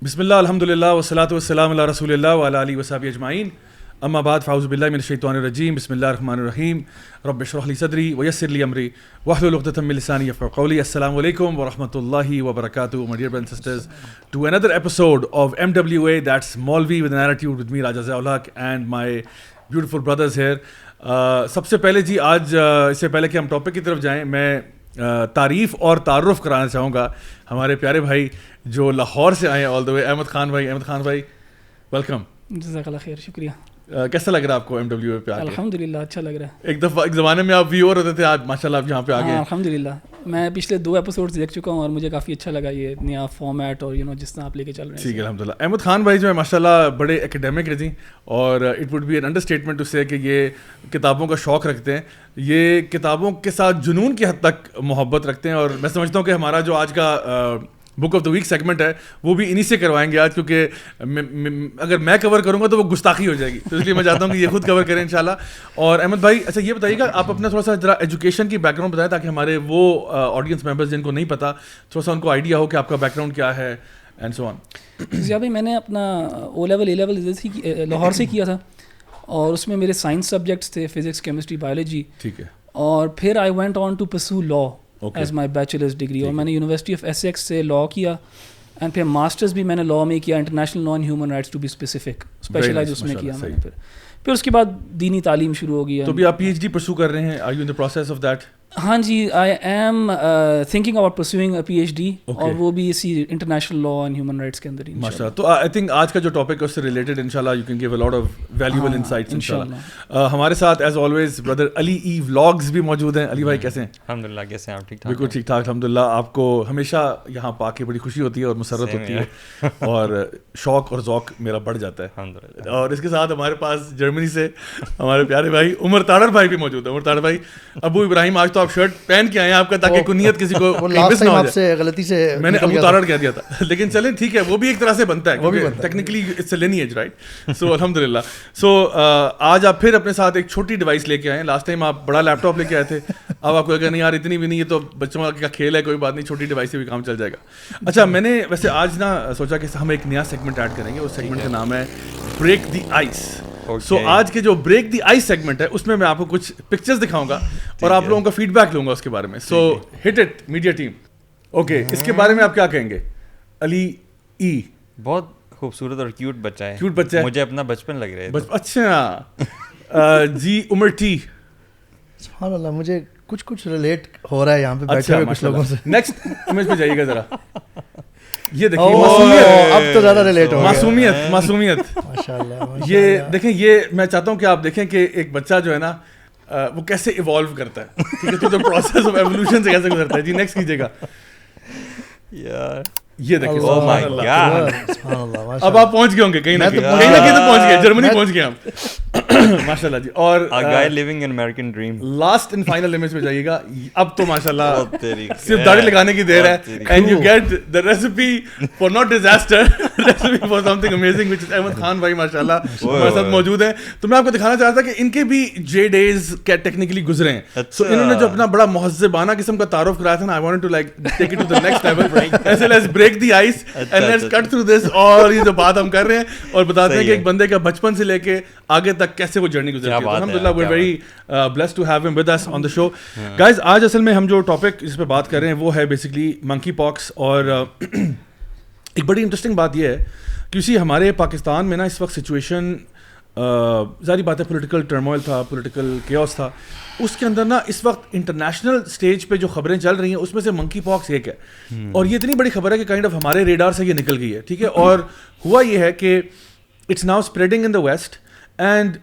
بسم اللہ الحمد للہ والصلاۃ والسلام علی رسول اللہ وعلی آلہ وصحبہ اجمعین اما بعد فاعوذ باللہ من الشیطان الرجیم بسم اللہ الرحمن الرحیم رب اشرح لی صدری ویسر لی امری واحلل عقدۃ من لسانی یفقهوا قولی. السلام علیکم ورحمۃ اللہ وبرکاتہ. My dear brothers and sisters, to another episode of MWA, that's Maulvi with an attitude with me Raja Zia-ul-Haq and my beautiful brothers here. سب سے پہلے جی آج اس سے پہلے کہ ہم ٹاپک کی طرف جائیں میں تعریف اور تعارف کرانا چاہوں گا ہمارے پیارے بھائی جو لاہور سے آئے ہیں آل دا وے. احمد خان بھائی ویلکم. جزاک اللہ خیر, شکریہ. کیسا لگ رہا ہے آپ کو MWA پہ آ کے؟ الحمدللہ اچھا لگ رہا ہے. ایک زمانے میں آپ ویور ہوتے تھے, آج ماشاءاللہ آپ یہاں پہ آ گئے. الحمدللہ میں پچھلے 2 ایپیسوڈز دیکھ چکا ہوں اور مجھے کافی اچھا لگا یہ نیا فارمیٹ اور جس طرح آپ لے کے چل رہے ہیں. ٹھیک ہے الحمدللہ. احمد خان بھائی جو ہے ماشاءاللہ بڑے اکیڈیمک ہیں جی, اور it would be an understatement to سے کہ یہ کتابوں کا شوق رکھتے ہیں, یہ کتابوں کے ساتھ جنون کی حد تک محبت رکھتے ہیں. اور میں سمجھتا ہوں کہ ہمارا جو آج کا book of the week segment ہے وہ بھی انہی سے کروائیں گے آج, کیونکہ اگر میں کور کروں گا تو وہ گستاخی ہو جائے گی, تو اس لیے میں چاہتا ہوں کہ یہ خود کور کریں انشاءاللہ. اور احمد بھائی اچھا یہ بتائیے گا آپ اپنا تھوڑا سا ذرا ایجوکیشن کی بیک گراؤنڈ بتائیں تاکہ ہمارے وہ آڈینس ممبرز جن کو نہیں پتا تھوڑا سا ان کو آئیڈیا ہو کہ آپ کا بیک گراؤنڈ کیا ہے اینڈ سو آن. ضیاء بھائی میں نے اپنا O level A level Lahore سے کیا تھا اور اس میں میرے سائنس سبجیکٹس تھے, فزکس, کیمسٹری, بایولوجی. ٹھیک ہے. اور پھر I went on to pursue law as my bachelor's degree, اور میں نے یونیورسٹی آف ایسیکس سے لا کیا اینڈ پھر ماسٹرز بھی میں نے لا میں کیا, international law and human rights to be specific, specialize اس میں کیا میں نے. پھر اس کے بعد دینی تعلیم شروع ہو گئی. تو بھی آپ PhD پرسو کر رہے ہیں, are you in the process of that? ہاں جی, I am thinking about pursuing a PhD, اور وہ بھی اسی international law and human rights کے اندر ہی. ماشاءاللہ. تو آئی تھنک آج کا جو ٹاپک ہے اس سے ریلیٹڈ انشاءاللہ you can give a lot of valuable insights انشاءاللہ. ہمارے ساتھ ایز آلویز بردر علی ای ولاگز بھی موجود ہیں. علی بھائی کیسے ہیں؟ الحمدللہ. کیسے ہیں آپ؟ ٹھیک ٹھاک. بالکل ٹھیک ٹھاک الحمدللہ. آپ کو ہمیشہ یہاں پا کے بڑی خوشی ہوتی ہے اور مسرت ہوتی ہے اور شوق اور ذوق میرا بڑھ جاتا ہے الحمدللہ. اور اس کے ساتھ ہمارے پاس جرمنی سے ہمارے پیارے بھائی عمر تاڑر بھائی بھی موجود ہیں. عمر تاڑر بھائی, ابو ابراہیم آج تو آپ شرٹ پہن کے آئے ہیں آپ کا, تاکہ کنیت کسی کو مس نہ ہو جائے. غلطی سے میں نے ابو تاڑر کہہ دیا تھا, لیکن چلیں ٹھیک ہے, وہ بھی ایک طرح سے بنتا ہے technically it's a lineage right. So الحمدللہ. سو آج آپ پھر اپنے ساتھ ایک چھوٹی ڈیوائس لے کے آئے ہیں. لاسٹ ٹائم آپ بڑا لیپ ٹاپ لے کے آئے تھے, اب آپ کو لگا نہیں یار اتنی بھی نہیں, یہ تو بچوں کا کھیل ہے, کوئی بات نہیں, چھوٹی ڈیوائس سے بھی کام چل جائے گا. اچھا میں نے ویسے آج نا سوچا کہ ہم ایک نیا سیگمنٹ ایڈ کریں گے, اس سیگمنٹ کا نام ہے بریک دی آئس. سو آج کے جو بریک دی آئس سیگمنٹ ہے اس میں میں آپ کو کچھ پکچرز دکھاؤں گا اور آپ لوگوں کا فیڈ بیک لوں گا اس کے بارے میں. So hit it media team. Okay, اس کے بارے میں آپ کیا کہیں گے؟ علی ای بہت خوبصورت اور کیوٹ بچہ ہے. کیوٹ بچہ ہے, مجھے اپنا بچپن لگ رہا ہے. اچھا جی عمر ٹی. سبحان اللہ, مجھے کچھ ریلیٹ ہو رہا ہے یہاں پہ بیٹھے ہوئے کچھ لوگوں سے. نیکسٹ امیج پہ جائیے گا ذرا. یہ دیکھیے اب تو زیادہ ریلیٹ ہو گیا. معصومیت ماشاءاللہ. یہ دیکھیں, یہ میں چاہتا ہوں کہ آپ دیکھیں کہ ایک بچہ جو ہے نا وہ کیسے ایوالو کرتا ہے, ٹھیک ہے, تو پروسیس آف ایوولوشن سے کیسے گزرتا ہے. جی نیکسٹ کیجیے گا. یہ دیکھیں, اب آپ پہنچ گئے ہوں گے کہیں نہ کہیں تو پہنچ گئے, جرمنی پہنچ گئے ہم ماشاء اللہ جی. اور living in American dream. Last and final image پہ جائیے گا. اب تو ماشاء اللہ صرف داڑھی لگانے کی دیر ہے, and you get the recipe for not disaster, recipe for something amazing which is Ahmed Khan بھائی ماشاء اللہ ہمارے ساتھ موجود ہیں. تو میں آپ کو دکھانا چاہ رہا تھا کہ ان کے بھی جے ڈیز کیا ٹیکنیکلی گزرے ہیں. سو انہوں نے جو اپنا بڑا مہذبانہ قسم کا تعارف کرایا تھا نا, I want to like take it to the next level. ایسے let's break the ice and let's cut through this. اور یہ جو بات ہم کر رہے ہیں اور بتاتے ہیں کہ ایک بندے کا بچپن سے لے کے آگے تک کیسے وہ جرنی گزرتی ہے. الحمدللہ we are very blessed to have him with us on the show. Guys آج اصل میں ہم جو ٹاپک جس پہ بات کر رہے ہیں وہ ہے بیسکلی منکی پاکس. اور ایک بڑی انٹرسٹنگ بات یہ ہے کہ اسی ہمارے پاکستان میں نا اس وقت سچویشن ظاہری بات ہے, پولیٹیکل ٹرموائل تھا, پولیٹیکل کیوس تھا. اس کے اندر نا اس وقت انٹرنیشنل اسٹیج پہ جو خبریں چل رہی ہیں اس میں سے منکی پاکس ایک ہے, اور یہ اتنی بڑی خبر ہے کہ کائنڈ آف ہمارے ریڈار سے یہ نکل گئی ہے, ٹھیک ہے. اور ہوا یہ ہے کہ it's now spreading in the west, and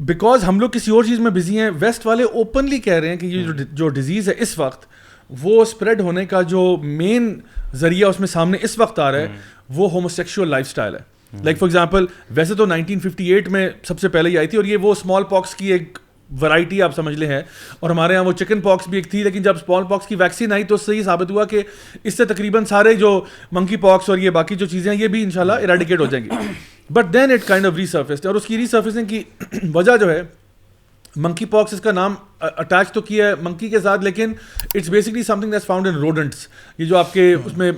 because ہم لوگ کسی اور چیز میں بزی ہیں, ویسٹ والے اوپنلی کہہ رہے ہیں کہ یہ جو ڈیزیز ہے اس وقت وہ اسپریڈ ہونے کا جو مین ذریعہ اس میں سامنے اس وقت آ رہا ہے وہ ہوموسیکشول لائف اسٹائل ہے. لائک فار ایگزامپل ویسے تو 1958 میں سب سے پہلے ہی آئی تھی, اور یہ وہ اسمال پاکس کی ایک ورائٹی آپ سمجھ لیں ہے, اور ہمارے یہاں وہ چکن پاکس بھی ایک تھی, لیکن جب اسمال پاکس کی ویکسین آئی تو اس سے یہ ثابت ہوا کہ اس سے تقریباً سارے جو منکی پاکس اور یہ باقی جو چیزیں ہیں یہ بھی انشاءاللہ ایراڈیکیٹ ہو جائیں گی. But then it kind of resurfaced, اور اس کی ریسرفیسنگ کی وجہ جو ہے منکی پاکس, اس کا نام اٹیچ تو کیا ہے منکی کے ساتھ, لیکن it's basically something that's found in rodents. یہ جو آپ کے اس میں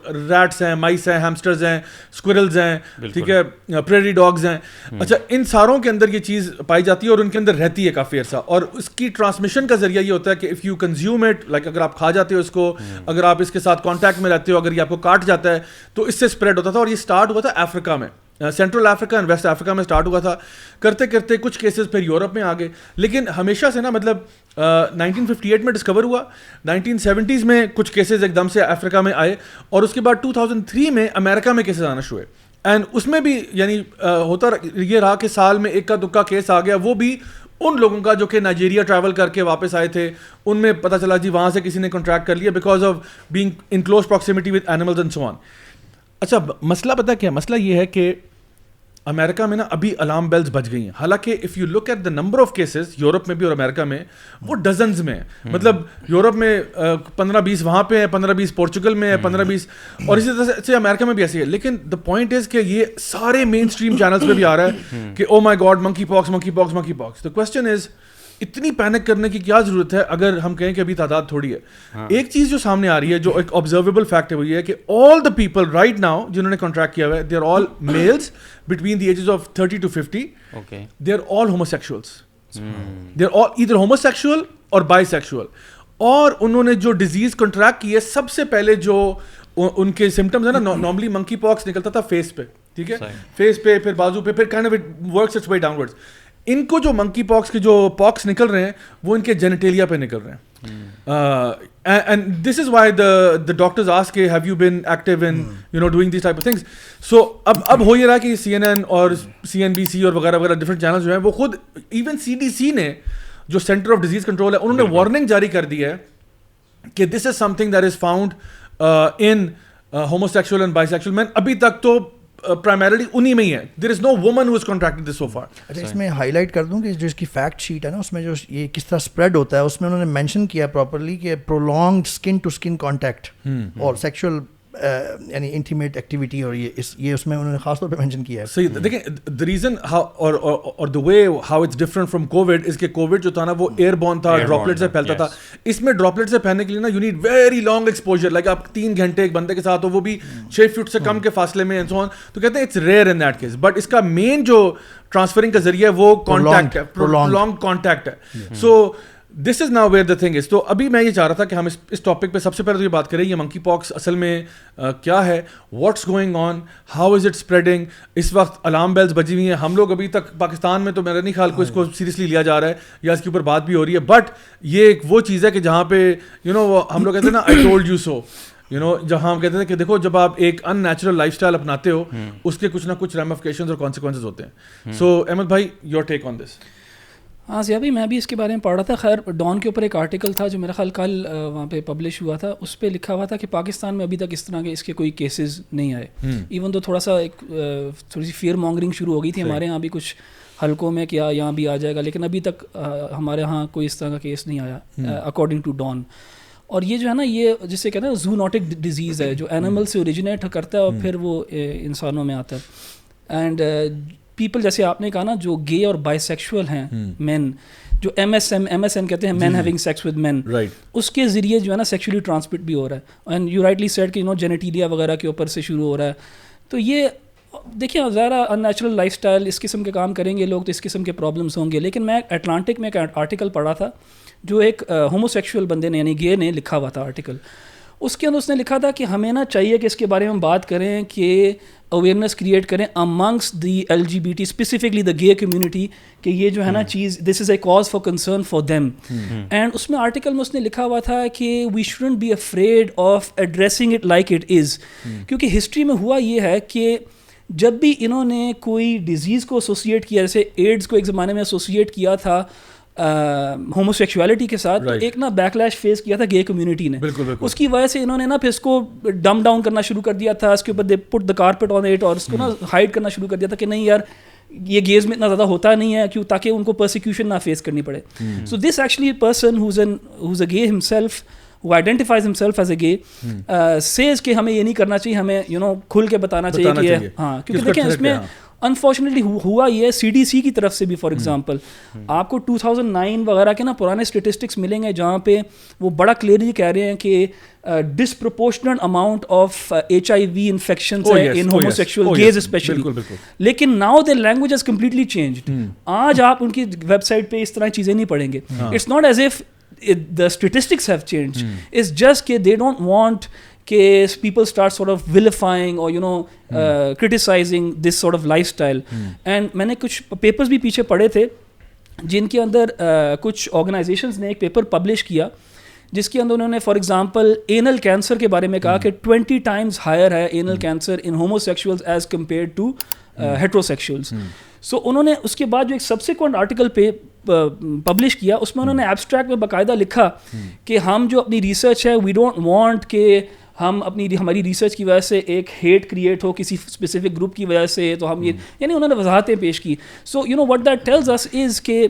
ریٹس ہیں, مائس ہیں, ہیمسٹرز ہیں, اسکوئرلز ہیں, ٹھیک ہے, پریری ڈاگز ہیں. اچھا, ان ساروں کے اندر یہ چیز پائی جاتی ہے اور ان کے اندر رہتی ہے کافی عرصہ, اور اس کی ٹرانسمیشن کا ذریعہ یہ ہوتا ہے کہ if you consume it, like اگر آپ کھا جاتے ہو اس کو, اگر آپ اس کے ساتھ کانٹیکٹ میں رہتے ہو, اگر یہ آپ کو کاٹ جاتا ہے تو اس سے اسپریڈ ہوتا تھا. اور یہ اسٹارٹ ہوا تھا افریقہ میں, سینٹرل افریقہ اینڈ ویسٹ افریقہ میں اسٹارٹ ہوا تھا. کرتے کرتے کچھ کیسز پھر یورپ میں آ گئے, لیکن ہمیشہ سے نا مطلب 1958 میں ڈسکور ہوا, 1970s میں کچھ کیسز ایک دم سے افریقہ میں آئے, اور اس کے بعد 2003 میں امریکہ میں کیسز آنا شروع ہوئے. اینڈ اس میں بھی یعنی ہوتا یہ رہا کہ سال میں ایک کا دکا کیس آ گیا, وہ بھی ان لوگوں کا جو کہ نائجیریا ٹریول کر کے واپس آئے تھے. ان میں پتہ چلا جی وہاں سے کسی نے کانٹریکٹ کر لیا because of being in close proximity with animals and so on. اچھا, مسئلہ پتہ کیا مسئلہ یہ ہے کہ امریکہ میں نا ابھی الارم بیلز بج گئی ہیں, حالانکہ if you look at the number of cases Europe میں بھی اور امریکہ میں وہ ڈزنز میں ہیں. مطلب یورپ میں 15-20 وہاں پہ ہیں, 15-20 پورچوگل میں ہیں, 15-20 اور اسی طرح سے امریکہ میں بھی ایسی ہے. لیکن دا پوائنٹ از کہ یہ سارے مین اسٹریم چینلز پہ بھی آ رہا ہے کہ او مائی گاڈ منکی پاکس منکی پاکس منکی پاکس. دا کوسچن از اتنی پینک کرنے کی کیا ضرورت ہے اگر ہم کہیں کہ ابھی تعداد تھوڑی ہے. ایک چیز جو سامنے آ رہی ہے جو ایک آبزرویبل فیکٹ ہے وہ یہ ہے کہ all the people right now جنہوں نے کانٹریکٹ کیا ہوا ہے, they are all males between the ages of 30 to 50. They are all homosexuals, they are all either homosexual اور بائی سیکشول. اور انہوں نے جو ڈیزیز کانٹریکٹ کی ہے, سب سے پہلے جو ان کے سمٹمز ہیں نا, نارملی منکی پاکس نکلتا تھا فیس پہ, ٹھیک ہے, فیس پہ, پھر بازو پہ, پھر kind of it works its way downwards. ان کو جو منکی پاکس کے جو پاکس نکل رہے ہیں وہ ان کے جینیٹیلیا پہ نکل رہے ہیں. And this is why the doctors ask have you been active in doing these type of things. so اب ہو یہ رہا کہ CNN اور CNBC اور وغیرہ وغیرہ ڈفرنٹ چینلز جو ہیں وہ خود ایون CDC نے جو سینٹر آف ڈیزیز کنٹرول ہے انہوں نے وارننگ جاری کر دی ہے کہ this is something that is found in homosexual and bisexual men. ابھی تک تو primarily انہی میں ہی ہے. there is no woman who has contracted this so far. اچھا, اس میں ہائی لائٹ کر دوں کہ جو اس کی فیکٹ شیٹ ہے نا, اس میں جو یہ کس طرح اسپریڈ ہوتا ہے اس میں انہوں نے مینشن کیا پراپرلی کہ prolonged skin to skin contact اور سیکشل یعنی انٹیمیٹ ایکٹیویٹی, اور یہ اس میں انہوں نے خاص طور پہ مینشن کیا ہے. صحیح. دیکھیں the reason how اور the way how it's different from COVID is کہ COVID جو تھا نا وہ ایئر بورن تھا, ڈراپلیٹ سے پھیلتا تھا. اس میں ڈراپلیٹ سے پھیلنے کے لیے نا you need very long exposure, like آپ 3 گھنٹے ایک بندے کے ساتھ ہو, وہ بھی 6 فٹ سے کم کے فاصلے میں, اینڈ سو آن. تو کہتے ہیں it's rare in that case, but اس کا مین جو ٹرانسفرنگ کا ذریعہ ہے وہ کانٹیکٹ ہے, پرولونگ کانٹیکٹ ہے. So this is now where the thing is. تو ابھی میں یہ چاہ رہا تھا کہ ہم اس ٹاپک پہ سب سے پہلے تو یہ بات کریں, یہ منکی پاکس اصل میں کیا ہے, what's going on, how is it spreading. اس وقت الارم بیلز بجی ہوئی ہیں. ہم لوگ ابھی تک پاکستان میں تو میرا نہیں خیال کو اس کو سیریسلی لیا جا رہا ہے یا اس کے اوپر بات بھی ہو رہی ہے, بٹ یہ ایک وہ چیز ہے کہ جہاں پہ ہم لوگ کہتے ہیں نا آئی ٹولڈ یو سو, جہاں ہم کہتے ہیں کہ دیکھو جب آپ ایک ان نیچرل لائف اسٹائل اپناتے ہو اس کے کچھ نہ کچھ ریمیفیکیشنز اور کانسیکوینسز ہوتے ہیں. سو احمد بھائی, یور ٹیک آن دس. ہاں ضیاء بھائی, میں بھی اس کے بارے میں پڑھ رہا تھا. خیر ڈان کے اوپر ایک آرٹیکل تھا جو میرا خیال کل وہاں پہ پبلش ہوا تھا, اس پہ لکھا ہوا تھا کہ پاکستان میں ابھی تک اس طرح کے اس کے کوئی کیسز نہیں آئے. ایون تو تھوڑا سا ایک تھوڑی سی فیئر مانگرنگ شروع ہو گئی تھی ہمارے یہاں بھی کچھ حلقوں میں, کیا یہاں بھی آ جائے گا, لیکن ابھی تک ہمارے یہاں کوئی اس طرح کا کیس نہیں آیا اکارڈنگ ٹو ڈان. اور یہ جو ہے نا, یہ جسے کہتے ہیں زونوٹک ڈیزیز ہے جو اینیمل سے اوریجنیٹ کرتا ہے اور پھر وہ انسانوں میں آتا ہے. اینڈ پیپل جیسے آپ نے کہا نا, جو گے اور بائی سیکشول ہیں مین, جو MSM کہتے ہیں مین ہیونگ سیکس ود مین, اس کے ذریعے جو ہے نا سیکشولی ٹرانسمٹ بھی ہو رہا ہے. اینڈ یو رائٹلی سیڈ کہ جینیٹیلیا وغیرہ کے اوپر سے شروع ہو رہا ہے. تو یہ دیکھیں ظاہر ان نیچرل لائف اسٹائل, اس قسم کے کام کریں گے لوگ تو اس قسم کے پرابلمس ہوں گے. لیکن میں اٹلانٹک میں ایک آرٹیکل پڑھا تھا جو ایک ہوموسیکشول بندے نے یعنی گے نے لکھا ہوا تھا آرٹیکل. اس کے اندر اس نے لکھا تھا کہ ہمیں نا چاہیے کہ اس کے بارے میں بات کریں, کہ اویئرنیس کریٹ کریں amongst the LGBT specifically the gay community, کہ یہ جو ہے نا چیز this is a cause for concern for them. And اس میں آرٹیکل میں اس نے لکھا ہوا تھا کہ we shouldn't be afraid of addressing it like it is, کیونکہ ہسٹری میں ہوا یہ ہے کہ جب بھی انہوں نے کوئی ڈیزیز کو ایسوسیٹ کیا, جیسے ایڈز کو ایک زمانے میں ایسوسیٹ کیا تھا ہوموسیکشولیٹی کے ساتھ, تو ایک نا بیک لیش فیس کیا تھا گے کمیونٹی نے. اس کی وجہ سے انہوں نے نا پھر اس کو ڈم ڈاؤن کرنا شروع کر دیا تھا, اس کے اوپر دے پٹ دا کارپیٹ آن اٹ, اور اس کو نا ہائڈ کرنا شروع کر دیا تھا کہ نہیں یار یہ گیز میں اتنا زیادہ ہوتا نہیں ہے, کیوں, تاکہ ان کو پرسیکیوشن نہ فیس کرنی پڑے. سو this actually person who's a گے himself who identifies himself as a gay says کہ ہمیں یہ نہیں کرنا چاہیے, ہمیں کھل کے بتانا چاہیے کہ ہاں, کیونکہ دیکھیں اس میں انفارچونیٹلی ہوا یہ سی ڈی سی کی طرف سے بھی. فار ایگزامپل آپ کو 2009 وغیرہ کے نا پرانے اسٹیٹسٹکس ملیں گے جہاں پہ وہ بڑا کلیئرلی کہہ رہے ہیں کہ disproportionate amount of HIV infections ہیں ان ہوموسیکشول گیز اسپیشلی. لیکن now the language has completely changed. آج آپ ان کی ویب سائٹ پہ اس طرح چیزیں نہیں پڑھیں گے. It's not as if the statistics have changed. It's just that they don't want people start sort of vilifying or criticizing this sort of lifestyle. And میں نے کچھ پیپرز بھی پیچھے پڑھے تھے جن کے اندر کچھ آرگنائزیشنز نے ایک پیپر پبلش کیا جس کے اندر انہوں نے فار ایگزامپل اینل کینسر کے بارے میں کہا کہ 20 times ہائر ہے anal cancer in homosexuals as compared to heterosexuals. So انہوں نے اس کے بعد جو ایک سبسیکوینٹ آرٹیکل پہ پبلش کیا اس میں انہوں نے ایبسٹریکٹ میں باقاعدہ لکھا کہ ہم جو اپنی ریسرچ ہے وی ڈونٹ وانٹ کہ ہم ہماری ریسرچ کی وجہ سے ایک ہیٹ کریٹ ہو کسی اسپیسیفک گروپ کی وجہ سے, تو ہم یہ یعنی انہوں نے وضاحتیں پیش کی. So what that tells us is کہ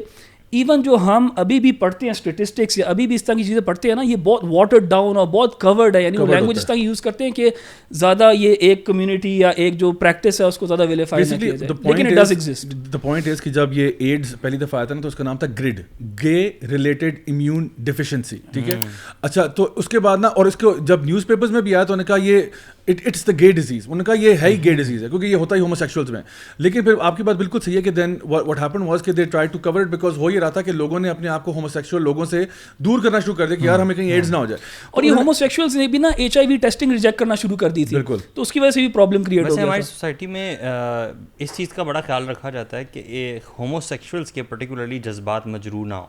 ایون جو ہم ابھی بھی پڑھتے ہیں اسٹیٹسٹکس یا ابھی بھی اس طرح کی چیزیں پڑھتے ہیں نا, یہ بہت واٹرڈ ڈاؤن اور بہت کورڈ ہے. یعنی وہ لینگویج اس طرح کی یوز کرتے ہیں کہ زیادہ یہ ایک کمیونٹی یا ایک جو پریکٹس ہے اس کو زیادہ ویلیفائی نہ کیا جائے, لیکن it does exist. The point is کہ جب یہ ایڈز پہلی دفعہ آیا تھا نا تو اس کا نام تھا گریڈ, گے ریلیٹڈ امیون ڈیفیشنسی. ٹھیک ہے, اچھا تو اس کے بعد نا, اور اس کو جب نیوز پیپرز میں بھی آیا تو انہوں نے کہا یہ اٹس دا گے ڈیزیز. انہوں نے کہا یہ ہے ہی گے ڈیزیز ہے کیونکہ یہ ہوتا ہی ہوموسیکشولز میں. لیکن پھر آپ کی بات بالکل صحیح ہے کہ دین واٹ ہیپن واز کہ they try to cover it because ہو یہ رہا تھا کہ لوگوں نے اپنے آپ کو ہوموسیکشول لوگوں سے دور کرنا شروع کر دیا کہ یار ہمیں کہیں ایڈز نہ ہو جائے. اور یہ ہوموسیکشولز نے بھی نا HIV ٹیسٹنگ ریجیکٹ کرنا شروع کر دی تھی. بالکل, تو اس کی وجہ سے بھی پرابلم کریٹ ہو گیا. ہماری سوسائٹی میں اس چیز کا بڑا خیال رکھا جاتا ہے کہ ہوموسیکشولز کے پرٹیکولرلی جذبات مجروح نہ ہو,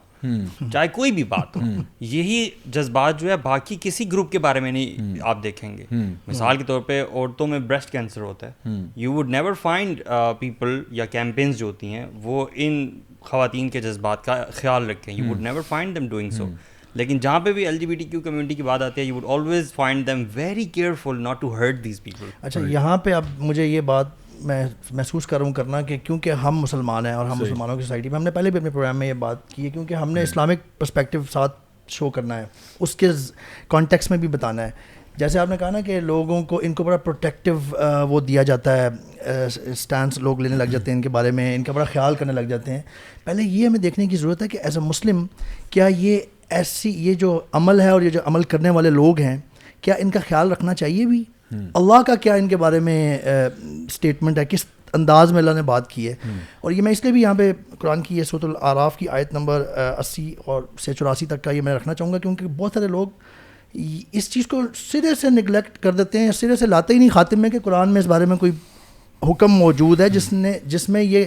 چاہے کوئی بھی بات ہو. یہی جذبات جو ہے باقی کسی گروپ کے بارے میں نہیں آپ دیکھیں گے. مثال کے طور پہ عورتوں میں بریسٹ کینسر ہوتا ہے, you would never find people یا کیمپینز جو ہوتی ہیں وہ ان خواتین کے جذبات کا خیال رکھیں. You would never find them doing so. لیکن جہاں پہ بھی LGBTQ کمیونٹی کی بات آتی ہے, you would always find them very careful not to hurt these people. اچھا, یہاں پہ اب مجھے یہ بات میں محسوس کر رہا ہوں کرنا کہ کیونکہ ہم مسلمان ہیں اور ہم مسلمانوں کی سوسائٹی میں, ہم نے پہلے بھی اپنے پروگرام میں یہ بات کی ہے کیونکہ ہم نے اسلامک پرسپیکٹیو ساتھ شو کرنا ہے, اس کے کانٹیکس میں بھی بتانا ہے. جیسے آپ نے کہا نا کہ لوگوں کو ان کو بڑا پروٹیکٹیو وہ دیا جاتا ہے, اسٹینس لوگ لینے لگ جاتے ہیں ان کے بارے میں, ان کا بڑا خیال کرنے لگ جاتے ہیں. پہلے یہ ہمیں دیکھنے کی ضرورت ہے کہ ایز اے مسلم کیا یہ جو عمل ہے اور یہ جو عمل کرنے والے لوگ ہیں کیا ان کا خیال رکھنا چاہیے بھی. اللہ کا کیا ان کے بارے میں اسٹیٹمنٹ ہے, کس انداز میں اللہ نے بات کی ہے. اور یہ میں اس لیے بھی یہاں پہ قرآن کی یہ سورۃ الاعراف کی آیت نمبر 80 اور سے 84 تک کا یہ میں رکھنا چاہوں گا کیونکہ بہت سارے لوگ اس چیز کو سرے سے نگلیکٹ کر دیتے ہیں, سرے سے لاتے ہی نہیں خاتم میں کہ قرآن میں اس بارے میں کوئی حکم موجود ہے جس میں یہ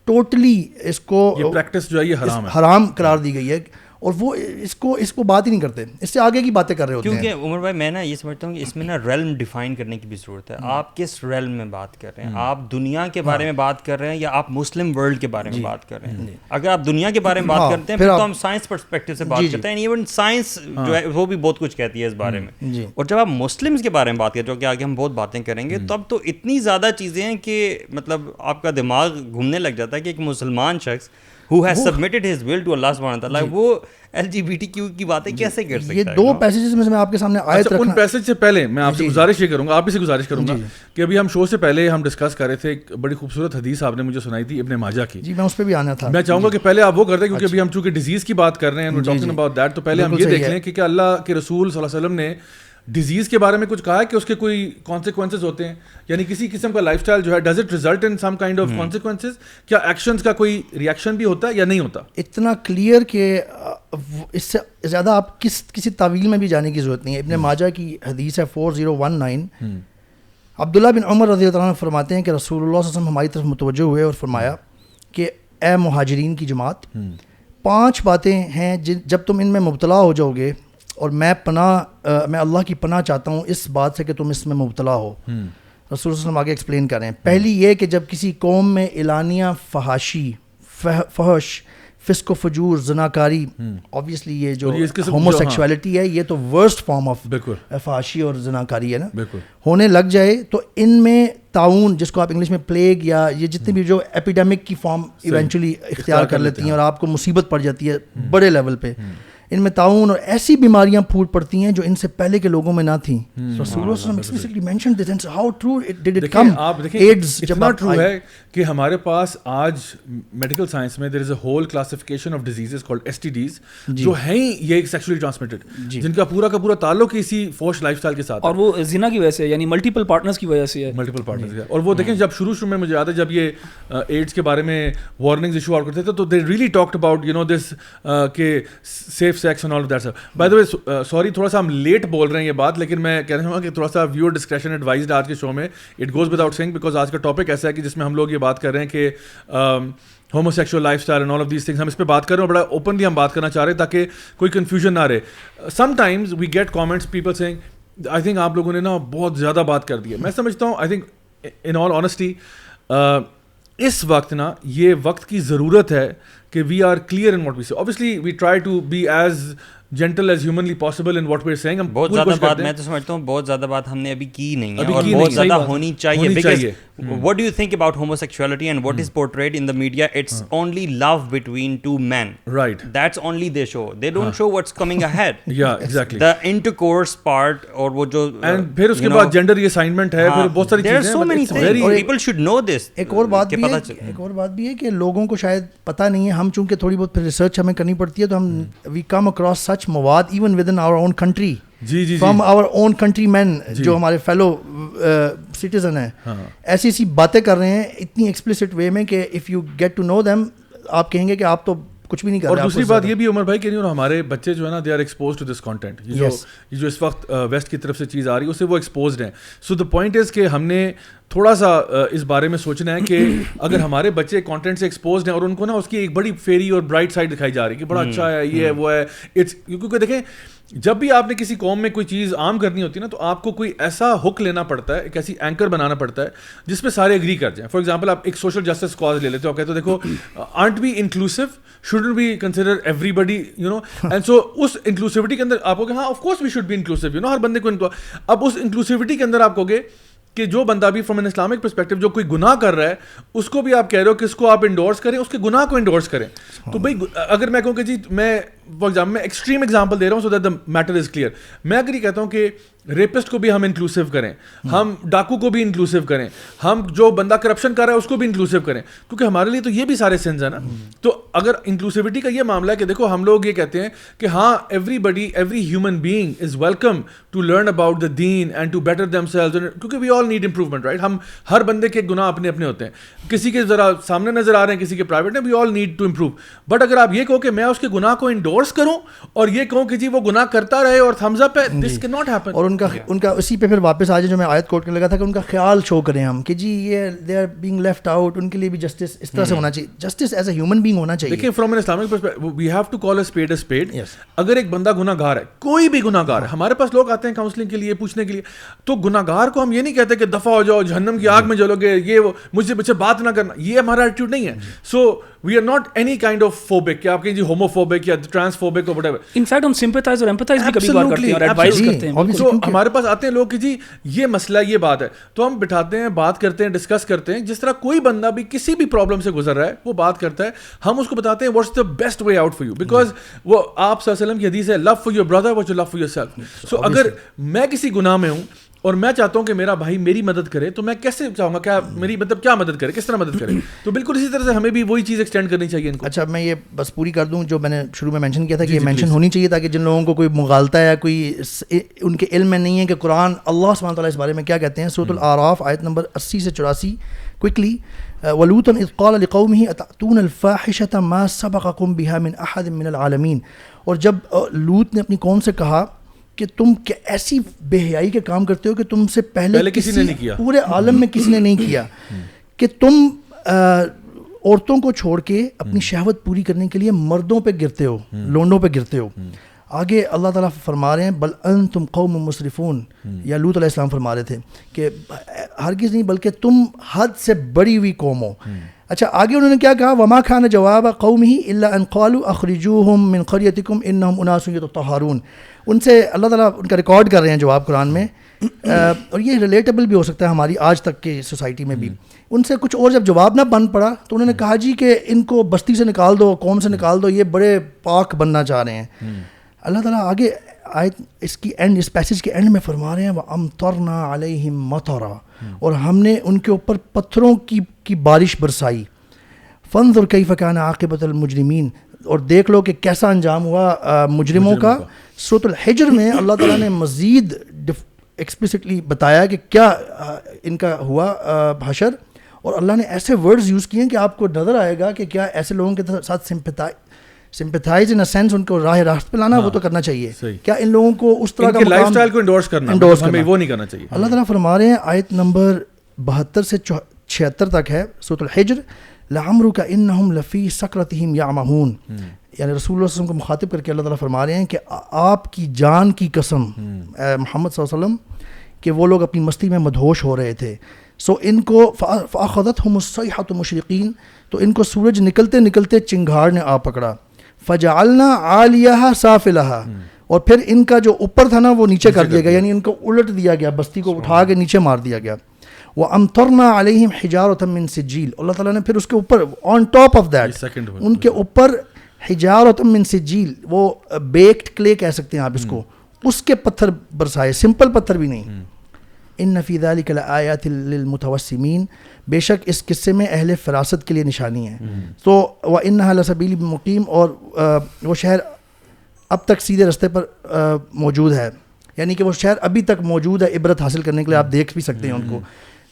ٹوٹلی اس کو پریکٹس جو ہے یہ حرام قرار دی گئی ہے, اور وہ اس کو بات ہی نہیں کرتے, اس سے آگے کی باتیں کر رہے ہوتے ہیں. کیونکہ عمر بھائی میں نا یہ سمجھتا ہوں کہ اس میں نا ریلم ڈیفائن کرنے کی بھی ضرورت ہے. آپ کس ریلم میں بات کر رہے ہیں, آپ دنیا کے بارے میں بات کر رہے ہیں یا آپ مسلم ورلڈ کے بارے میں بات کر رہے ہیں. اگر آپ دنیا کے بارے میں بات کرتے ہیں پھر تو ہم سائنس پرسپیکٹو سے بات کرتے ہیں. ایون سائنس جو ہے وہ بھی بہت کچھ کہتی ہے اس بارے میں. اور جب آپ مسلمس کے بارے میں بات کریں جو کہ آگے ہم بہت باتیں کریں گے, تب تو اتنی زیادہ چیزیں ہیں کہ مطلب آپ کا دماغ گھومنے لگ جاتا ہے کہ ایک مسلمان شخص who has submitted his will to Allah subhanahu wa ta'ala وہ LGBTQ کی باتیں کیسے کر سکتا ہے. یہ دو پیسیجز میں آپ کے سامنے آیت رکھنا. ان پیسیج سے پہلے میں آپ سے گزارش یہ کروں گا, آپ ہی سے گزارش کروں گا کہ ابھی ہم شو سے پہلے ہم ڈسکس کر رہے تھے, ایک بڑی خوبصورت حدیث آپ نے مجھے سنائی تھی ابن ماجہ کی. جی میں اس پہ بھی آنا تھا. میں چاہوں گا کہ پہلے آپ وہ کر دیں کیونکہ ابھی ہم چونکہ ڈیزیز کی بات کر رہے ہیں, ٹاکنگ اباؤٹ دیٹ, تو پہلے ہم یہ دیکھ لیں کہ اللہ کے رسول صلی اللہ علیہ وسلم نے ڈیزیز کے بارے میں کچھ کہا ہے کہ اس کے کوئی کانسیکوینسز ہوتے ہیں, یعنی کسی قسم کا لائف اسٹائل جو ہے does it result in some kind of consequences, کیا ایکشنز کا کوئی ریئیکشن بھی ہوتا ہے یا نہیں ہوتا. اتنا کلیئر کہ اس سے زیادہ آپ کسی تعویل میں بھی جانے کی ضرورت نہیں ہے. ابن ماجہ کی حدیث ہے 4019, عبداللہ بن عمر رضی اللہ عنہ فرماتے ہیں کہ رسول اللہ صلی اللہ علیہ وسلم ہماری طرف متوجہ ہوئے اور فرمایا کہ اے مہاجرین کی جماعت, 5 باتیں ہیں جب تم ان میں مبتلا ہو جاؤ گے اور میں اللہ کی پناہ چاہتا ہوں اس بات سے کہ تم اس میں مبتلا ہو. رسول اللہ صلی اللہ علیہ وسلم آگے ایکسپلین کر رہے ہیں. پہلی یہ کہ جب کسی قوم میں اعلانیہ فحاشی, فحش, فسق و فجور, زناکاری, obviously یہ جو ہوموسیکشوالٹی ہے یہ تو ورسٹ فارم آف فحاشی اور زناکاری ہے نا, ہونے لگ جائے تو ان میں تعاون, جس کو آپ انگلش میں پلیگ یا یہ جتنے بھی جو ایپیڈیمک کی فارم ایونچولی اختیار کر لیتی ہیں اور آپ کو مصیبت پڑ جاتی ہے بڑے لیول پہ, ان میں طاعون اور ایسی بیماریاں پھوٹ پڑتی ہیں جو ان سے پہلے کے لوگوں میں نہ تھیں. رسول اللہ صلی اللہ علیہ وسلم explicitly mentioned this and how true it did it come. AIDS اتنا ٹرو ہے کہ ہمارے پاس آج میڈیکل سائنس میں there is a whole classification of diseases called STDs جو ہیں یہ ایک سیکشولی ٹرانسمیٹڈ, جن کا پورا تعلق اسی فوش لائف اسٹائل کے ساتھ, اور وہ زنا کی وجہ سے, یعنی ملٹیپل پارٹنرز کی وجہ سے ہے. ملٹیپل پارٹنرز کا. اور وہ دیکھیں جب شروع میں مجھے یاد ہے جب یہ ایڈس کے بارے میں وارننگز ایشو آؤٹ کرتے تھے تو they really talked about you know this کہ safe sex and all of that stuff. By the way sorry تھوڑا سا ہم لیٹ بول رہے ہیں یہ بات, لیکن میں کہنا چاہوں گا کہ تھوڑا سا ویور ڈسکریشن ایڈوائزڈ آج کے شو میں. It goes without seeing because آج کا ٹاپک ایسا ہے کہ جس میں ہم لوگ یہ بات کر رہے ہیں کہ homo sexual life style and all of these things, ہم اس پہ بات کر رہے ہیں اور بڑا اوپنلی ہم بات کرنا چاہ رہے ہیں تاکہ کوئی کنفیوژن نہ رہے. Sometimes we get comments people saying I think آپ لوگوں نے نا بہت زیادہ بات کر دی ہے. میں سمجھتا ہوں I think in all honesty اس وقت نا یہ وقت کی ضرورت ہے کہ we are clear in what we say. obviously we try to be as gentle as humanly possible in what we are saying. بہت زیادہ بات میں تو سمجھتا ہوں بہت زیادہ بات ہم نے ابھی کی نہیں ہے اور بہت زیادہ ہونی چاہیے. because what do you think about homosexuality and what is portrayed in the media? It's only love between two men, right? That's only they show. They don't show what's coming ahead. Yeah, exactly. The intercourse part اور وہ جو and پھر اس کے بعد gender reassignment ہے, پھر بہت ساری چیزیں. There are so many things. People should know this. ایک اور بات بھی ہے کہ لوگوں کو شاید پتہ نہیں ہے. ہم چونکہ تھوڑی بہت ریسرچ ہمیں کرنی پڑتی ہے تو ہم we come across such مواد even within our own country, from our own countrymen جو ہمارے fellow citizen ہیں, ایسی ایسی باتیں کر رہے ہیں اتنی ایکسپلسٹ وے میں کہ if you get to know them آپ کہیں گے کہ آپ تو کچھ بھی نہیں کر رہے. اور دوسری بات یہ بھی عمر بھائی کہ نہیں, ہمارے بچے جو ہے نا they are expose to this content. یہ جو اس وقت ویسٹ کی طرف سے چیز آ رہی ہے اس سے وہ ایکسپوزڈ ہیں. سو دا پوائنٹ از کہ ہم نے تھوڑا سا اس بارے میں سوچنا ہے کہ اگر ہمارے بچے کانٹینٹ سے ایکسپوزڈ ہیں اور ان کو نا اس کی ایک بڑی فیری اور برائٹ سائڈ دکھائی جا رہی ہے کہ بڑا اچھا ہے یہ ہے وہ ہے, اٹس کیونکہ دیکھیں جب بھی آپ نے کسی قوم میں کوئی چیز عام کرنی ہوتی ہے نا تو آپ کو کوئی ایسا ہک لینا پڑتا ہے, ایک ایسی اینکر بنانا پڑتا ہے جس پہ سارے اگری کر جائیں. فار ایگزامپل آپ ایک سوشل جسٹس کاز لے لیتے ہو, کہتے ہو دیکھو aren't be inclusive, shouldn't we consider everybody, you know, and so اس انکلوسیوٹی کے اندر آپ کو کہ ہاں of course we should be inclusive, you know, ہر بندے کو. اب اس انکلوسیوٹی کے اندر آپ کہو گے کہ جو بندہ بھی فرام این اسلامک پرسپیکٹو جو کوئی گناہ کر رہا ہے اس کو بھی آپ کہہ رہے ہو کہ اس کو آپ انڈورس کریں, اس کے گناہ کو انڈورس کریں. تو بھائی اگر میں کہوں کہ جی میں فار ایگزامپل میں ایکسٹریم ایگزامپل دے رہا ہوں so that the matter is clear, میں اگر یہ کہتا ہوں کہ ریپسٹ کو بھی ہم انکلوسیو کریں, ہم ڈاکو کو بھی انکلوسیو کریں, ہم جو بندہ کرپشن کر رہا ہے اس کو بھی انکلوسیو کریں, کیونکہ ہمارے لیے تو یہ بھی سارے سنز ہیں نا. تو اگر انکلوسیوٹی کا یہ معاملہ ہے کہ دیکھو ہم لوگ یہ کہتے ہیں کہ ہاں everybody every human being is welcome to learn about the دین and to better themselves, کیونکہ we all need improvement, right. ہم ہر بندے کے گناہ اپنے اپنے ہوتے ہیں, کسی کے ذرا سامنے نظر آ رہے ہیں, کسی کے پرائیویٹ ہیں, we all need to improve. But اگر آپ یہ کہو کہ میں اس کے گناہ کو انڈورس کروں اور یہ کہوں کہ جی وہ گناہ کرتا رہے اور تھمز اپ ہے, دس کین ناٹ ہیپن. اور ان کا اسی پہ پھر واپس آ جائے جو میں آیت کوٹ کرنے لگا تھا کہ ان کا خیال شو کریں ہم کہ جی یہ they are being left out, ان کے لیے بھی جسٹس اس طرح سے ہونا چاہیے, justice as a human being ہونا چاہیے. دیکھیں from an Islamic perspective we have to call a spade a spade. اگر ایک بندہ گناہ گار ہے, کوئی بھی گناہ گار ہے, ہمارے پاس لوگ آتے ہیں کاؤنسلنگ کے لیے پوچھنے کے لیے, تو گناہ گار کو ہم یہ نہیں کہتے کہ دفع ہو جاؤ, جہنم کی آگ میں جلو گے, یہ وہ مجھ سے پیچھے بات نہ کرنا, یہ ہمارا ایٹیٹیوڈ نہیں ہے. So we are not any kind of phobic کہ آپ کہیں جی ہومو فوبک یا ٹرانس فوبک اور وٹ ایور. ان فیکٹ ہم سمپیتھائز اور ایمپتھائز بھی کبھی بار کرتے ہیں اور ایڈوائز کرتے ہیں. سو ہمارے پاس آتے ہیں لوگ کہ جی یہ مسئلہ یہ بات ہے, تو ہم بٹھاتے ہیں, بات کرتے ہیں, ڈسکس کرتے ہیں. جس طرح کوئی بندہ بھی کسی بھی پرابلم سے گزر رہا ہے وہ بات کرتا ہے, ہم اس کو بتاتے ہیں what's the best way out for you, because وہ آپ صلی اللہ علیہ وسلم کی حدیث ہے love for your brother what you love for yourself. So اگر میں کسی گناہ میں ہوں اور میں چاہتا ہوں کہ میرا بھائی میری مدد کرے, تو میں کیسے چاہوں گا کیا میری مطلب کیا مدد کرے, کس طرح مدد کرے. تو بالکل اسی طرح سے ہمیں بھی وہی چیز ایکسٹینڈ کرنی چاہیے ان کو. اچھا میں یہ بس پوری کر دوں جو میں نے شروع میں مینشن کیا تھا کہ یہ مینشن ہونی چاہیے تاکہ جن لوگوں کو کوئی مغالطہ ہے, کوئی ان کے علم میں نہیں ہے کہ قرآن اللہ سبحانہ تعالیٰ اس بارے میں کیا کہتے ہیں. سورۃ الاعراف آیت نمبر 80 سے 84 کوئکلی, وَلُوطًا إِذْ قَالَ لِقَوْمِهِ أَتَأْتُونَ الْفَاحِشَةَ مَا سَبَقَكُم بِهَا مِنْ أَحَدٍ مِنَ الْعَالَمِينَ. اور جب لوط نے اپنی قوم سے کہا کہ تم ایسی بے حیائی کے کام کرتے ہو کہ تم سے پہلے کسی نے نہیں کیا, پورے عالم میں کسی نے نہیں کیا, کہ تم عورتوں کو چھوڑ کے اپنی شہوت پوری کرنے کے لیے مردوں پہ گرتے ہو, لونڈوں پہ گرتے ہو. آگے اللہ تعالیٰ فرما رہے ہیں بل انتم قوم مسرفون, یا لوط علیہ السلام فرما رہے تھے کہ ہرگز نہیں بلکہ تم حد سے بڑی ہوئی قوم ہو. اچھا آگے انہوں نے کیا کہا, وما كان جواب قومه الا ان قالوا اخرجوهم من قريتكم انهم اناس يتطهرون. ان سے اللہ تعالیٰ ان کا ریکارڈ کر رہے ہیں جواب قرآن میں, اور یہ ریلیٹیبل بھی ہو سکتا ہے ہماری آج تک کے سوسائٹی میں بھی. ان سے کچھ اور جب جواب نہ بن پڑا تو انہوں نے کہا جی کہ ان کو بستی سے نکال دو, قوم سے نکال دو, یہ بڑے پاک بننا چاہ رہے ہیں. اللہ تعالیٰ آگے آیت اس کی اینڈ اس پیسج کے اینڈ میں فرما رہے ہیں وَأَمْطَرْنَا عَلَيْهِمْ مَطَرًا, اور ہم نے ان کے اوپر پتھروں کی بارش برسائی. فَانظُرْ كَيْفَ كَانَ عَاقِبَةُ الْمُجْرِمِينَ, اور دیکھ لو کہ کیسا انجام ہوا مجرموں کا. سورۃ الحجر میں اللہ تعالیٰ نے مزید ایکسپلسٹلی بتایا کہ کیا ان کا ہوا حشر, اور اللہ نے ایسے ورڈز یوز کیے ہیں کہ آپ کو نظر آئے گا کہ کیا ایسے لوگوں کے ساتھ سمپیتھائز ان سینس ان کو راہ راست پہ لانا وہ تو کرنا چاہیے. کیا ان لوگوں کو اس طرح کا لائف سٹائل کو انڈورس کرنا ہمیں وہ نہیں کرنا چاہیے. اللہ تعالیٰ فرما رہے ہیں آیت نمبر 72 سے 76 تک ہے سورۃ الحجر, لعمرک انہم لفی سکرتہم یعمہون, یعنی رسول اللہ صلی اللہ علیہ وسلم کو مخاطب کر کے اللہ تعالیٰ فرما رہے ہیں کہ آپ کی جان کی قسم محمد صلی اللہ علیہ وسلم کہ وہ لوگ اپنی مستی میں مدہوش ہو رہے تھے. سو ان کو فاخذتہم الصیحۃ مشرقین, تو ان کو سورج نکلتے نکلتے چنگھاڑ نے آ پکڑا. فجعلنا عالیہا سافلہا, اور پھر ان کا جو اوپر تھا نا وہ نیچے کر دیا گیا, یعنی ان کو الٹ دیا گیا, بستی کو اٹھا کے نیچے مار دیا گیا. وَأَمْطَرْنَا عَلَيْهِمْ حِجَارَةً مِّن سِجِّيلٍ, اللہ تعالیٰ نے پھر اس کے اوپر on top of that in کے اوپر حجارۃ من سجیل, وہ بیکڈ کلے کہہ سکتے ہیں آپ اس کو, اس کے پتھر برسائے, سمپل پتھر بھی نہیں. ان فی ذلک لآیات للمتوسمین, بے شک اس قصے میں اہل فراست کے لیے نشانی ہے. تو وانھا لسبیل مقیم, اور وہ شہر اب تک سیدھے رستے پر موجود ہے, یعنی کہ وہ شہر ابھی تک موجود ہے عبرت حاصل کرنے کے لیے, آپ دیکھ بھی سکتے ہیں ان کو.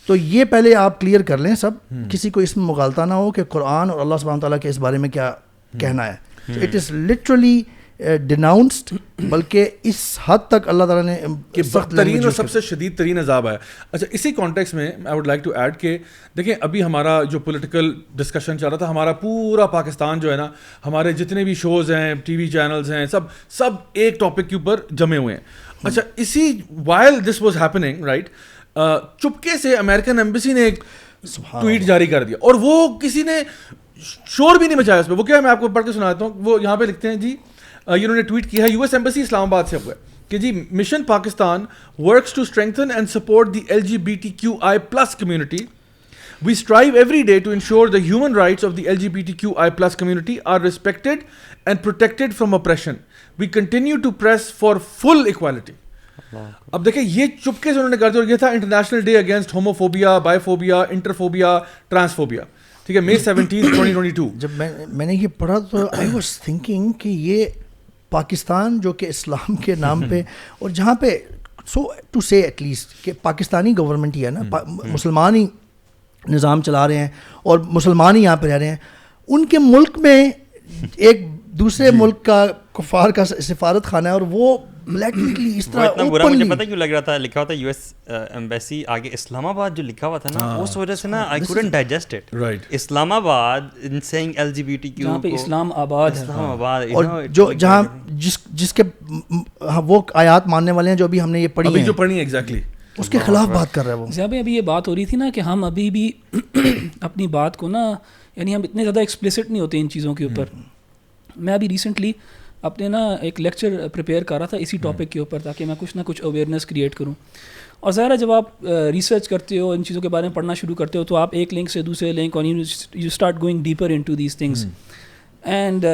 تو یہ پہلے آپ کلیئر کر لیں سب, کسی کو اس میں مغالطہ نہ ہو کہ قرآن اور اللہ سبحانہ وتعالیٰ کے اس بارے میں کیا کہنا ہے. اٹ از لٹرلی ڈیناؤنسڈ, بلکہ اس حد تک اللہ تعالیٰ نے کہ سخت ترین اور سب سے شدید ترین عذاب آیا. اچھا, اسی کانٹیکس میں I would like to add کہ دیکھیں ابھی ہمارا جو پولیٹیکل ڈسکشن چل رہا تھا, ہمارا پورا پاکستان جو ہے نا, ہمارے جتنے بھی شوز ہیں, ٹی وی چینلز ہیں, سب ایک ٹاپک کے اوپر جمے ہوئے ہیں. اچھا, اسی while this was happening right, چپکے سے امریکن ایمبیسی نے ایک ٹویٹ جاری کر دیا, اور وہ کسی نے شور بھی نہیں مچایا اس پہ. وہ کیا, میں آپ کو پڑھ کے سناتا ہوں. وہ یہاں پہ لکھتے ہیں جی, انہوں نے ٹویٹ کیا ہے, یو ایس ایمبیسی اسلام آباد سے ہوا ہے کہ جی mission Pakistan works to strengthen and support the LGBTQI+ community. We strive every day to ensure the human rights of the LGBTQI+ community are respected and protected from oppression. We continue to press for full equality. اب دیکھیں یہ چپکے سے انہوں نے کر دیا, اور یہ تھا انٹرنیشنل ڈے اگینسٹ ہوموفوبیا, بائیفوبیا, انٹرفوبیا, ٹرانسفوبیا, ٹھیک ہے, May 17, 2022. جب میں نے یہ پڑھا تو آئی واز تھنکنگ کہ یہ پاکستان جو کہ اسلام کے نام پہ, اور جہاں پہ سو ٹو سے ایٹ لیسٹ کہ پاکستانی گورنمنٹ ہی ہے نا, مسلمان ہی نظام چلا رہے ہیں اور مسلمان ہی یہاں پہ رہ رہے ہیں, ان کے ملک میں ایک دوسرے ملک کا کفار کا سفارت خانہ ہے, اور وہ بلیکلی اس طرح اتنا برا مجھے پتہ کیوں لگ رہا تھا, لکھا ہوا تھا یو ایس ایمبیسی آگے اسلام آباد جو لکھا ہوا تھا نا, اس وجہ سے نا آئی کوڈنٹ ڈائجسٹ اٹ. اسلام آباد ان سیئنگ LGBTQ, جہاں پہ اسلام آباد ہے, اسلام آباد, اور جو جہاں جس کے وہ آیات ماننے والے ہیں جو ابھی ہم نے یہ پڑھی ہیں, جو پڑھی ہیں ایگزیکٹلی اس کے خلاف بات کر رہا ہے وہ. جب ابھی یہ بات ہو رہی تھی نا کہ ہم ابھی بھی اپنی بات کو نا, یعنی ہم اتنے زیادہ ایکسپلیسٹ نہیں ہوتے ان چیزوں کے اوپر. میں ابھی ریسنٹلی اپنے نا ایک لیکچر پریپیئر کر رہا تھا اسی ٹاپک کے اوپر, تاکہ میں کچھ نہ کچھ اویئرنیس کریٹ کروں. اور ظاہر ہے جب آپ ریسرچ کرتے ہو, ان چیزوں کے بارے میں پڑھنا شروع کرتے ہو, تو آپ ایک لنک سے دوسرے لنک, اور you start going deeper into these things. And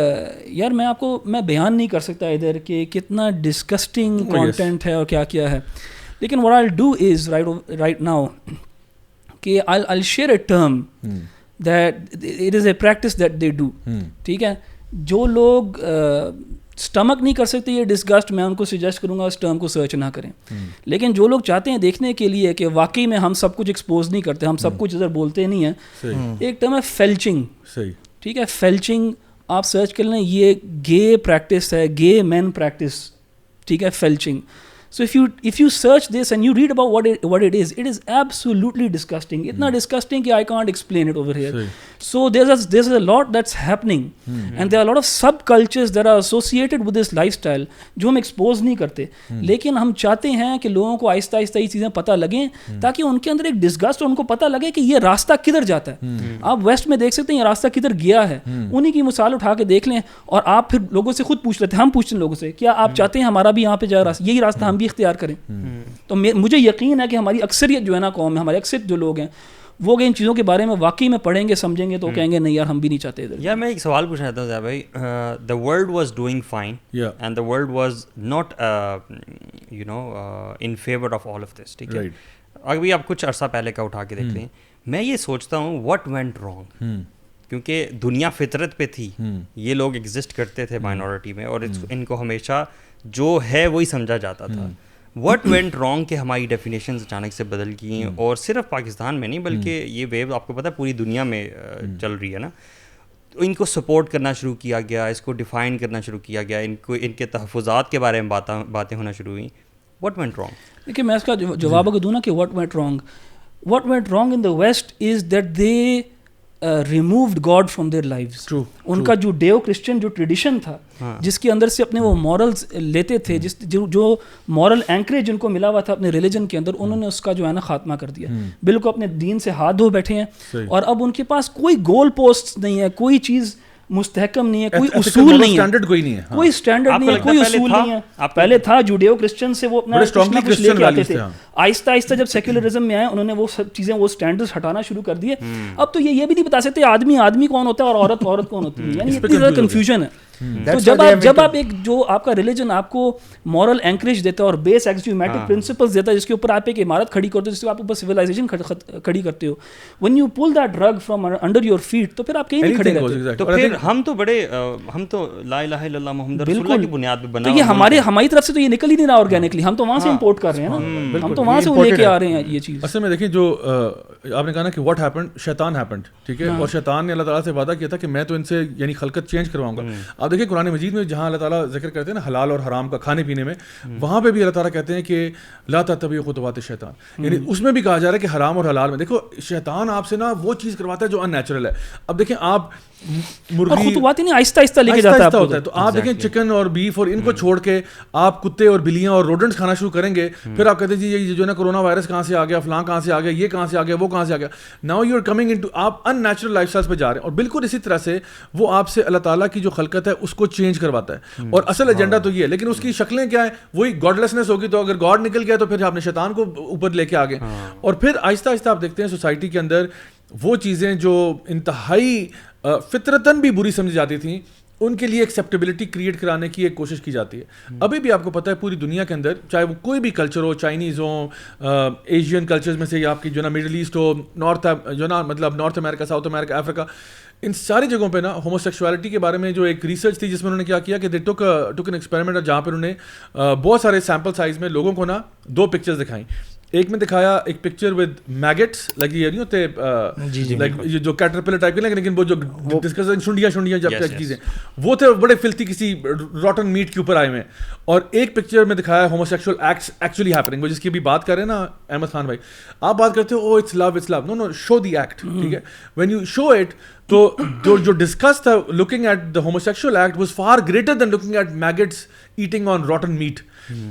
یار میں آپ کو میں بیان نہیں کر سکتا ادھر کہ کتنا ڈسکسٹنگ کانٹینٹ ہے اور کیا کیا ہے, لیکن what I'll do is right now کہ I'll share a term that it is a practice that they do. ٹھیک ہے, جو لوگ اسٹمک نہیں کر سکتے یہ ڈسگسٹ, میں ان کو سجیسٹ کروں گا اس ٹرم کو سرچ نہ کریں. لیکن جو لوگ چاہتے ہیں دیکھنے کے لیے کہ واقعی میں ہم سب کچھ ایکسپوز نہیں کرتے, ہم سب کچھ ادھر بولتے نہیں ہیں, ایک ٹرم ہے فیلچنگ. ٹھیک ہے, فیلچنگ آپ سرچ کر لیں, یہ گے پریکٹس ہے, گے مین پریکٹس. ٹھیک ہے, فیلچنگ. So if you search this and you read about what it is absolutely disgusting. Itna disgusting ki I can't explain it over here. So there's a lot that's happening, and there are a lot of subcultures that are associated with this lifestyle جو ہم expose نہیں کرتے, لیکن ہم چاہتے ہیں کہ لوگوں کو آہستہ آہستہ یہ چیزیں پتہ لگیں, تاکہ ان کے اندر ایک ڈسگسٹ, اور ان کو پتہ لگے کہ یہ راستہ کدھر جاتا ہے. آپ ویسٹ میں دیکھ سکتے ہیں یہ راستہ کدھر گیا ہے, انہی کی مثال اٹھا کے دیکھ لیں, اور آپ پھر لوگوں سے خود پوچھ لیتے ہیں, ہم پوچھتے ہیں لوگوں سے کیا آپ چاہتے ہیں ہمارا بھی یہاں پہ جائے راستہ, یہی راستہ ہم بھی اختیار کریں. تو مجھے یقین ہے کہ ہماری اکثریت جو ہے نا قوم میں, ہمارے اکثر جو لوگ ہیں وہ ان چیزوں کے بارے میں واقعی میں پڑھیں گے سمجھیں گے تو کہیں گے نہیں یار ہم بھی نہیں چاہتے ادھر. یار میں ایک سوال پوچھنا چاہتا ہوں زیا بھائی, the world was doing fine and the world was not you know in favour of all of this, ٹھیک ہے, ابھی آپ کچھ عرصہ پہلے کا اٹھا کے دیکھ لیں, میں یہ سوچتا ہوں واٹ وینٹ رانگ, کیونکہ دنیا فطرت پہ تھی, یہ لوگ ایگزسٹ کرتے تھے مائنورٹی میں, اور ان کو ہمیشہ جو ہے وہی سمجھا جاتا تھا. واٹ وینٹ رانگ کہ ہماری ڈیفینیشنز اچانک سے بدل گئی ہیں, اور صرف پاکستان میں نہیں بلکہ یہ ویو آپ کو پتہ ہے پوری دنیا میں چل رہی ہے نا. ان کو سپورٹ کرنا شروع کیا گیا, اس کو ڈیفائن کرنا شروع کیا گیا, ان کے تحفظات کے بارے میں باتیں ہونا شروع ہوئیں. What went wrong? دیکھیے میں اس کا جواب اگر دوں نا کہ what went wrong in the waste is that they removed God from their lives. ان کا جو ڈیو کرسچن جو ٹریڈیشن تھا جس کے اندر سے اپنے وہ مورلز لیتے تھے, جو مورل اینکریج ان کو ملا ہوا تھا اپنے ریلیجن کے اندر, انہوں نے اس کا جو ہے نا خاتمہ کر دیا. بالکل اپنے دین سے ہاتھ دھو بیٹھے ہیں, اور اب ان کے پاس کوئی گول پوسٹ نہیں ہے, کوئی چیز مستحکم نہیں ہے, کوئی اصول نہیں ہے, کوئی اسٹینڈرڈ نہیں ہے, کوئی اصول نہیں ہے. پہلے تھا جوڈیو کرسچن سے وہ اپنا کچھ لے کے آتے تھے, آہستہ آہستہ جب سیکولرزم میں آئے انہوں نے وہ سب چیزیں وہ اسٹینڈرڈز ہٹانا شروع کر دیے. اب تو یہ بھی نہیں بتا سکتے آدمی کون ہوتا ہے اور عورت کون ہوتی ہے, یعنی اتنی زیادہ کنفیوژن ہے. تو جب آپ ایک جو آپ کا ریلیجن آپ کو مورل اینکریج دیتا ہے اور بیس ایکسیومیٹک پرنسپلز دیتا ہے جس کے اوپر آپ ایک عمارت کھڑی کرتے ہو, جس کے آپ اوپر سویلائزیشن کھڑی کرتے ہو, when you pull that rug from under your feet تو پھر آپ کہیں نہیں کھڑے رہتے. تو پھر ہم تو لا الہ الا اللہ محمد رسول اللہ کی بنیاد پہ بنا, تو یہ ہماری طرف سے تو یہ نکل ہی نہیں رہا آرگینکلی, ہم تو وہاں سے امپورٹ کر رہے ہیں نا, ہم تو وہاں سے لے کے آ رہے ہیں یہ چیز. اصل میں دیکھیں جو آپ نے کہا نا کہ واٹ ہیپنڈ, شیطان ہیپنڈ, ٹھیک ہے, اور شیطان نے اللہ تعالیٰ سے وعدہ کیا تھا کہ میں تو ان سے یعنی خلقت چینج کرواؤں گا. آپ دیکھیں قرآن مجید میں جہاں اللہ تعالیٰ ذکر کرتے ہیں نا حلال اور حرام کا کھانے پینے میں, وہاں پہ بھی اللہ تعالیٰ کہتے ہیں کہ لا تتبعوا خطوات الشیطان, یعنی اس میں بھی کہا جا رہا ہے کہ حرام اور حلال میں دیکھو شیطان آپ سے نا وہ چیز کرواتا ہے جو ان نیچرل ہے. اب دیکھیں آپ مرغی خطوات نہیں آہستہ آہستہ لے کے جاتا ہے, تو آپ دیکھیں چکن اور بیف اور ان کو چھوڑ کے آپ کتے اور بلیاں اور روڈنٹس کھانا شروع کریں گے, پھر آپ کہتے ہیں جی یہ جو ہے نا کرونا وائرس کہاں سے آ گیا, فلاں کہاں سے آ گیا, یہ کہاں سے آ گیا, وہ کہاں سے آ گیا. Now you are coming into, آپ ان نیچرل لائف اسٹائل پہ جا رہے ہیں. اور بالکل اسی طرح سے وہ آپ سے اللہ تعالیٰ کی جو خلقت ہے اس کو چینج کرواتا ہے, اور اصل ایجنڈا تو یہ ہے, لیکن اس کی شکلیں کیا ہیں, وہی گاڈ لیسنس ہوگی. تو اگر گاڈ نکل گیا تو پھر آپ نے شیطان کو اوپر لے کے آ گئے, اور پھر آہستہ آہستہ آپ دیکھتے ہیں سوسائٹی کے اندر وہ چیزیں جو انتہائی فطرتاً بھی بری سمجھی جاتی تھیں ان کے لیے ایکسیپٹیبلٹی کریٹ کرانے کی ایک کوشش کی جاتی ہے. ابھی بھی آپ کو پتہ ہے پوری دنیا کے اندر چاہے وہ کوئی بھی کلچر ہو, چائنیز ہو, ایشین کلچرز میں سے یا آپ کی جو نا مڈل ایسٹ ہو, مطلب نارتھ امریکہ, ساؤتھ امریکہ, افریقہ, ان ساری جگہوں پہ نا ہومو سیکشوالٹی کے بارے میں جو ایک ریسرچ تھی جس میں انہوں نے کیا کیا کہ دے ٹک این ایکسپیریمنٹ, جہاں پہ انہوں نے بہت سارے سیمپل سائز میں لوگوں کو نا 2 پکچرز دکھائیں. ایک میں دکھایا ایک پکچر ود میگٹس, لائک یہ نہیں ہوتے لائک جو کیٹرپلر ٹائپ کے, لیکن وہ جو شنڈیاں جب تک چیزیں وہ تھے بڑے فلتی کسی روٹن میٹ کے اوپر آئے ہوئے. اور ایک پکچر میں دکھایا homo sexual acts actually happening, وہ جس کی بھی بات کر رہے ہیں نا احمد خان بھائی, آپ بات کرتے ہو it's love, know show the act, ٹھیک ہے, وین یو شو اٹ تو جو ڈسکس تھا looking at the homosexual act was far greater than looking at maggots eating on rotten meat.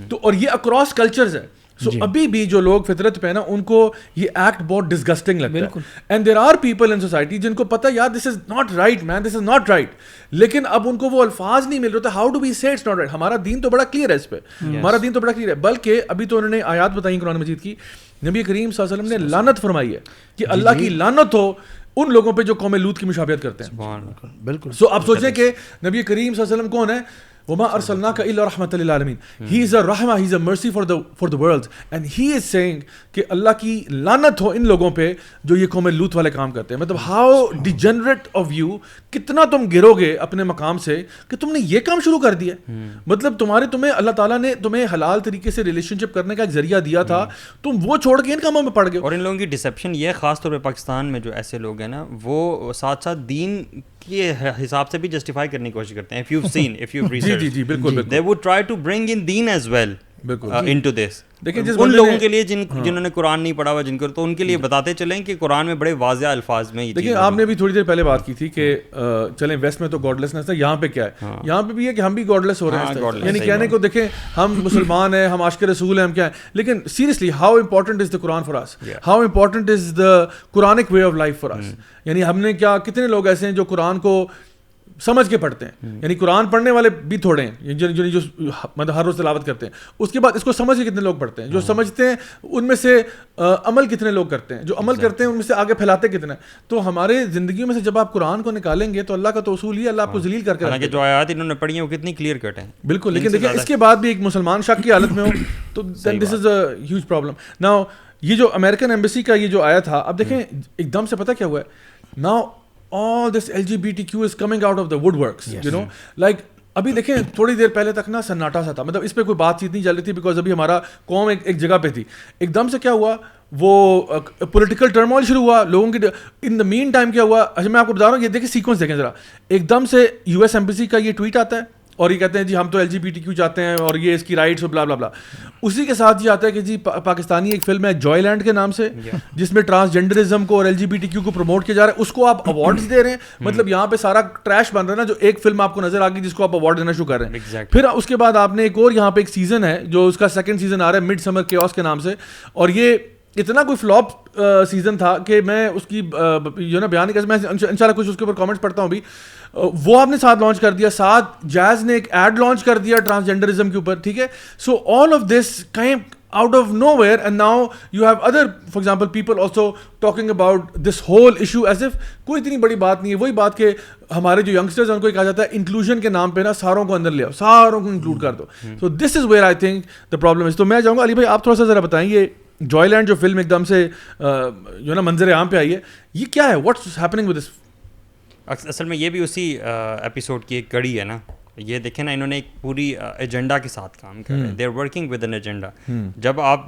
تو اور یہ اکراس کلچرز ہے. سو ابھی بھی جو لوگ فطرت پہ نا ان کو یہ ایکٹ بہت ڈسگسٹنگ لگتا ہے, and there are people in society جن کو پتہ یار this is not right man, this is not right, لیکن اب ان کو وہ الفاظ نہیں مل رہے تھے ہاؤ ڈو وی سے اٹس ناٹ رائٹ. ہمارا دین تو بڑا کلیئر ہے اس پہ, ہمارا دین تو بڑا کلیئر ہے. بلکہ ابھی تو انہوں نے آیات بتائیں قرآن مجید کی, نبی کریم صلی اللہ علیہ وسلم نے لعنت فرمائی ہے کہ اللہ کی لعنت ہو ان لوگوں پہ جو قوم لوط کی مشابہت کرتے ہیں. بالکل. سو آپ سوچیں کہ نبی کریم صلی اللہ علیہ وسلم کون ہے, وما ارسلناک الا رحمۃ للعالمین, ہی از اے رحمہ, ہی is a mercy for the world, and he is saying کہ اللہ کی لعنت ہو ان لوگوں پہ جو یہ قوم لوط والے کام کرتے ہیں. مطلب ہاؤ ڈیجنریٹ آف یو, کتنا تم گرو گے اپنے مقام سے کہ تم نے یہ کام شروع کر دیا. مطلب تمہیں اللہ تعالیٰ نے تمہیں حلال طریقے سے ریلیشن شپ کرنے کا ایک ذریعہ دیا تھا, تم وہ چھوڑ کے ان کاموں میں پڑ گئے. اور ان لوگوں کی ڈسیپشن یہ خاص طور پہ پاکستان میں جو ایسے لوگ ہیں نا, وہ ساتھ ساتھ دین کے حساب سے بھی جسٹیفائی کرنے کی کوشش کرتے ہیں. if you've researched, جی بالکل, they would try to bring in deen as well into this. دیکھیں ان لوگوں کے لیے جنہوں نے قرآن نہیں پڑھا ہوا جن کو, تو ان کے لیے بتاتے چلیں کہ قرآن میں بڑے واضح الفاظ میں. دیکھیں آپ نے بھی تھوڑی دیر پہلے بات کی تھی کہ چلیں ویسٹ میں تو گاڈ لیسنس ہے, یہاں پہ کیا ہے, یہاں پہ بھی ہے کہ ہم بھی گاڈ لیس ہو رہے ہیں. یعنی کہنے کو دیکھیں ہم مسلمان ہیں, ہم عاشق رسول ہیں, ہم کیا ہیں, لیکن seriously how important is the Quran for us, how important is the Quranic way of life for us. یعنی ہم نے کیا, کتنے لوگ ایسے ہیں جو قرآن کو سمجھ کے پڑھتے ہیں, یعنی قرآن پڑھنے والے بھی تھوڑے ہیں جو مطلب ہر روز تلاوت کرتے ہیں, اس کے بعد اس کو سمجھ کے کتنے لوگ پڑھتے ہیں, جو سمجھتے ہیں ان میں سے عمل کتنے لوگ کرتے ہیں, جو عمل کرتے ہیں ان میں سے آگے پھیلاتے کتنے. تو ہمارے زندگیوں میں سے جب آپ قرآن کو نکالیں گے تو اللہ کا تو اصول ہی اللہ آپ کو ذلیل کر کے رکھے. جو آیات انہوں نے پڑھی ہیں وہ کتنی کلیئر کٹ ہیں. بالکل, لیکن دیکھیں اس کے بعد بھی ایک مسلمان شک کی حالت میں ہو تو this is a huge problem. Now یہ جو امریکن ایمبیسی کا یہ جو آیا تھا, اب دیکھیں ایک دم سے پتہ کیا ہوا ہے, now all this LGBTQ is coming out of the woodworks, you know, like ابھی دیکھیں تھوڑی دیر پہلے تک نا سناٹا سا تھا, مطلب اس پہ کوئی بات چیت نہیں چل رہی تھی بیکاز ابھی ہمارا قوم ایک جگہ پہ تھی. ایک دم سے کیا ہوا, وہ پولیٹیکل ٹرموائل شروع ہوا لوگوں کی. ان دا مین ٹائم کیا ہوا, اچھا میں آپ کو بتا رہا ہوں, یہ دیکھیں سیکوینس دیکھیں ذرا. ایک دم سے یو ایس ایمبیسی کا یہ ٹویٹ آتا ہے اور یہ کہتے ہیں جی ہم تو LGBTQ چاہتے ہیں اور یہ اس کی رائٹس اور بلا بلا بلا. اسی کے ساتھ یہ آتا ہے کہ جی پاکستانی ایک فلم ہے جوائے لینڈ کے نام سے جس میں ٹرانسجینڈرزم کو اور LGBTQ کو پروموٹ کیا جا رہا ہے, اس کو آپ ایوارڈز دے رہے ہیں. مطلب یہاں پہ سارا ٹریش بن رہا ہے نا, جو ایک فلم آپ کو نظر آ گئی جس کو آپ ایوارڈ دینا شروع کر رہے ہیں. پھر اس کے بعد آپ نے ایک اور یہاں پہ ایک سیزن ہے جو اس کا سیکنڈ سیزن آ رہا ہے مڈ سمر کیوس کے نام سے, اور یہ اتنا کوئی فلاپ سیزن تھا کہ میں اس کی جو نا بیان نہیں کر سکتا. میں انشاءاللہ کچھ اس کے اوپر کامنٹس پڑھتا ہوں بھی. وہ آپ نے ساتھ لانچ کر دیا, ساتھ جیز نے ایک ایڈ لانچ کر دیا ٹرانسجینڈرزم کے اوپر, ٹھیک ہے. So all of this came out of nowhere and now you have other, for example, people also talking about this whole issue as if کوئی اتنی بڑی بات نہیں ہے. وہی بات کہ ہمارے جو ینگسٹرز ہیں ان کو کہا جاتا ہے انکلوژن کے نام پہ نا ساروں کو اندر لے آؤ, ساروں کو انکلوڈ کر دو. so this is where I think the problem is. تو میں چاہوں گا علی بھائی آپ تھوڑا سا ذرا بتائیں, یہ جوائے لینڈ جو فلم ایک دم سے جو نا منظر عام پہ آئی ہے, یہ کیا ہے, what's happening with this؟ اصل میں یہ بھی اسی ایپیسوڈ کی ایک کڑی ہے نا. یہ دیکھیں نا, انہوں نے ایک پوری ایجنڈا کے ساتھ کام کر رہے ہیں. They are working with an agenda. جب آپ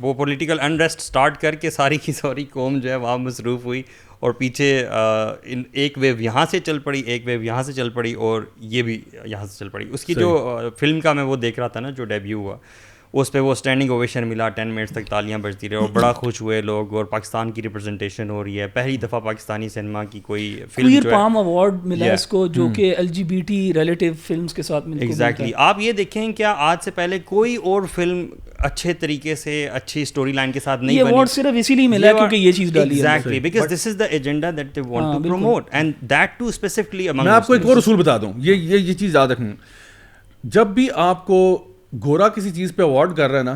وہ پولیٹیکل انریسٹ اسٹارٹ کر کے ساری کی ساری قوم جو ہے وہاں مصروف ہوئی, اور پیچھے ایک ویو یہاں سے چل پڑی, ایک ویو یہاں سے چل پڑی, اور یہ بھی یہاں سے چل پڑی. اس کی جو فلم کا میں وہ دیکھ رہا تھا نا جو ڈیبیو ہوا, اس پہ وہ اسٹینڈنگ اوویشن ملا, 10 منٹس تک تالیاں بجتی رہے اور بڑا خوش ہوئے لوگ, اور پاکستان کی ریپرزنٹیشن ہو رہی ہے. پہلی دفعہ پاکستانی سنیما کی کوئی فلم جو ہے پام ایوارڈ ملا اس کو, جو کہ LGBT ریلیٹیو فلمز کے ساتھ ملتا ہے. ایگزیکٹلی. آپ یہ دیکھیں کیا آج سے پہلے کوئی اور فلم اچھے طریقے سے اچھی اسٹوری لائن کے ساتھ نہیں بنی. یہ ایوارڈ صرف اسی لیے ملا کیونکہ یہ چیز ڈالی ہے. Exactly, because this is the agenda that they want to promote and that too specifically among. میں آپ کو ایک اور اصول بتا دوں, یہ چیز یاد رکھیں, جب بھی آپ کو گورا کسی چیز پہ ایوارڈ کر رہا ہے نا,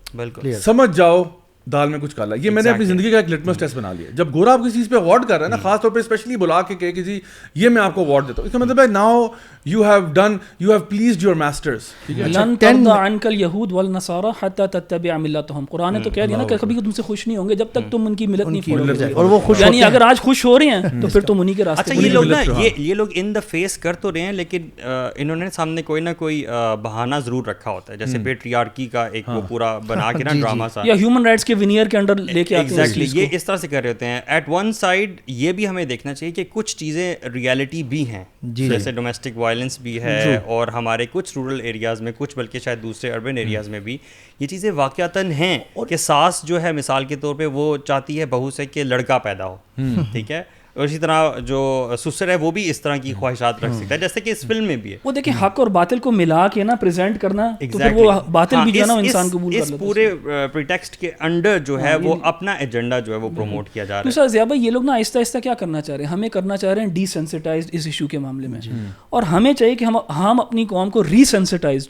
بالکل سمجھ جاؤ دال میں کچھ کالا. یہ میں نے اپنی زندگی کا ایک لٹمس ٹیسٹ بنا لیا. جب گورا آپ کسی چیز پہ ایوارڈ کر رہا ہے نا, خاص طور پہ اسپیشلی بلا کے کہ جی یہ میں آپ کو ایوارڈ دیتا ہوں, اس کا مطلب ہے now you have pleased your masters. لن ترضى عنك اليهود والنصارى حتى تتبع ملتهم. قرآن نے تو کہہ دیا نا کہ کبھی تم سے خوش نہیں ہوں گے جب تک تم ان کی ملت نہیں پڑھو گے, اور وہ خوش یعنی اگر آج خوش ہو رہے ہیں تو پھر تم انہی کے راستے. اچھا, یہ لوگ نا یہ لوگ ان دا فیس کر تو رہے ہیں, لیکن انہوں نے سامنے کوئی نہ کوئی بہانہ ضرور رکھا ہوتا ہے, جیسے پیٹریارکی کا ایک وہ پورا بنا کے نا ڈرامہ سا, یا ہیومن رائٹس کے ونیئر کے انڈر لے کے آتے ہیں. یہ اس طرح سے کر رہے ہوتے ہیں. ایٹ ون سائڈ یہ بھی ہمیں دیکھنا چاہیے کہ کچھ چیزیں ریالٹی بھی ہیں, جیسے ڈومیسٹک وائلنس بھی ہے, اور ہمارے کچھ رورل ایریاز میں, کچھ بلکہ شاید دوسرے اربن ایریاز میں بھی یہ چیزیں واقعتاً ہیں کہ ساس جو ہے مثال کے طور پہ وہ چاہتی ہے بہو سے کہ لڑکا پیدا ہو, ٹھیک ہے, اور اسی طرح جو سسر ہے وہ بھی اس طرح کی خواہشات رکھ سکتا ہے, جیسے کہ اس فلم میں بھی ہے. وہ دیکھیں حق اور باطل کو ملا کے نا پریزنٹ کرنا, تو پھر وہ باطل بھی جو ہے نا انسان قبول کر لیتا ہے. اس پورے پریٹیکسٹ کے انڈر جو ہے وہ اپنا ایجنڈا جو ہے وہ پروموٹ کیا جا رہا ہے. دوسرا ضیاء بھائی, یہ لوگ نا آہستہ آہستہ کیا کرنا چاہ رہے ہیں, ہمیں کرنا چاہ رہے ہیں ڈی سینسٹائزڈ اس ایشو کے معاملے میں, اور ہمیں چاہیے کہ ہم اپنی قوم کو ری سینسٹائز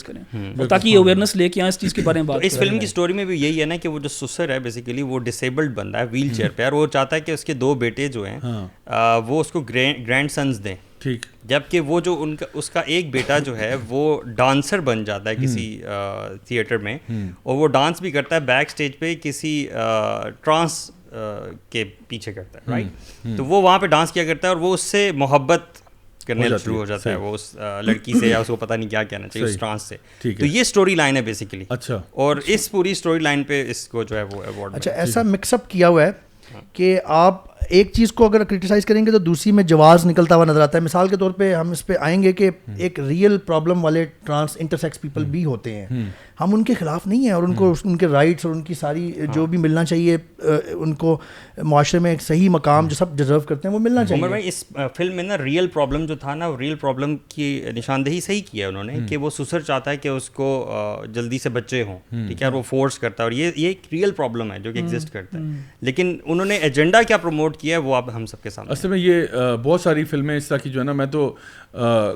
کریں تاکہ یہ اویئرنیس لے کے آئیں اس چیز کے بارے میں بات. اس فلم کی اسٹوری میں بھی یہی ہے نا کہ وہ جو سسر ہے بیسیکلی وہ ڈسیبلڈ بندہ ہے, ویل چیئر پہ, اور وہ چاہتا ہے کہ اس کے 2 بیٹے جو ہیں وہ اس کو گرینڈ سنز دیں, ٹھیک, جبکہ وہ جو اس کا ایک بیٹا جو ہے وہ ڈانسر بن جاتا ہے کسی تھیٹر میں, اور وہ ڈانس بھی کرتا ہے بیک اسٹیج پہ کسی ٹرانس کے پیچھے کرتا ہے, رائٹ. تو وہ وہاں پہ ڈانس کیا کرتا ہے اور وہ اس سے محبت کرنے شروع ہو جاتا ہے, وہ اس لڑکی سے, یا اس کو پتہ نہیں کیا کہنا چاہیے, اس ٹرانس سے. تو یہ اسٹوری لائن ہے بیسیکلی. اچھا, اور اس پوری اسٹوری لائن پہ اس کو جو ہے وہ ایوارڈ. اچھا, ایسا مکس اپ کیا ہوا ہے کہ آپ ایک چیز کو اگر کرٹیسائز کریں گے تو دوسری میں جواز نکلتا ہوا نظر آتا ہے. مثال کے طور پہ ہم اس پہ آئیں گے کہ ایک ریئل پرابلم والے ٹرانس انٹرسیکس پیپل بھی ہوتے ہیں, ہم ان کے خلاف نہیں ہیں, اور ان کو ان کے رائٹس اور ان کی ساری جو بھی ملنا چاہیے ان کو معاشرے میں ایک صحیح مقام جو سب ڈیزرو کرتے ہیں وہ ملنا چاہیے. عمر بھائی اس فلم میں نا ریئل پرابلم جو تھا نا, ریئل پرابلم کی نشاندہی صحیح کیا انہوں نے, کہ وہ سسر چاہتا ہے کہ اس کو جلدی سے بچے ہوں, ٹھیک ہے, اور وہ فورس کرتا ہے, اور یہ ایک ریئل پرابلم ہے جو کہ ایگزسٹ کرتا ہے, لیکن انہوں نے ایجنڈا کیا پروموٹ کیا ہے وہ اب ہم سب کے سامنے. اصل میں یہ بہت ساری فلمیں اس طرح کی جو ہے نا, میں تو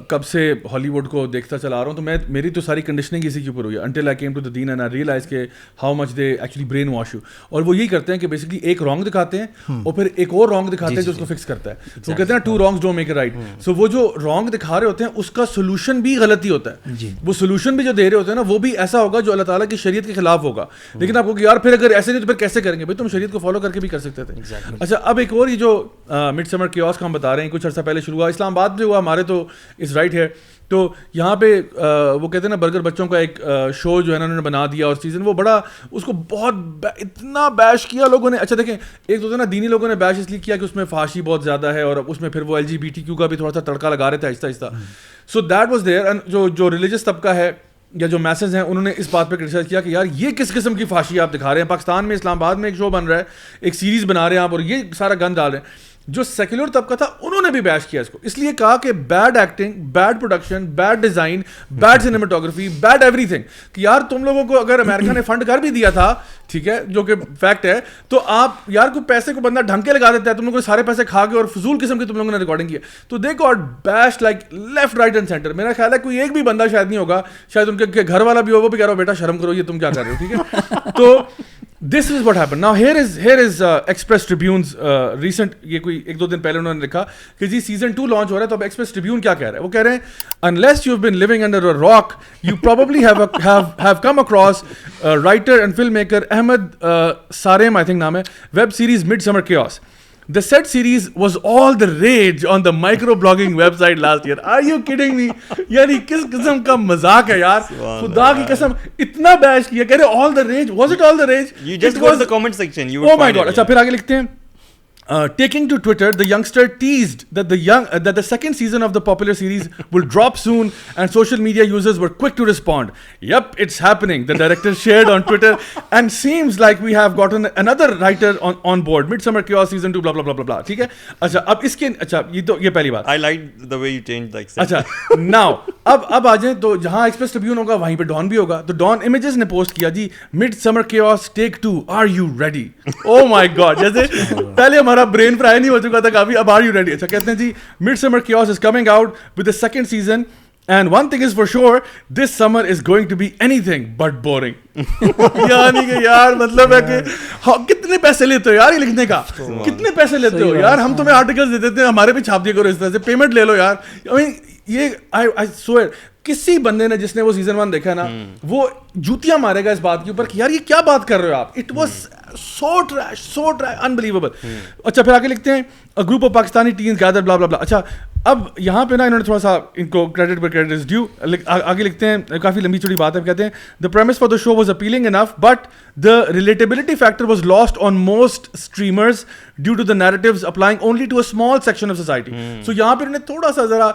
کب سے ہالی ووڈ کو دیکھتا چلا رہا ہوں, تو میری تو ساری کنڈیشننگ اسی کے اوپر ہوئی ہے, until I came to the دین اینڈ آئی ریئلائز کہ how much they actually brainwash you. اور وہ یہی کرتے ہیں کہ بیسکلی ایک رانگ دکھاتے ہیں اور پھر ایک اور رانگ دکھاتے ہیں جو اس کو فکس کرتا ہے. تو کہتے ہیں two wrongs don't make a right. So وہ جو رانگ دکھا رہے ہوتے ہیں اس کا سولوشن بھی غلط ہی ہوتا ہے. وہ سولوشن بھی جو دے رہے ہوتے ہیں نا وہ بھی ایسا ہوگا جو اللہ تعالیٰ کی شریعت کے خلاف ہوگا. لیکن آپ کو یار پھر اگر ایسے نہیں تو پھر کیسے کریں گے بھائی, تم شریعت کو فالو کر کے بھی کر سکتے تھے. اچھا اب ایک اور یہ جو مڈ سمر کیوس کا ہم بتا رہے ہیں, کچھ عرصہ پہلے شروع ہوا, اسلام آباد میں ہوا, ہمارے تو اس رائٹ ہے. تو یہاں پہ وہ کہتے ہیں نا برگر بچوں کا ایک شو جو ہے نا انہوں نے بنا دیا, اور سیزن وہ بڑا اس کو بہت اتنا بیش کیا لوگوں نے. اچھا دیکھیں, ایک تو نا دینی لوگوں نے بیش اس لیے کیا کہ اس میں فحاشی بہت زیادہ ہے, اور اس میں پھر وہ LGBTQ کا بھی تھوڑا سا تڑکا لگا رہے تھے آہستہ آہستہ. So that was there. And جو ریلیجس طبقہ ہے یا جو میسز ہیں انہوں نے اس بات پہ کرٹیسائز کیا کہ یار یہ کس قسم کی فحاشی آپ دکھا رہے ہیں. پاکستان میں اسلام آباد میں ایک شو بن رہا ہے, ایک سیریز بنا رہے ہیں آپ, اور یہ سارا گند ڈال رہے ہیں. جو سیکولر طبقہ تھا انہوں نے بھی بیش کیا اس کو, اس لیے کہا کہ bad acting, bad production, bad design, bad cinematography, bad everything. کہ یار تم لوگوں کو اگر امریکہ نے فنڈ کر بھی دیا تھا, ٹھیک ہے, جو کہ فیکٹ ہے, تو آپ یار کوئی پیسے کو بندہ ڈھنگ کے لگا دیتا ہے, تم لوگوں نے سارے پیسے کھا کے اور فضول قسم کی تم لوگوں نے ریکارڈنگ کی. تو دے گاٹ بیش like left right and centre. میرا خیال ہے کوئی ایک بھی بندہ شاید نہیں ہوگا, شاید ان کے گھر والا بھی ہو, وہ بھی کہہ رہا ہو بیٹا شرم کرو, یہ تم کیا کر رہے ہو, ٹھیک ہے. تو this is what happened. Now here is Express Tribune's recent, یہ کوئی ایک دو دن پہلے انہوں نے لکھا کہ جی سیزن 2 لانچ ہو رہا ہے. تو اب Express Tribune کیا کہہ رہا ہے, وہ کہہ رہے ہیں unless you've been living under a rock you probably have come across writer and filmmaker Ahmed Sarem, I think نام ہے, web series Midsummer Chaos. The said series was all the rage on the micro-blogging website last year. Are you kidding me? یعنی کس قسم کا مذاق ہے یار, خدا کی قسم اتنا بیش کیا, کہہ رہے all the rage. Was it all the rage? You just go to the comment section. You would oh my god. اچھا پھر آگے لکھتے ہیں taking to Twitter, the youngster teased that the second season of the popular series will drop soon, and social media users were quick to respond. Yep, it's happening, the director shared on Twitter, and seems like we have gotten another writer on board. Midsummer Chaos season 2 blah blah blah blah blah. ٹھیک ہے. اچھا اب اس کے اچھا یہ پہلی بات. I liked the way you changed like. اچھا now اب آ جائیں تو جہاں ایکسپریس ٹریبیون ہوگا وہیں پہ ڈان بھی ہوگا. تو ڈان امیجز نے پوسٹ کیا جی Midsummer Chaos Take 2, are you ready? Oh my god, جیسے پہلے ہمارا برین فرائی نہیں ہو چکا تھا کافی, اب آر یو ریڈی. اچھا کہتے ہیں جی Midsummer Chaos is coming out with the second season and one thing is for sure, this summer is going to be anything but boring. یعنی کہ یار مطلب ہے کہ کتنے پیسے لیتے ہو یار یہ لکھنے کا, کتنے پیسے لیتے ہو یار, ہم تمہیں آرٹیکلز دے دیتے ہیں, ہمارے بھی چھاپ دیا کرو اس طرح سے, پیمنٹ لے لو یار. I mean یہ I swear کسی بندے نے جس نے وہ سیزن 1 دیکھا نا وہ جوتیاں مارے گا اس بات کے اوپر کہ یار یہ کیا بات کر رہے ہو آپ. It was so trash unbelievable. اچھا پھر آگے لکھتے ہیں a group of Pakistani teens gathered blah blah blah. اچھا اب یہاں پہ نا انہوں نے تھوڑا سا ان کو credit per credit is due. آگے لکھتے ہیں, کافی لمبی چوڑی بات ہے, کہتے ہیں the premise for the show was appealing enough but the relatability factor was lost on most streamers due to the narratives applying only to a small section of society. So یہاں پہ انہوں نے تھوڑا سا ذرا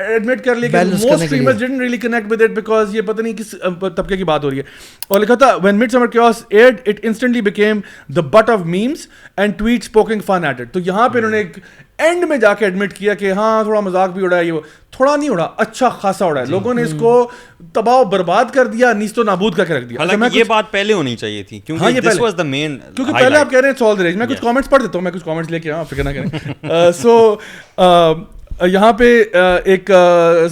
ایڈمٹ کر لیا کہ most streamers didn't really connect with it because یہ پتہ نہیں کس طبقے کی بات ہو رہی ہے. اور لکھا تھا when Midsummer Chaos aired it instantly became the butt of memes and tweets poking fun at it. تو یہاں پہ انہوں نے ایک اینڈ میں جا کے ایڈمٹ کیا کہ ہاں تھوڑا مذاق بھی اڑا ہے, یہ تھوڑا نہیں اڑا, اچھا خاصا اڑا ہے, لوگوں نے اس کو تباہ و برباد کر دیا, نیست و نابود کر کے رکھ دیا. حالانکہ یہ بات پہلے ہونی چاہیے تھی کیونکہ this was the main, کیونکہ پہلے آپ کہہ رہے ہیں سال دریج. میں کچھ کامنٹس پڑھ دیتا ہوں, میں کچھ کامنٹس لے کے آؤں, فکر نہ کریں. سو یہاں پہ ایک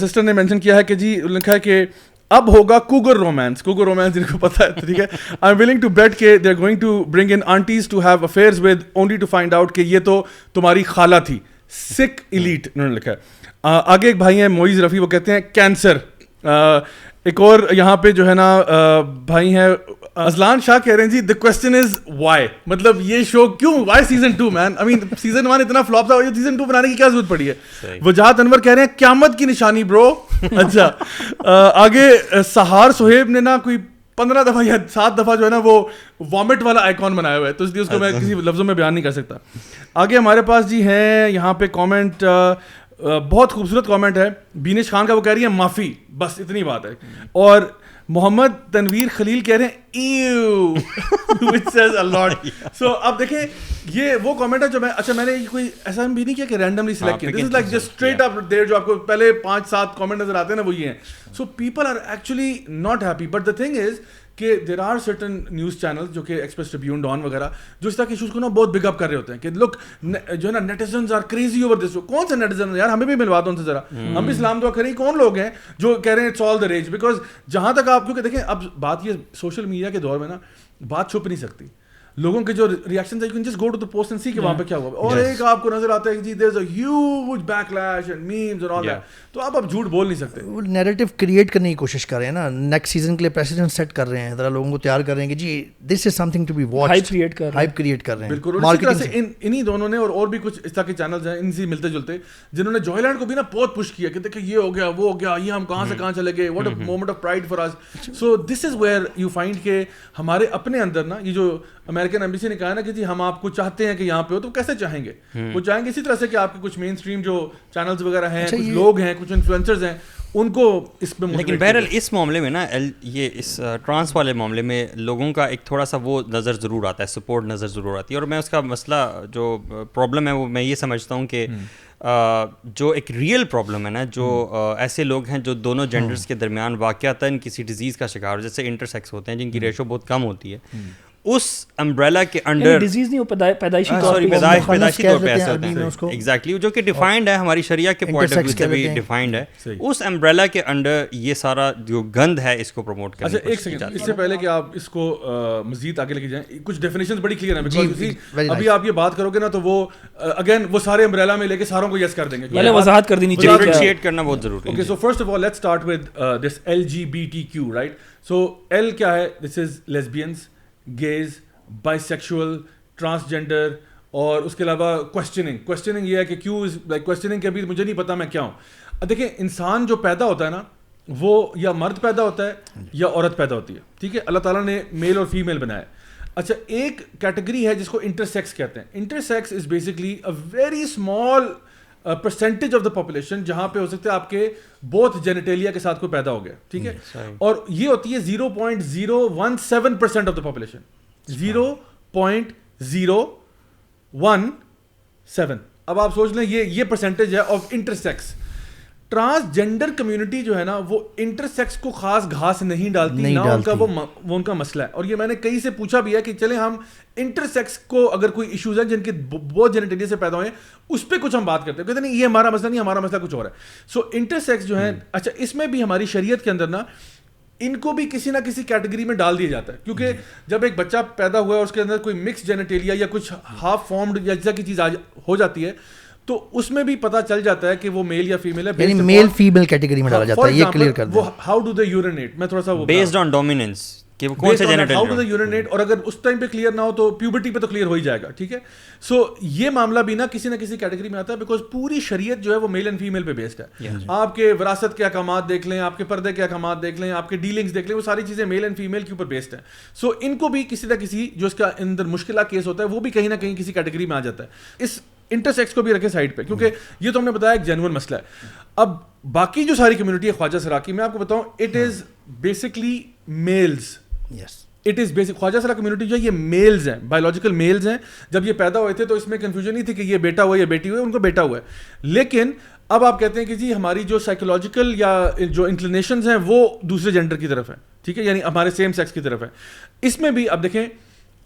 سسٹر نے مینشن کیا ہے کہ جی لکھا ہے کہ اب ہوگا کوگر رومانس جن کو پتا ہے, ٹھیک ہے. I am willing to bet کہ they are going to bring in aunties to have affairs with only to find out کہ یہ تو تمہاری خالہ تھی. سکھ ایلیٹ انہوں نے لکھا ہے. آگے ایک بھائی ہیں معیز رفیع, وہ کہتے ہیں کینسر. ایک اور یہاں پہ جو ہے نا بھائی ہیں ازلان شاہ, کہہ رہے ہیں جی the question is why, مطلب یہ شو کیوں, why season 2 man, I mean season 1 اتنا فلاپ تھا, season 2 بنانے کی کیا ضرورت پڑی ہے. وجاہت انور کہہ رہے ہیں قیامت کی نشانی برو. اچھا آگے سہار صہیب نے نا کوئی 15 دفعہ یا 7 دفعہ جو ہے نا وہ وامٹ والا آئیکن بنایا ہوا ہے, تو اس لیے اس کو میں کسی لفظوں میں بیان نہیں کر سکتا. آگے ہمارے پاس جی ہیں یہاں پہ کامنٹ, بہت خوبصورت کامنٹ ہے بینش خان کا, وہ کہہ رہی ہے معافی, بس اتنی بات ہے. اور محمد تنویر خلیل کہہ رہے ہیں ایو which says a lot. So اب دیکھیں یہ وہ کامنٹ ہے جو میں نے کوئی ایسا بھی نہیں کیا کہ رینڈملی سلیکٹ کیا. This is like just straight up there جو آپ کو پہلے 5-7 کامنٹ نظر آتے ہیں نا وہ یہ ہیں. So people are actually not happy, but the thing is کہ there are certain news channel جو کہ ایکسپریس ٹریبیون ڈان وغیرہ جو اس طرح کے ایشوز کو نا بہت بگ اپ کر رہے ہوتے ہیں کہ لک جو ہے نا نیٹیزنز آر کریزی اوور دس. کون سے نیٹیزن یار, ہمیں بھی ملوا دو ان سے ذرا, ہم بھی سلام دعا کریں. کون لوگ ہیں جو کہہ رہے ہیں it's all the raise? Because جہاں تک آپ کیونکہ دیکھیں اب بات یہ سوشل میڈیا کے دور میں نا بات چھپ نہیں سکتی. لوگوں کے جو ریئیکشنز ہیں, you can just go to the post and see کہ وہاں پہ کیا ہوا, اور ایک آپ کو نظر آتا ہے کہ جی there is a huge backlash and memes and all that. تو آپ جھوٹ بول نہیں سکتے. وہ نیریٹو کریٹ کرنے کی کوشش کر رہے ہیں نا, نیکسٹ سیزن کے لیے پریسیڈنٹ سیٹ کر رہے ہیں, ذرا لوگوں کو تیار کر رہے ہیں کہ جی this is something to be watch, hype create کر رہے ہیں. بالکل. اور اسی طرح سے انہی دونوں نے اور بھی کچھ اس طرح کے چینلز ہیں ان سے ملتے جلتے جنہوں نے جوائے لینڈ کو بھی نا بہت پش کیا کہ دیکھیں یہ ہو گیا وہ ہو گیا, یہ ہم کہاں سے کہاں چلے گئے, what a moment of pride for us. So this is where you find کہ ہمارے اپنے اندر نا یہ جو امریکن ایمبیسی نے کہا نا کہ جی ہم آپ کو چاہتے ہیں کہ یہاں پہ ہو, تو کیسے چاہیں گے؟ وہ چاہیں گے اسی طرح سے کہ آپ کے کچھ مین اسٹریم جو چینلز وغیرہ ہیں, کچھ لوگ ہیں, کچھ انفلوئنسرز ہیں, ان کو اس پہ. لیکن بہرحال اس معاملے میں نا یہ اس ٹرانس والے معاملے میں لوگوں کا ایک تھوڑا سا وہ نظر ضرور آتا ہے, سپورٹ نظر ضرور آتی ہے. اور میں اس کا مسئلہ جو پرابلم ہے وہ میں یہ سمجھتا ہوں کہ جو ایک ریئل پرابلم ہے نا, جو ایسے لوگ ہیں جو دونوں جینڈرز کے درمیان واقعتاً کسی ڈیزیز کا شکار, جیسے انٹرسیکس ہوتے ہیں جن کی ریشو بہت کم ہوتی ہے, اس امبریلا کے انڈر ڈیزیز نہیں, پیدائشی طور پہ ایسے ہوتے ہیں ایگزیکٹلی, جو کہ ڈیفائنڈ ہے ہماری شریعہ کے پوائنٹ آف ویو سے بھی ڈیفائنڈ ہے. اس امبریلا کے انڈر یہ سارا جو گند ہے اس کو پروموٹ کرنا. اچھا ایک سیکنڈ, اس سے پہلے کہ آپ اس کو مزید آگے لے کے جائیں, کچھ ڈیفینیشنز بڑی کلیئر ہیں, بیکاز ابھی آپ یہ بات کرو گے نا تو وہ اگین وہ سارے امبریلا میں لے کے ساروں کو یس کر دیں گے. پہلے وضاحت کر دینی چاہیے, ڈفرینشیٹ کرنا بہت ضروری ہے. Okay, so first of all let's start with this LGBTQ, right. So L کیا ہے؟ دس از لیسبینز, گیز, بائیسیکشول, ٹرانسجینڈر, اور اس کے علاوہ کوشچننگ یہ ہے کہ کیوں لائک کوشچننگ کے ابھی مجھے نہیں پتا میں کیا ہوں. دیکھیں انسان جو پیدا ہوتا ہے نا وہ یا مرد پیدا ہوتا ہے یا عورت پیدا ہوتی ہے, ٹھیک ہے. اللہ تعالیٰ نے میل اور فیمیل بنایا. اچھا ایک کیٹیگری ہے جس کو انٹرسیکس کہتے ہیں. Intersex is basically a very small percentage of the population جہاں پہ ہو سکتا ہے آپ کے بوتھ جینیٹیلیا کے ساتھ کوئی پیدا ہو گیا, ٹھیک ہے. اور یہ ہوتی ہے 0.017% آف دا پاپولیشن, 0.017. اب آپ سوچ لیں یہ پرسنٹیج ہے آف انٹرسیکس. ٹرانسجینڈر کمیونٹی جو ہے نا وہ انٹرسیکس کو خاص گھاس نہیں ڈالتی, نہ ان کا وہ ان کا مسئلہ ہے. اور یہ میں نے کئی سے پوچھا بھی ہے کہ چلیں ہم انٹرسیکس کو اگر کوئی ایشوز ہیں جن کے بہت جینیٹیلیا سے پیدا ہوئے ہیں اس پہ کچھ ہم بات کرتے ہیں, کہتے نہیں یہ ہمارا مسئلہ نہیں, ہمارا مسئلہ کچھ اور ہے. سو انٹرسیکس جو ہے, اچھا اس میں بھی ہماری شریعت کے اندر نا ان کو بھی کسی نہ کسی کیٹیگری میں ڈال دیا جاتا ہے, کیونکہ جب ایک بچہ پیدا ہوا ہے اور اس کے اندر کوئی مکس جینیٹیلیا یا کچھ ہاف فارمڈ یا جیسا کی چیز ہو جاتی ہے تو اس میں بھی پتہ چل جاتا ہے کہ وہ میل یا فیمیل ہے, یعنی میل فیمیل کیٹیگری میں ڈالا جاتا ہے. یہ کلیئر کر دیں, ہاؤ ڈو دے یورینیٹ, میں تھوڑا سا بیسڈ آن ڈومیننس کہ وہ کون سے genital how do they urinate, اور اگر اس ٹائم پہ کلیئر نہ ہو تو پیوبرٹی پہ تو کلیئر ہو ہی جائے گا, ٹھیک ہے. سو یہ معاملہ بھی نا کسی نہ کسی کیٹیگری میں آتا ہے, بیکاز پوری شریعت جو ہے وہ میل اینڈ فیمیل پہ بیسڈ ہے. آپ کے وراثت کے احکامات دیکھ لیں, آپ کے پردے کے احکامات دیکھ لیں, آپ کے ڈیلنگس دیکھ لیں, وہ ساری چیزیں میل اینڈ فیمیل کے اوپر بیسڈ ہیں. سو ان کو بھی کسی نہ کسی جو اس کا اندر مشکلہ کیس ہوتا ہے وہ بھی کہیں نہ کہیں کسی کیٹیگری میں آ جاتا ہے. اس انٹرسیکس کو بھی رکھے سائڈ پہ, کیونکہ یہ تو ہم نے بتایا ایک جینوئن مسئلہ ہے. اب باقی جو ساری کمیونٹی ہے خواجہ سرا کی, میں آپ کو بتاؤں it is basically males. It is basic khwaja sira community جو ہے یہ میلز ہیں, بایولوجیکل میلز ہیں. جب یہ پیدا ہوئے تھے تو اس میں کنفیوژن نہیں تھی کہ یہ بیٹا ہوا یا بیٹی ہوئی, ان کو بیٹا ہوا ہے. لیکن اب آپ کہتے ہیں کہ جی ہماری جو سائیکولوجیکل یا جو انکلینیشنز ہیں وہ دوسرے جینڈر کی طرف ہیں, ٹھیک ہے, یعنی ہمارے سیم سیکس کی طرف ہے. اس میں بھی اب دیکھیں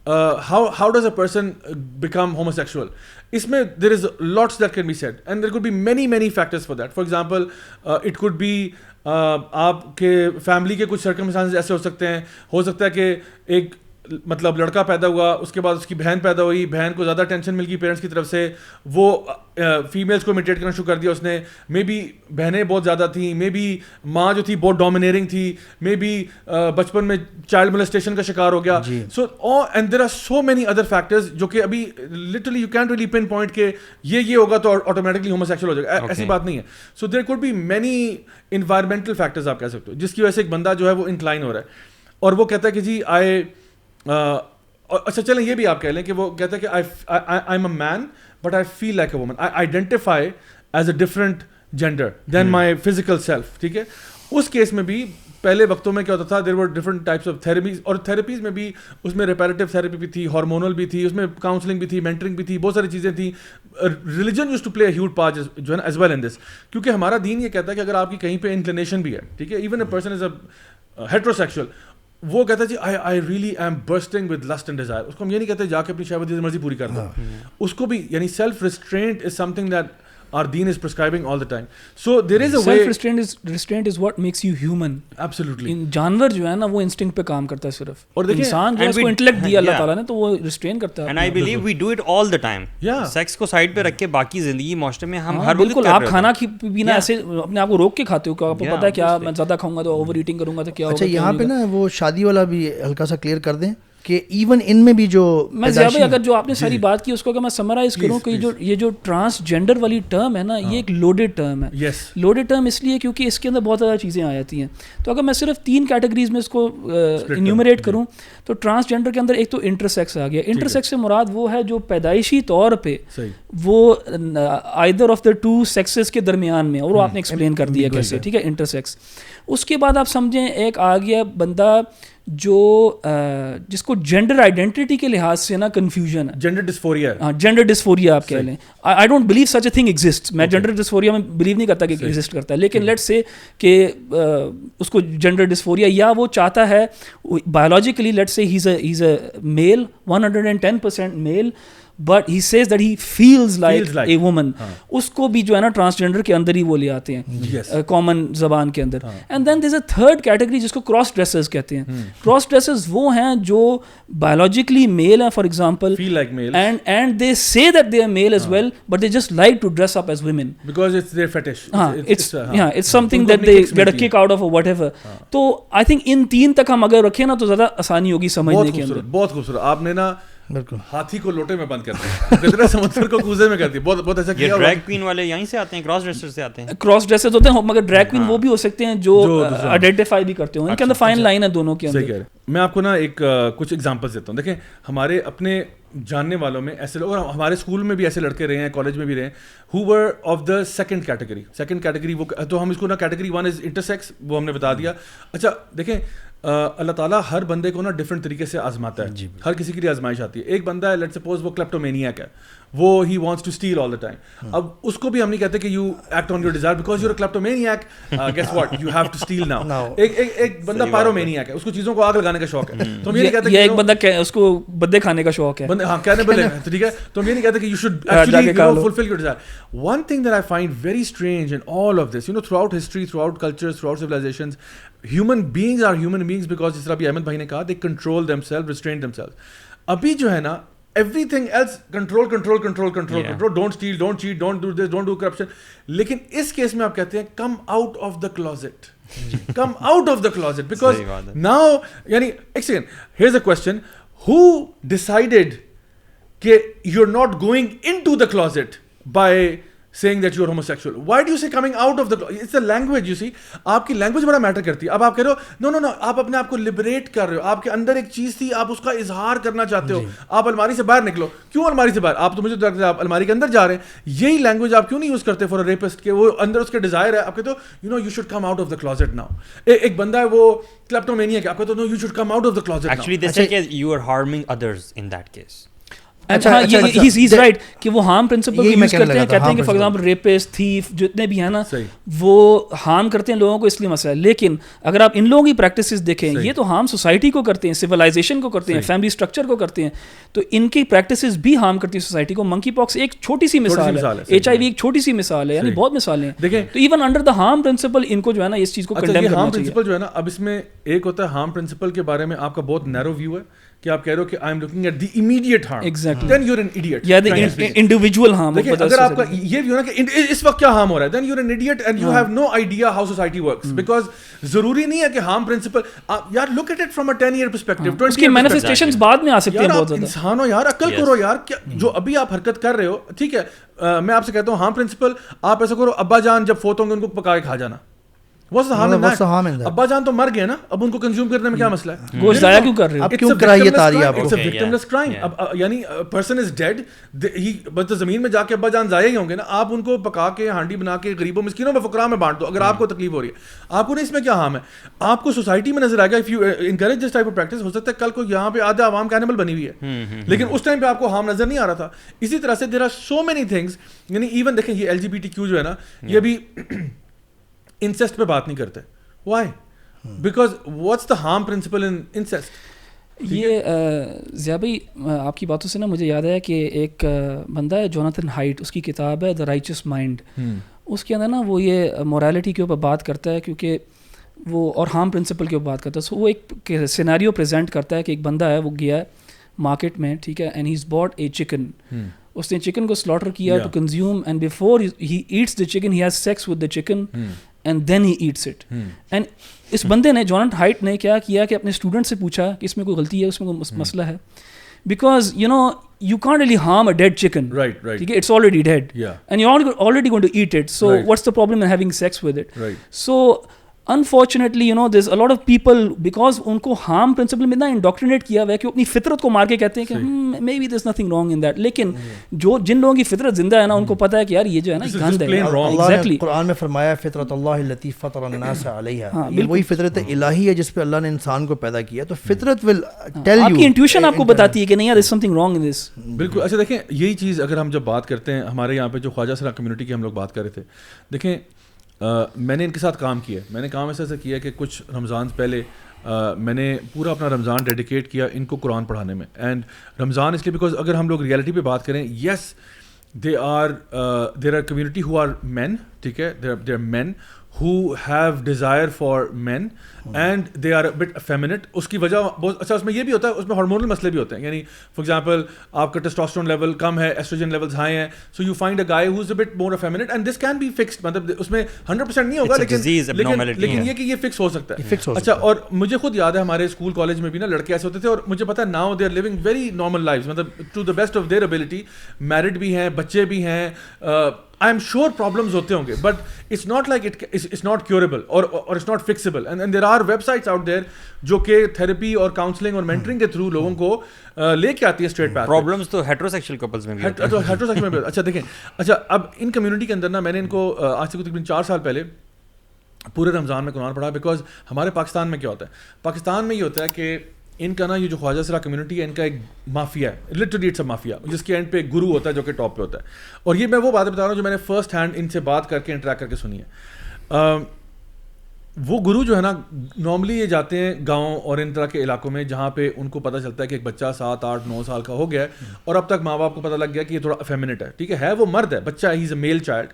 how does a person become homosexual. اس میں there is lots that can be said and there could be many factors for that. For example, it could be آپ کے فیملی کے کچھ سرکمسٹانسز ایسے ہو سکتا ہے کہ ایک مطلب لڑکا پیدا ہوا, اس کے بعد اس کی بہن پیدا ہوئی, بہن کو زیادہ ٹینشن مل گئی پیرنٹس کی طرف سے, وہ فیمیلس کو امیٹیٹ کرنا شروع کر دیا اس نے. مے بی بہنیں بہت زیادہ تھیں, مے بی ماں جو تھی بہت ڈومینیرنگ تھی, مے بی بچپن میں چائلڈ مولیسٹیشن کا شکار ہو گیا. So and there are so many other factors جو کہ ابھی literally you can't really pinpoint کہ یہ ہوگا تو آٹومیٹکلی ہوموسیکشول ہو جائے گا, ایسی بات نہیں ہے. So there could be many environmental factors آپ کہہ سکتے ہو جس کی وجہ سے ایک بندہ جو ہے وہ انکلائن ہو رہا ہے اور وہ کہتا ہے کہ جی اچھا چلیں یہ بھی آپ کہہ لیں کہ وہ کہتا ہے کہ I am a man but I feel like a woman, I identify as a different gender than my physical self, ٹھیک ہے. اس کیس میں بھی پہلے وقتوں میں کیا ہوتا تھا, دیر ور ڈفرنٹ ٹائپس آف تھراپیز, اور تھراپیز میں بھی اس میں ریپیریٹیو تھراپی بھی تھی, ہارمونل بھی تھی, اس میں کاؤنسلنگ بھی تھی, مینٹرنگ بھی تھی, بہت ساری چیزیں تھیں. Religion used to play a huge part جو ہے نا ایز ویل ان دس, کیونکہ ہمارا دین یہ کہتا ہے کہ اگر آپ کی کہیں پہ انکلینیشن بھی ہے, ٹھیک ہے, even a person is a heterosexual, وہ کہتا ہے جی I really I am bursting with lust and desire, اس کو ہم یہ نہیں کہتے جا کے اپنی شہوت جس مرضی پوری کر دو, اس کو بھی یعنی self restraint is something that our deen is prescribing all the time. So there is a way. Self-restraint is what makes you human. Absolutely. جانور جو ہے نا وہ instinct پہ کام کرتا ہے صرف, اور انسان جو ہے اس کو انٹلیکٹ دیا اللہ تعالیٰ نے تو وہ restrain کرتا ہے. And I believe we do it all the time. Sex کو سائڈ پہ رکھ کے باقی زندگی معاشرے میں ہم ہر وقت بالکل, آپ کھانا پینا ایسے اپنے آپ کو روک کے کھاتے ہو, آپ کو پتا ہے کیا میں زیادہ کھاؤں گا تو اوور ایٹنگ کروں گا تو کیا ہوگا. اچھا یہاں پہ نا وہ شادی والا بھی ہلکا سا کلیئر کر دیں کہ ایون ان میں بھی جو میں زیادہ اگر جو آپ نے ساری بات کی اس کو اگر میں سمرائز کروں کہ یہ جو ٹرانسجینڈر والی ٹرم ہے نا یہ ایک لوڈیڈ ٹرم ہے. لوڈیڈ ٹرم اس لیے کیونکہ اس کے اندر بہت زیادہ چیزیں آ جاتی ہیں. تو اگر میں صرف 3 کیٹیگریز میں اس کو انیومریٹ کروں تو ٹرانسجینڈر کے اندر ایک تو انٹرسیکس آ گیا. انٹرسیکس سے مراد وہ ہے جو پیدائشی طور پہ وہ آئدر آف دا 2 سیکسز کے درمیان میں, اور وہ آپ نے ایکسپلین کر دیا کیسے, ٹھیک ہے, انٹرسیکس. اس کے بعد آپ سمجھیں ایک آ گیا بندہ جو جس کو جینڈر آئیڈینٹی کے لحاظ سے نا کنفیوژن ہے, جینڈر ڈسفوریا. ہاں جینڈر ڈسفوریا آپ کہہ لیں. I don't believe such a thing exist. میں جینڈر ڈسفوریا میں بلیو نہیں کرتا کہ ایگزسٹ کرتا ہے, لیکن لیٹس سے کہ اس کو جینڈر ڈسفوریا یا وہ چاہتا ہے biologically, let's say he is a male 110% male, but he says that he feels like a woman. اس کو بھی جو ہے نا ٹرانسجینڈر کے اندر ہی وہ لے آتے ہیں کامن زبان کے اندر. And then there is a third category جس کو کراس ڈریسرز کہتے ہیں. کراس ڈریسرز وہ ہیں جو بایولوجیکلی میل ہیں for example, and they say that they are male as well, but they just like to dress up as women because it's their fetish. It's something that they get a kick out of whatever. تو I think in 3 تک ہم اگر رکھیں نا تو زیادہ آسانی ہوگی سمجھنے کے اندر. بہت خوبصورت. آپ نے نا بالکل ہاتھی کو لوٹے میں بند کرتے ہیں, کتنا سمندر کو کوزے میں کرتی ہے. بہت بہت ایسا کیا. ڈریگ کوئین والے یہیں سے آتے ہیں, کراس ڈریسر سے آتے ہیں. کراس ڈریسر ہوتے ہیں مگر ڈریگ کوئین وہ بھی ہو سکتے ہیں جو آئیڈینٹیفائی بھی کرتے ہیں. ان کے اندر فائن لائن ہے دونوں کے اندر. میں آپ کو نا ایک کچھ ایگزامپلس دیتا ہوں. دیکھیں ہمارے اپنے جاننے والوں میں ایسے لوگ, اور ہمارے اسکول میں بھی ایسے لڑکے رہے ہیں, کالج میں بھی رہے ہیں, who were of the second category. Second category وہ تو ہم اس کو نا کیٹیگری 1 از انٹرسیکس, وہ ہم نے بتا دیا. اچھا دیکھیں اللہ تعالیٰ ہر بندے کو نا ڈفرینٹ طریقے سے آزماتا ہے, ہر کسی کے لیے آزمائش آتی ہے. ایک بندہ ہے لیٹ سپوز وہ کلیپٹومینیاک ہے, وہ he wants to steal all the time. اب اس کو بھی ہم نہیں کہتے کہ you act on your desire because you are kleptomaniac, guess what you have to steal now. ایک بندہ پائرومینیاک ہے, اس کو چیزوں کو آگ لگانے کا شوق ہے, تو ہم یہ نہیں کہتے کہ ایک بندہ اس کو بدے کھانے کا شوق ہے, ہاں کینیبل ہے, ٹھیک ہے, تو ہم یہ نہیں کہتے کہ you should actually fulfil your desire. One thing that I find very strange in all of this, throughout history, throughout cultures, throughout civilizations, human beings are human beings because جس طرح بھی احمد بھائی نے کہا, they control themselves, restrain themselves. ابھی جو ہے نا everything else control, don't steal, don't cheat, don't do this, don't do corruption. لیکن اس کیس میں آپ کہتے ہیں come out of the closet. Come out of the closet because now یعنی ایک second, here's a question, who decided کہ you're not going into the closet by saying that you are homosexual? Why do you say coming out of the closet? It's a language, you see. آپ کی language بڑا metre کرتی ہے. اب آپ کہہ رہے ہو نو آپ اپنے آپ کو لبریٹ کر رہے ہو, آپ کے اندر ایک چیز تھی, آپ اس کا اظہار کرنا چاہتے ہو, آپ الماری سے باہر نکلو. کیوں الماری سے باہر؟ آپ تو مجھے لگتا ہے آپ الماری کے اندر جا رہے ہیں. یہی لینگویج آپ کیوں نہیں یوز کرتے فار اے ریپسٹ کہ وہ اندر اس کے ڈیزائر ہے, آپ کہتے ہو you should come out of the closet now. ایک بندہ ہے وہ کلیپٹومینیاک ہے, آپ کہتے ہو you should come out of the closet now. Actually they say that you are harming others in that case. He's right کہ وہ ہارم پرنسپل کو یوز کرتے ہیں, کہتے ہیں کہ فار ایگزامپل ریپسٹ, تھیف جتنے بھی ہیں نا وہ ہارم کرتے ہیں لوگوں کو, اس لیے مسئلہ ہے. لیکن اگر آپ ان لوگوں کی پریکٹسز دیکھیں, یہ تو ہارم سوسائٹی کو کرتے ہیں, سویلائزیشن کو کرتے ہیں, فیملی اسٹرکچر کو کرتے ہیں, تو ان کی پریکٹسز بھی ہارم کرتی ہیں سوسائٹی کو. منکی پاکس ایک چھوٹی سی مثال ہے, HIV ایک چھوٹی سی مثال ہے, یعنی بہت مثالیں ہیں. تو even under the harm principle ان کو جو ہے نا اس چیز کو کنڈیم کرنا ہارم پرنسپل جو ہے نا, اب اس میں ایک ہوتا ہے ہارم پرنسپل کے بارے میں آپ کا بہت نیرو ویو ہے کہ آپ کہہ رہے ہو کہ I am looking at the immediate harm, then you are an idiot. یا دی انڈیویجول ہارم. اگر آپ کا یہ بھی ہو نا کہ اس وقت کیا ہارم ہو رہا ہے, then you are an idiot and you have no idea how society works. Because ضروری نہیں ہے کہ ہارم پرنسپل, یار look at it from a 10 year perspective, اس کی مینیفیسٹیشنز بعد میں آ سکتی ہیں. بہت زیادہ انسان ہو یار, عقل کرو یار. جو ابھی آپ حرکت کر رہے ہو, ٹھیک ہے, میں آپ سے کہتا ہوں ہارم پرنسپل, آپ ایسا کرو ابا جان جب فوت ہوں گے ان کو پکا کے کھا جانا. What's the harm in that? ابا جان تو مر گئے نا, اب ان کو کنزیوم کرنے میں کیا مسئلہ ہے؟ گوشت ضائع کیوں کر رہے ہو؟ اب کیوں کراہیت آ رہی ہے آپ کو؟ It's a victimless crime. اب یعنی پرسن از ڈیڈ, بس زمین میں جا کے ابا جان ضائع ہی ہوں گے نا, آپ ان کو پکا کے ہانڈی بنا کے غریبوں مسکینوں میں فقراء میں بانٹ دو اگر آپ کو تکلیف ہو رہی ہے. آپ کو نہیں اس میں کیا ہارم ہے, آپ کو سوسائٹی میں نظر آئے گا. If you encourage this type of practice, ہو سکتا ہے کل کو یہاں پہ آدھا عوام کینیبل بنی ہوئی ہے, لیکن اس ٹائم پہ آپ کو ہارم نظر نہیں آ رہا تھا. اسی طرح سے there are so many things, یعنی ایون دیکھیں یہ LGBTQ جو ہے نا, یہ ابھی انسیسٹ پہ بات نہیں کرتے. Why? Because what's the harm principle in incest. یہ ضیاء بھائی آپ کی باتوں سے نا مجھے یاد ہے کہ ایک بندہ ہے جوناتھن ہائٹ, اس کی کتاب ہے دا رائچس مائنڈ. اس کے اندر نا وہ یہ مورالٹی کے اوپر بات کرتا ہے, کیونکہ وہ اور ہارم پرنسپل کے اوپر بات کرتا ہے. سو وہ ایک سینیریو پریزنٹ کرتا ہے کہ ایک بندہ ہے, وہ گیا ہے مارکیٹ میں, ٹھیک ہے, and he is Bat a chicken. اس نے چکن کو سلاٹر کیا to consume, and before he eats the chicken he has sex with the chicken and then he eats it. And اس بندے نے, جوناتھن ہائٹ نے کیا کیا کہ اپنے اسٹوڈنٹ سے پوچھا کہ اس میں کوئی غلطی ہے, اس میں کوئی مسئلہ ہے, because you know you can't really harm a dead chicken, right? Okay, it's already dead, yeah, and you're already going to eat it, so what's the problem in having sex with it? So unfortunately, you know, there's a lot of people, because unko harm principle mein na indoctrinate kiya hua hai کہ اپنی فطرت کو مار کے کہتے ہیں کہ maybe there's nothing wrong in that, لیکن جو جن لوگوں کی فطرت زندہ ہے نا, ان کو پتہ ہے کہ یار یہ جو ہے نا گند ہے. اللہ نے قرآن میں فرمایا فطرت اللہ التی فطر الناس علیہا, یہ وہی فطرت الہی ہے جس پہ اللہ نے انسان کو پیدا کیا. تو فطرت will tell you, آپ کی انٹیوشن آپ کو بتاتی ہے کہ نہیں یار there's something wrong in this. بالکل. اچھا دیکھیں یہی چیز اگر ہم جب بات کرتے ہیں, ہمارے یہاں پہ جو خواجہ سرا کمیونٹی کی ہم لوگ بات کر رہے تھے, دیکھیں میں نے ان کے ساتھ کام کیا. میں نے کام ایسا کیا کہ کچھ رمضان پہلے میں نے پورا اپنا رمضان ڈیڈیکیٹ کیا ان کو قرآن پڑھانے میں. اینڈ رمضان اس لیے بیکاز اگر ہم لوگ ریئلٹی پہ بات کریں, yes there are community who are men, ٹھیک ہے, there are men who have desire for men and they are a bit effeminate. اس کی وجہ بہت اچھا اس میں یہ بھی ہوتا ہے, اس میں ہارمونل مسئلے بھی ہوتے ہیں. یعنی فار ایگزامپل آپ کا ٹیسٹوسٹیرون لیول کم ہے, ایسٹروجن لیولز ہائی ہیں, so you find a guy who is a but more effeminate and this can be fixed. مطلب اس میں 100% نہیں ہوگا, لیکن یہ کہ یہ فکس ہو سکتا ہے. اچھا, اور مجھے خود یاد ہے ہمارے اسکول کالج میں بھی نا لڑکے ایسے ہوتے تھے, اور مجھے پتا ہے now they are living very normal lives, مطلب to the best of their ability, married بھی ہیں, بچے بھی ہیں. I am sure problems ہوتے ہوں گے, but it's not like it's not curable or it's not fixable. And there are websites out there جو کہ therapy اور counseling اور mentoring کے through لوگوں کو لے کے آتی ہے straight path. Problems تو heterosexual couples میں بھی ہوتے ہیں. heterosexual میں بھی. اچھا دیکھیں, اچھا اب ان کمیونٹی کے اندر نا میں نے ان کو آج سے تقریباً 4 سال پہلے پورے رمضان میں قرآن پڑھا. بیکاز ہمارے پاکستان میں کیا ہوتا ہے, پاکستان میں یہ ہوتا ہے کہ ان کا نا یہ جو خواجہ سرا کمیونٹی ہے, ان کا ایک مافیا ہے, لٹرلی اٹس اے مافیا, جس کے اینڈ پہ ایک گرو ہوتا ہے جو کہ ٹاپ پہ ہوتا ہے. اور یہ میں وہ باتیں بتا رہا ہوں جو میں نے فرسٹ ہینڈ ان سے بات کر کے انٹریکٹ کر کے سنی ہے. وہ گرو جو ہے نا نارملی یہ جاتے ہیں گاؤں اور ان طرح کے علاقوں میں جہاں پہ ان کو پتہ چلتا ہے کہ ایک بچہ 7, 8, 9 سال کا ہو گیا ہے, اور اب تک ماں باپ کو پتہ لگ گیا کہ یہ تھوڑا افیمنٹ ہے, ٹھیک ہے, وہ مرد ہے, بچہ ہی از اے میل چائلڈ.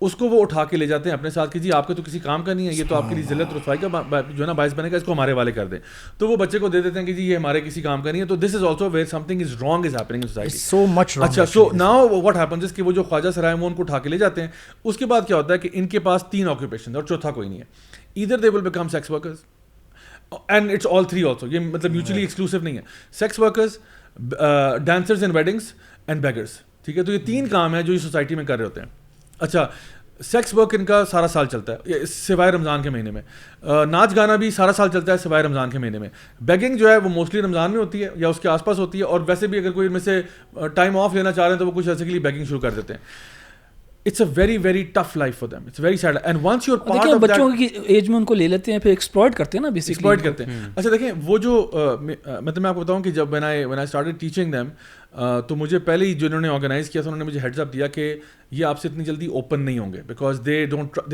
اس کو وہ اٹھا کے لے جاتے ہیں اپنے ساتھ کہ جی آپ کے تو کسی کام کا نہیں ہے, یہ تو آپ کے لیے ذلت رسوائی کا جو ہے نا باعث بنے گا, اس کو ہمارے والے کر دیں. تو وہ بچے کو دے دیتے ہیں کہ جی یہ ہمارے کسی کام کا نہیں ہے. تو this is also where something is wrong is happening in society, so much wrong. اچھا, so now what happens is کہ وہ جو خواجہ سرائے وہ ان کو اٹھا کے لے جاتے ہیں. اس کے بعد کیا ہوتا ہے کہ ان کے پاس 3 آکوپیشن اور چوتھا کوئی نہیں ہے. Either they will become sex workers and it's all 3 also, یہ مطلب میوچلی ایکسکلوسیو نہیں ہے. Sex workers, dancers in weddings and beggars, ٹھیک ہے. تو یہ 3 کام ہیں جو یہ سوسائٹی میں کر رہے ہوتے ہیں. اچھا, سیکس ورک ان کا سارا سال چلتا ہے سوائے رمضان کے مہینے میں. ناچ گانا بھی سارا سال چلتا ہے سوائے رمضان کے مہینے میں. بیگنگ جو ہے وہ موسٹلی رمضان میں ہوتی ہے یا اس کے آس پاس ہوتی ہے, اور ویسے بھی اگر کوئی ان میں سے ٹائم آف لینا چاہ رہے ہیں تو وہ کچھ ایسے کے لیے بیگنگ شروع کر دیتے ہیں. It's a very very tough life for them. It's very sad. And once you're part of that, بچوں کی ایج میں ان کو لے لیتے ہیں, پھر ایکسپلوئٹ کرتے ہیں نا, بیسیکلی ایکسپلوئٹ کرتے ہیں. اچھا دیکھیں, وہ جو مطلب میں آپ کو بتاؤں کہ جب when I started teaching them, تو مجھے پہلے ہی جو انہوں نے آرگنائز کیا تھا انہوں نے مجھے ہیڈز اپ دیا کہ یہ آپ سے اتنی جلدی اوپن نہیں ہوں گے, because they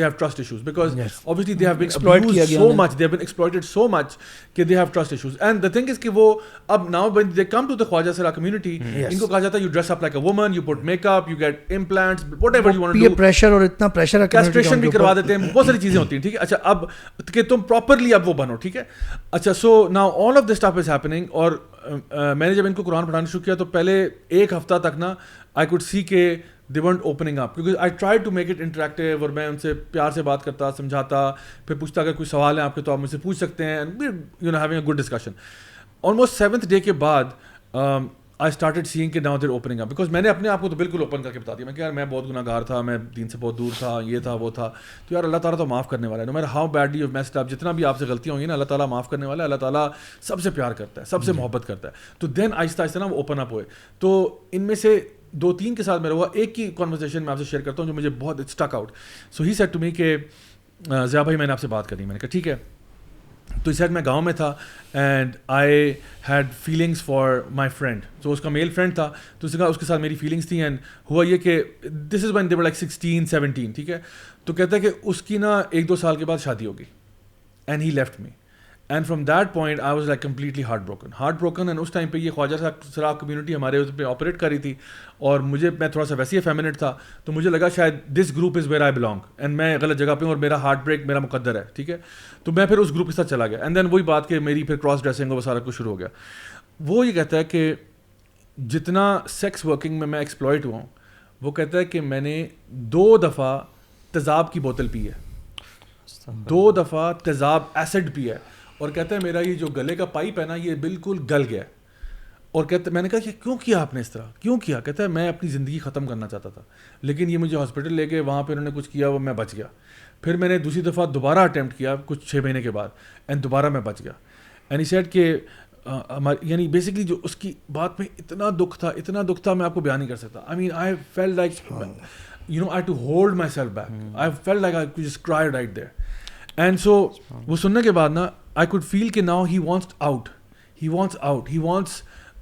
have trust issues, because obviously they have been abused so much, they have been exploited so much کہ they have trust issues. And the thing is کہ وہ اب now when they come to the Khwaja Sara community, ان کو کہا جاتا ہے you dress up like a woman, you put makeup, you get implants, whatever you want to do. peer pressure اور اتنا pressure ہے, castration بھی کروا دیتے ہیں, بہت ساری چیزیں ہوتی ہیں, ٹھیک ہے. اچھا, اب کہ تم properly اب وہ بنو, ٹھیک ہے. اچھا, so now all of this stuff is happening. اور میں نے جب ان کو قرآن پڑھانا شروع کیا تو پہلے 1 ہفتہ تک نا I could see کہ they weren't opening up, because I tried to make it interactive, اور میں ان سے پیار سے بات کرتا, سمجھاتا, پھر پوچھتا اگر کوئی سوال ہے آپ کے تو آپ مجھ سے پوچھ سکتے ہیں, and we're having a good discussion. Almost 7th day کے بعد I started seeing کہ now they're opening up, because میں نے اپنے آپ کو تو بالکل اوپن کر کے بتا دیا میں کہ یار میں بہت گناہ گار تھا, میں دین سے بہت دور تھا, یہ تھا وہ تھا, تو یار اللہ تعالیٰ تو معاف کرنے والا ہے. no matter how badly you've messed up, جتنا بھی آپ سے غلطیاں ہوں گی نا, اللہ تعالیٰ معاف کرنے والا ہے, اللہ تعالیٰ سب سے پیار کرتا ہے, سب سے محبت کرتا ہے. تو دین آہستہ آہستہ نا وہ اوپن اپ ہوئے. تو ان میں سے 2-3 کے ساتھ میرا ہوا. ایک کی کنورسیشن میں آپ سے شیئر کرتا ہوں جو مجھے بہت stick out. So he said to me کہ ضیاء بھائی میں نے آپ سے بات کرنی. میں نے کہا ٹھیک ہے. تو اس سیڈ میں گاؤں میں تھا and I had feelings for my friend. تو اس کا میل فرینڈ تھا, تو اس نے کہا اس کے ساتھ میری فیلنگس تھیں. اینڈ ہوا یہ کہ this is when they were like 16-17, ٹھیک ہے. تو کہتا ہے کہ اس کی نا 1-2 سال کے بعد شادی ہوگی and he left me. And from that point I was like completely heartbroken. And اس ٹائم پہ یہ خواجہ سراغ کمیونٹی ہمارے اس پہ آپریٹ کر رہی تھی, اور میں تھوڑا سا ویسے ہی فیمنٹ تھا, تو مجھے لگا شاید this group is where I belong, and میں غلط جگہ پہ ہوں اور میرا ہارٹ بریک میرا مقدر ہے, ٹھیک ہے. تو میں پھر اس گروپ کے ساتھ چلا گیا. اینڈ دین وہی بات کہ میری پھر کراس ڈریسنگ وہ سارا کچھ شروع ہو گیا. وہ یہ کہتا ہے کہ جتنا سیکس ورکنگ میں ایکسپلائٹ ہوا ہوں, وہ کہتا ہے کہ میں نے 2 دفعہ تیزاب کی بوتل پی ہے, 2 دفعہ تیزاب ایسڈ پی ہے, اور کہتا ہے میرا یہ جو گلے کا پائپ ہے نا یہ بالکل گل گیا. اور کہتا ہے میں نے کہا کہ کیوں کیا آپ نے اس طرح, کیوں کیا؟ کہتا ہے میں اپنی زندگی ختم کرنا چاہتا تھا, لیکن یہ مجھے ہاسپٹل لے کے وہاں پہ انہوں نے کچھ کیا, وہ میں بچ گیا. پھر میں نے دوسری دفعہ دوبارہ اٹیمپٹ کیا کچھ 6 مہینے کے بعد, اینڈ دوبارہ میں بچ گیا. اینڈ ہی سیڈ کہ یعنی بیسکلی جو اس کی بات میں اتنا دکھ تھا میں آپ کو بیان نہیں کر سکتا. I mean I felt like you know I to hold myself back, I felt like I just cried right there. And so وہ سننے کے بعد نا I could feel کہ now he wants out, he wants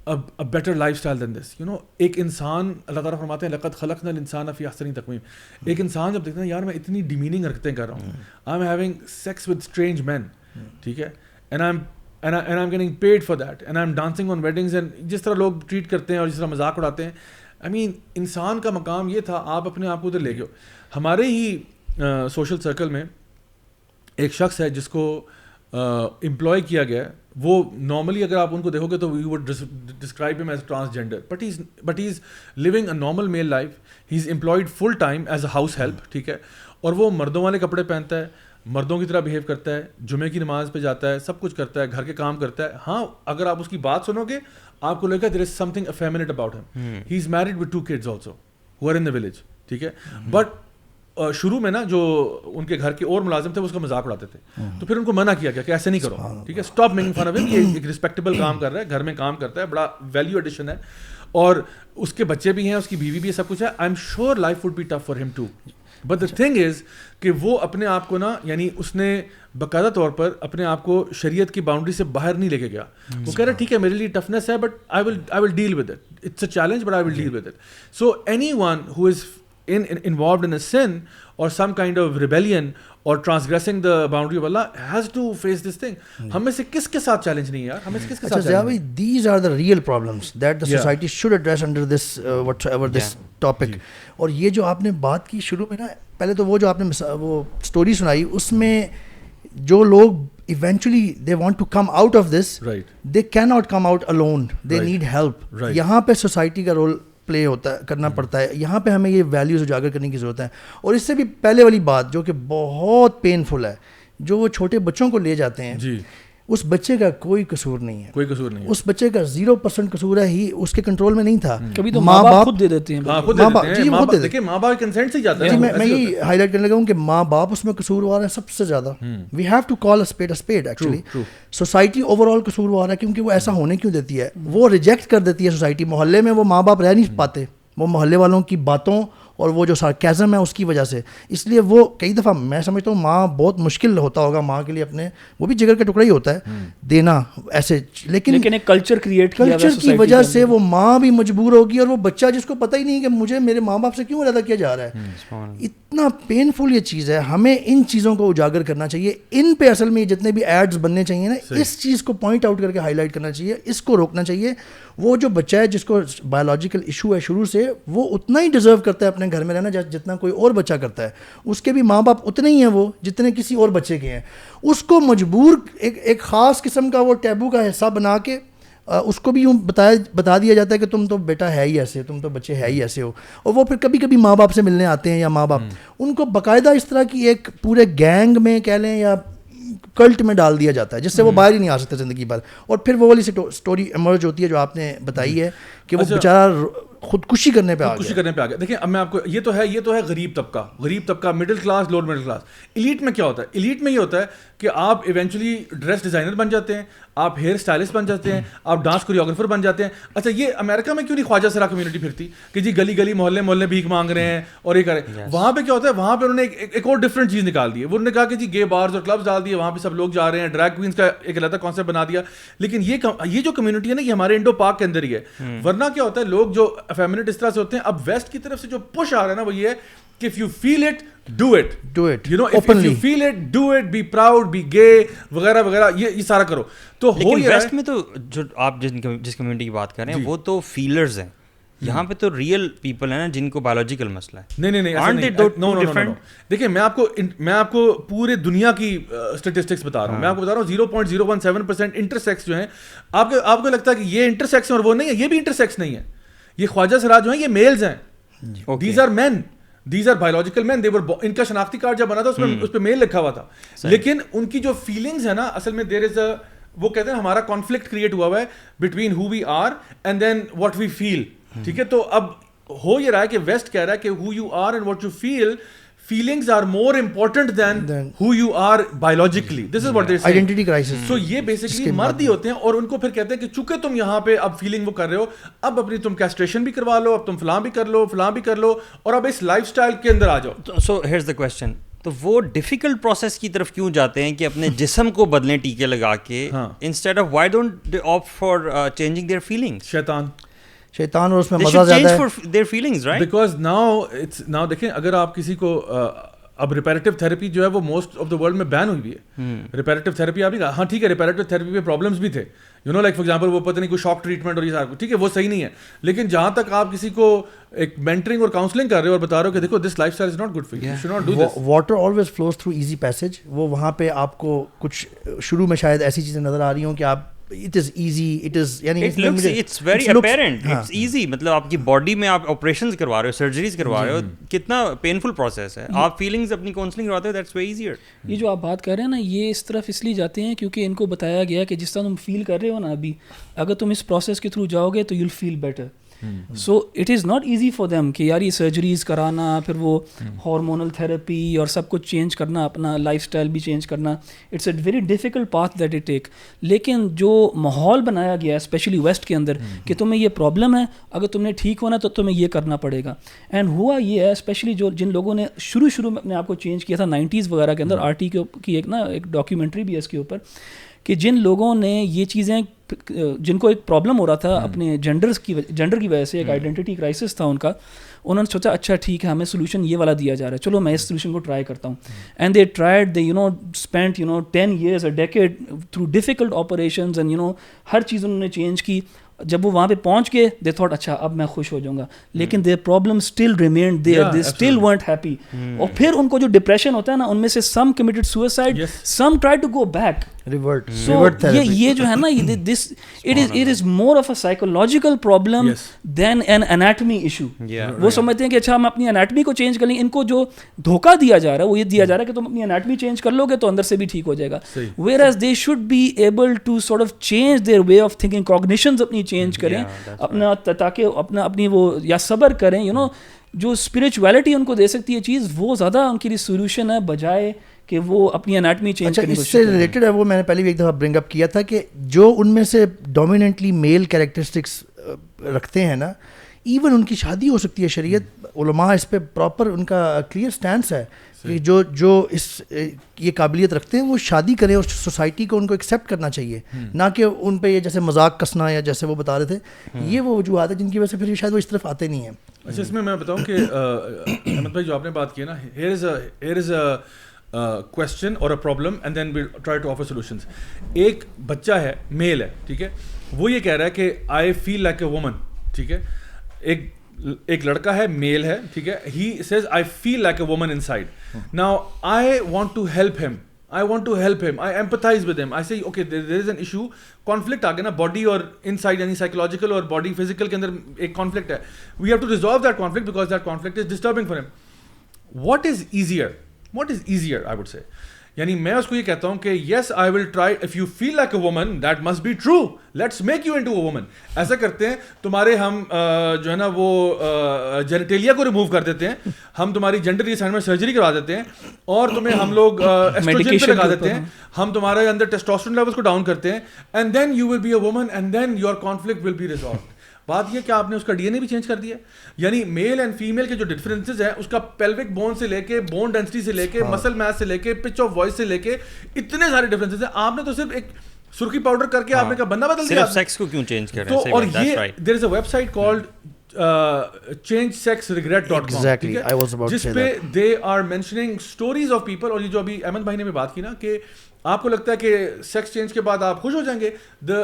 a better lifestyle than this. You know, ایک انسان, اللہ تعالیٰ فرماتے ہیں لقد خلقنا الانسان فی احسن تقویم. ایک انسان جب دیکھتا ہے یار میں اتنی ڈیمیننگ حرکتیں کر رہا ہوں, I'm having sex with strange men, ٹھیک ہے, and I'm getting paid for that, and I'm dancing on weddings, and جس طرح لوگ ٹریٹ کرتے ہیں اور جس طرح مذاق اڑاتے ہیں. I mean انسان کا مقام یہ تھا, آپ اپنے آپ کو ادھر لے گئے. ہمارے ہی سوشل سرکل میں ایک شخص ہے جس کو امپلائی کیا گیا ہے. وہ نارملی اگر آپ ان کو دیکھو گے تو you would describe him as transgender, but he is living a normal male life. He is employed full time as a house help, ٹھیک ہے, اور وہ مردوں والے کپڑے پہنتا ہے, مردوں کی طرح بیہیو کرتا ہے, جمعے کی نماز پہ جاتا ہے, سب کچھ کرتا ہے, گھر کے کام کرتا ہے. ہاں اگر آپ اس کی بات سنو گے آپ کو لگے گا there is something effeminate about him. He is married with 2 kids also who are in the village, ٹھیک ہے. بٹ شروع میں نا جو ان کے گھر کے اور ملازم تھے وہ اس کا مذاق اڑاتے تھے, تو پھر ان کو منع کیا گیا کہ ایسے نہیں کرو, ٹھیک ہے, اسٹاپ میکنگ فن آف ہم. یہ ایک رسپیکٹیبل کام کر رہا ہے, گھر میں کام کرتا ہے, بڑا ویلیو ایڈیشن ہے, اور اس کے بچے بھی ہیں, اس کی بیوی بھی ہے, سب کچھ ہے. I am sure life would be tough for him too. But the thing is کہ وہ اپنے آپ کو نا, یعنی اس نے باقاعدہ طور پر اپنے آپ کو شریعت کی باؤنڈری سے باہر نہیں لے کے گیا. وہ کہہ رہا ہے ٹھیک ہے میرے لیے ٹفنس ہے, but I will deal with it, it's a challenge but I will deal with it. So anyone who is involved in a sin or some kind of rebellion or transgressing the boundary of Allah has to face this thing. ہم میں سے کس کے ساتھ challenge نہیں ہے یار, ہمیں سے کس کے ساتھ چیلنج نہیں. These are the real problems that the society should address under this whatever this topic. اور یہ جو آپ نے بات کی شروع میں نا, پہلے تو وہ جو آپ نے وہ اسٹوری سنائی, اس میں جو لوگ eventually they want to come out of this, they cannot come out alone, they need help. یہاں پہ سوسائٹی کا رول پلے ہوتا ہے, کرنا پڑتا ہے. یہاں پہ ہمیں یہ ویلیوز اجاگر کرنے کی ضرورت ہے. اور اس سے بھی پہلے والی بات جو کہ بہت پینفل ہے, جو وہ چھوٹے بچوں کو لے جاتے ہیں, اس بچے کا کوئی قصور نہیں ہے, کوئی قصور نہیں, اس بچے کا 0% قصور ہے, ہی اس کے کنٹرول میں نہیں تھا. کبھی تو ماں باپ خود دے دیتے ہیں, ماں باپ کنسنٹ سے جاتے ہیں. میں یہ ہائی لائٹ کرنے لگا ہوں کہ ماں باپ اس میں قصوروار ہیں سب سے زیادہ. We have to call a spade actually. Society overall قصوروار ہے, کیونکہ وہ ایسا ہونے کیوں دیتی ہے, وہ ریجیکٹ کر دیتی ہے سوسائٹی. محلے میں وہ ماں باپ رہ نہیں پاتے, وہ محلے والوں کی باتوں اور وہ جو سارکیزم ہے اس کی وجہ سے. اس لیے وہ کئی دفعہ میں سمجھتا ہوں ماں بہت مشکل ہوتا ہوگا ماں کے لیے, اپنے وہ بھی جگر کا ٹکڑا ہی ہوتا ہے دینا ایسے, لیکن ایک کلچر کی وجہ سے وہ ماں بھی مجبور ہوگی, اور وہ بچہ جس کو پتہ ہی نہیں کہ مجھے میرے ماں باپ سے کیوں علیحدہ کیا جا رہا ہے. اتنا پینفل یہ چیز ہے. ہمیں ان چیزوں کو اجاگر کرنا چاہیے. ان پہ اصل میں جتنے بھی ایڈز بننے چاہیے نا, اس چیز کو پوائنٹ آؤٹ کر کے ہائی لائٹ کرنا چاہیے, اس کو روکنا چاہیے. وہ جو بچہ ہے جس کو بایولوجیکل ایشو ہے شروع سے, وہ اتنا ہی ڈیزرو کرتا ہے اپنے گھر میں رہنا جتنا کوئی اور بچہ کرتا ہے. اس کے بھی ماں باپ اتنے ہی ہیں وہ جتنے کسی اور بچے کے ہیں. اس کو مجبور ایک خاص قسم کا وہ ٹیبو کا حصہ بنا کے اس کو بھی یوں بتا دیا جاتا ہے کہ تم تو بیٹا ہے ہی ایسے, تم تو بچے ہے ہی ایسے ہو. اور وہ پھر کبھی کبھی ماں باپ سے ملنے آتے ہیں, یا ماں باپ ان کو باقاعدہ اس طرح کی ایک پورے گینگ میں کہہ لیں یا کلٹ میں ڈال دیا جاتا ہے جس سے وہ باہر ہی نہیں آ سکتے زندگی بھر. اور پھر وہ والی اسٹوری ایمرج ہوتی ہے جو آپ نے بتائی ہے کہ وہ بیچارہ خودکشی کرنے پہ آ گیا. دیکھیں اب میں آپ کو یہ تو ہے غریب طبقہ, middle class, lower middle class. Elite میں کیا ہوتا ہے؟ ایلیٹ میں یہ ہوتا ہے کہ آپ ایونچولی ڈریس ڈیزائنر بن جاتے ہیں, آپ ہیئر اسٹائلسٹ بن جاتے ہیں, آپ ڈانس کوریوگرافر بن جاتے ہیں. اچھا یہ امریکہ میں کیوں نہیں خواجہ سرا کمیونٹی پھرتی کہ جی گلی گلی محلے محلے بھیک مانگ رہے ہیں اور یہ کریں؟ وہاں پہ کیا ہوتا ہے, وہاں پہ انہوں نے ایک اور ڈفرنٹ چیز نکال دی ہے. انہوں نے کہا کہ جی گے بارز اور کلبز ڈال دیے, وہاں پہ سب لوگ جا رہے ہیں, ڈریگ کوئنس کا ایک علیحدہ کانسیپٹ بنا دیا. لیکن یہ جو کمیونٹی ہے نا, یہ ہمارے انڈو پاک کے اندر ہی ہے. ورنہ کیا ہوتا ہے, لوگ جو افیمنٹ اس طرح سے ہوتے ہیں. اب ویسٹ کی طرف سے جو پش آ رہا ہے نا, وہ یہ ہے کہ if you feel it, do it. You know, if you feel it, do it. Be proud, be gay, وغیرہ وغیرہ, یہ سارا کرو. تو ہو یہ ویسٹ میں تو جو آپ جس کمیونٹی کی بات کر رہے ہیں وہ تو فیلرز ہیں. یہاں پہ تو ریئل پیپل ہیں نا جن کو بایولوجیکل مسئلہ ہے. نہیں. دیکھیں میں آپ کو پورے دنیا کی اسٹیٹسٹکس بتا رہا ہوں. میں آپ کو بتا رہا ہوں 0.017% انٹرسیکس جو ہیں. آپ کو لگتا ہے کہ یہ انٹرسیکس ہیں اور وہ نہیں ہے, یہ بھی انٹرسیکس نہیں ہے. یہ خواجہ سرا جو ہیں یہ میلز ہیں. These are men. These are biological men. They were ان کا شناختی کارڈ جب بنا تھا اس پہ میل لکھا ہوا تھا. لیکن ان کی جو فیلنگز ہیں نا, اصل میں there is a, وہ کہتے ہیں ہمارا کانفلکٹ کریٹ ہوا ہے between who we are and then what we feel. ٹھیک ہے, تو اب ہو یہ رہا ہے کہ ویسٹ کہہ رہا ہے کہ who you are and what you feel, feelings are more important than who you are biologically. This is what they say. Identity crisis. So یہ basically مرد ہی ہوتے ہیں اور ان کو پھر کہتے ہیں کہ چونکہ تم یہاں پہ اب فیلنگ وہ کر رہے ہو, اب اپنی تم کیسٹریشن بھی کروا لو, اب تم فلاں بھی کر لو اور اب اس لائف اسٹائل کے اندر آ جاؤ. So here's the question. تو وہ ڈیفیکلٹ پروسیس کی طرف کیوں جاتے ہیں کہ اپنے جسم کو بدلیں ٹیکے لگا کے, instead of why don't they opt for changing their feelings? شیطان اور اس میں مزہ زیادہ ہے. their feelings, right? Because now دیکھیں, اگر آپ کسی کو اب ریپیریٹیو تھراپی جو ہے وہ موسٹ آف دا ورلڈ میں بین ہوئی ہوئی ہے. ریپیریٹیو تھراپی آپ ہاں ٹھیک ہے, ریپیریٹیو تھراپی پہ پرابلمس بھی تھے, you know like for example وہ پتہ نہیں کوئی شاک ٹریٹمنٹ اور یہ سارا, ٹھیک ہے وہ صحیح نہیں ہے. لیکن جہاں تک آپ کسی کو ایک مینٹرنگ اور کاؤنسلنگ کر رہے ہو اور بتا رہے ہو کہ دیکھو this life style is not good for you, you should not do this. Water always flows through easy passage. وہ وہاں پہ آپ کو کچھ شروع میں شاید ایسی چیزیں نظر آ رہی ہوں کہ آپ it is easy, it is یعنی it's very apparent, it's easy. مطلب آپ کی باڈی میں آپ آپریشنز کروا رہے ہو, سرجریز کروا رہے ہو, کتنا پینفل پروسیس ہے. آپ فیلنگز اپنی کاؤنسلنگ کرواتے ہو, دیٹس وے ایزیئر. یہ جو آپ بات کر رہے ہیں نا, یہ اس طرف اس لیے جاتے ہیں کیونکہ ان کو بتایا گیا کہ جس طرح تم فیل کر رہے ہو نا ابھی, اگر تم اس پروسیس کے تھرو جاؤ گے تو you will feel better. So it is not easy for them کہ یار یہ سرجریز کرانا, پھر وہ ہارمونل تھراپی اور سب کچھ چینج کرنا, اپنا لائف اسٹائل بھی چینج کرنا, it's a very difficult path that it take. لیکن جو ماحول بنایا گیا ہے اسپیشلی ویسٹ کے اندر کہ تمہیں یہ پرابلم ہے, اگر تم نے ٹھیک ہونا تو تمہیں یہ کرنا پڑے گا. اینڈ ہوا یہ ہے اسپیشلی جن لوگوں نے شروع میں اپنے آپ کو چینج کیا تھا 90s وغیرہ کے اندر, RT کی ایک ڈاکیومنٹری بھی ہے اس کے اوپر, کہ جن لوگوں نے یہ چیزیں, جن کو ایک پرابلم ہو رہا تھا اپنے جینڈر کی وجہ سے, ایک آئیڈینٹی کرائسس تھا ان کا, انہوں نے سوچا اچھا ٹھیک ہے ہمیں سولوشن یہ والا دیا جا رہا ہے, چلو میں اس سولوشن کو ٹرائی کرتا ہوں. And they tried, they spend 10 years, a decade through difficult operations and ہر چیز انہوں نے چینج کی. جب وہ وہاں پہ پہنچ گئے دے تھاٹ اچھا اب میں خوش ہو جاؤں گا, لیکن their problem still remained there, they still weren't happy. اور پھر ان کو جو ڈپریشن ہوتا ہے نا, ان میں سے some committed suicide, some try to go back. So یہ جو ہے نا, it is more of a psychological problem than an anatomy issue. وہ سمجھتے ہیں کہ اچھا ہم اپنی انیٹمی کو چینج کر لیں. ان کو جو دھوکہ دیا جا رہا ہے وہ یہ دیا جا رہا ہے کہ تم اپنی انیٹمی چینج کر لو گے تو اندر سے بھی ٹھیک ہو جائے گا. Whereas they should be able to sort of change their way of thinking, cognitions اپنی چینج کریں اپنا, تاکہ اپنی وہ یا صبر کریں, جو اسپرچویلٹی ان کو دے سکتی ہے چیز, وہ زیادہ ان کے لیے سولوشن ہے بجائے کہ وہ اپنی انیٹمی چینج کرنے کی کوشش کریں. اس سے ریلیٹڈ ہے, وہ میں نے پہلے بھی ایک دفعہ برنگ اپ کیا تھا کہ جو ان میں سے ڈومیننٹلی میل کیریکٹرسٹکس رکھتے ہیں نا, ایون ان کی شادی ہو سکتی ہے. شریعت علماء اس پہ پراپر ان کا کلیئر سٹینس ہے کہ جو اس یہ قابلیت رکھتے ہیں وہ شادی کریں, اور سوسائٹی کو ان کو ایکسیپٹ کرنا چاہیے, نہ کہ ان پہ یہ جیسے مذاق کسنا یا جیسے وہ بتا رہے تھے. یہ وہ وجوہات ہیں جن کی وجہ سے پھر شاید وہ اس طرف آتے نہیں ہیں. اچھا اس میں بتاؤں کہ احمد بھائی جو آپ نے بات کی نا, here is a question or a problem and then we'll try to offer solutions. ایک بچہ ہے, میل ہے, ٹھیک ہے, وہ یہ کہہ رہا ہے کہ I feel like a woman, ٹھیک ہے. ایک لڑکا ہے, میل ہے, ٹھیک ہے, he says I feel like a woman inside. Now I want to help him, I empathize with him, I say okay there is an issue, conflict آ گیا نا باڈی اور inside, یعنی psychological اور body physical کے اندر ایک conflict ہے. We have to resolve that conflict because that conflict is disturbing for him. What is easier, I would say, یعنی میں اس کو یہ کہتا ہوں کہ yes I will try, if you feel like a woman that must be true, let's make you into a woman. ایسا کرتے ہیں تمہارے ہم جو ہے نا وہ جینیٹیلیا کو ریموو کر دیتے ہیں, ہم تمہاری جینڈر ری اسائنمنٹ سرجری کروا دیتے ہیں, اور تمہیں ہم لوگ ایسٹروجن پہ لگا دیتے ہیں, ہم تمہارے اندر ٹیسٹوسٹیرون لیولز کو ڈاؤن کرتے ہیں, and then you will be a woman and then your conflict will be resolved. بات یہ کہ آپ نے اس کا ڈی این اے بھی چینج کر دیا. یعنی میل اینڈ فیمیل کے جو ڈفرینسز ہیں اس کا پیلوک بون سے لے کے بون ڈینسٹی سے لے کے مسل میس سے لے کے پچ آف وائس سے لے کے اتنے سارے ڈفرینسز ہیں. آپ نے تو صرف ایک سرخی پاؤڈر کر کے آپ نے کہا بندہ بدل دیا, صرف سیکس کو کیوں چینج کر رہے ہیں. اور یہ there is a website called changesexregret.com, جس پہ they are mentioning stories of people. اور یہ جو ابھی احمد بھائی نے بھی بات کی نا کہ آپ کو لگتا ہے کہ سیکس چینج کے بعد آپ خوش ہو جائیں گے, دا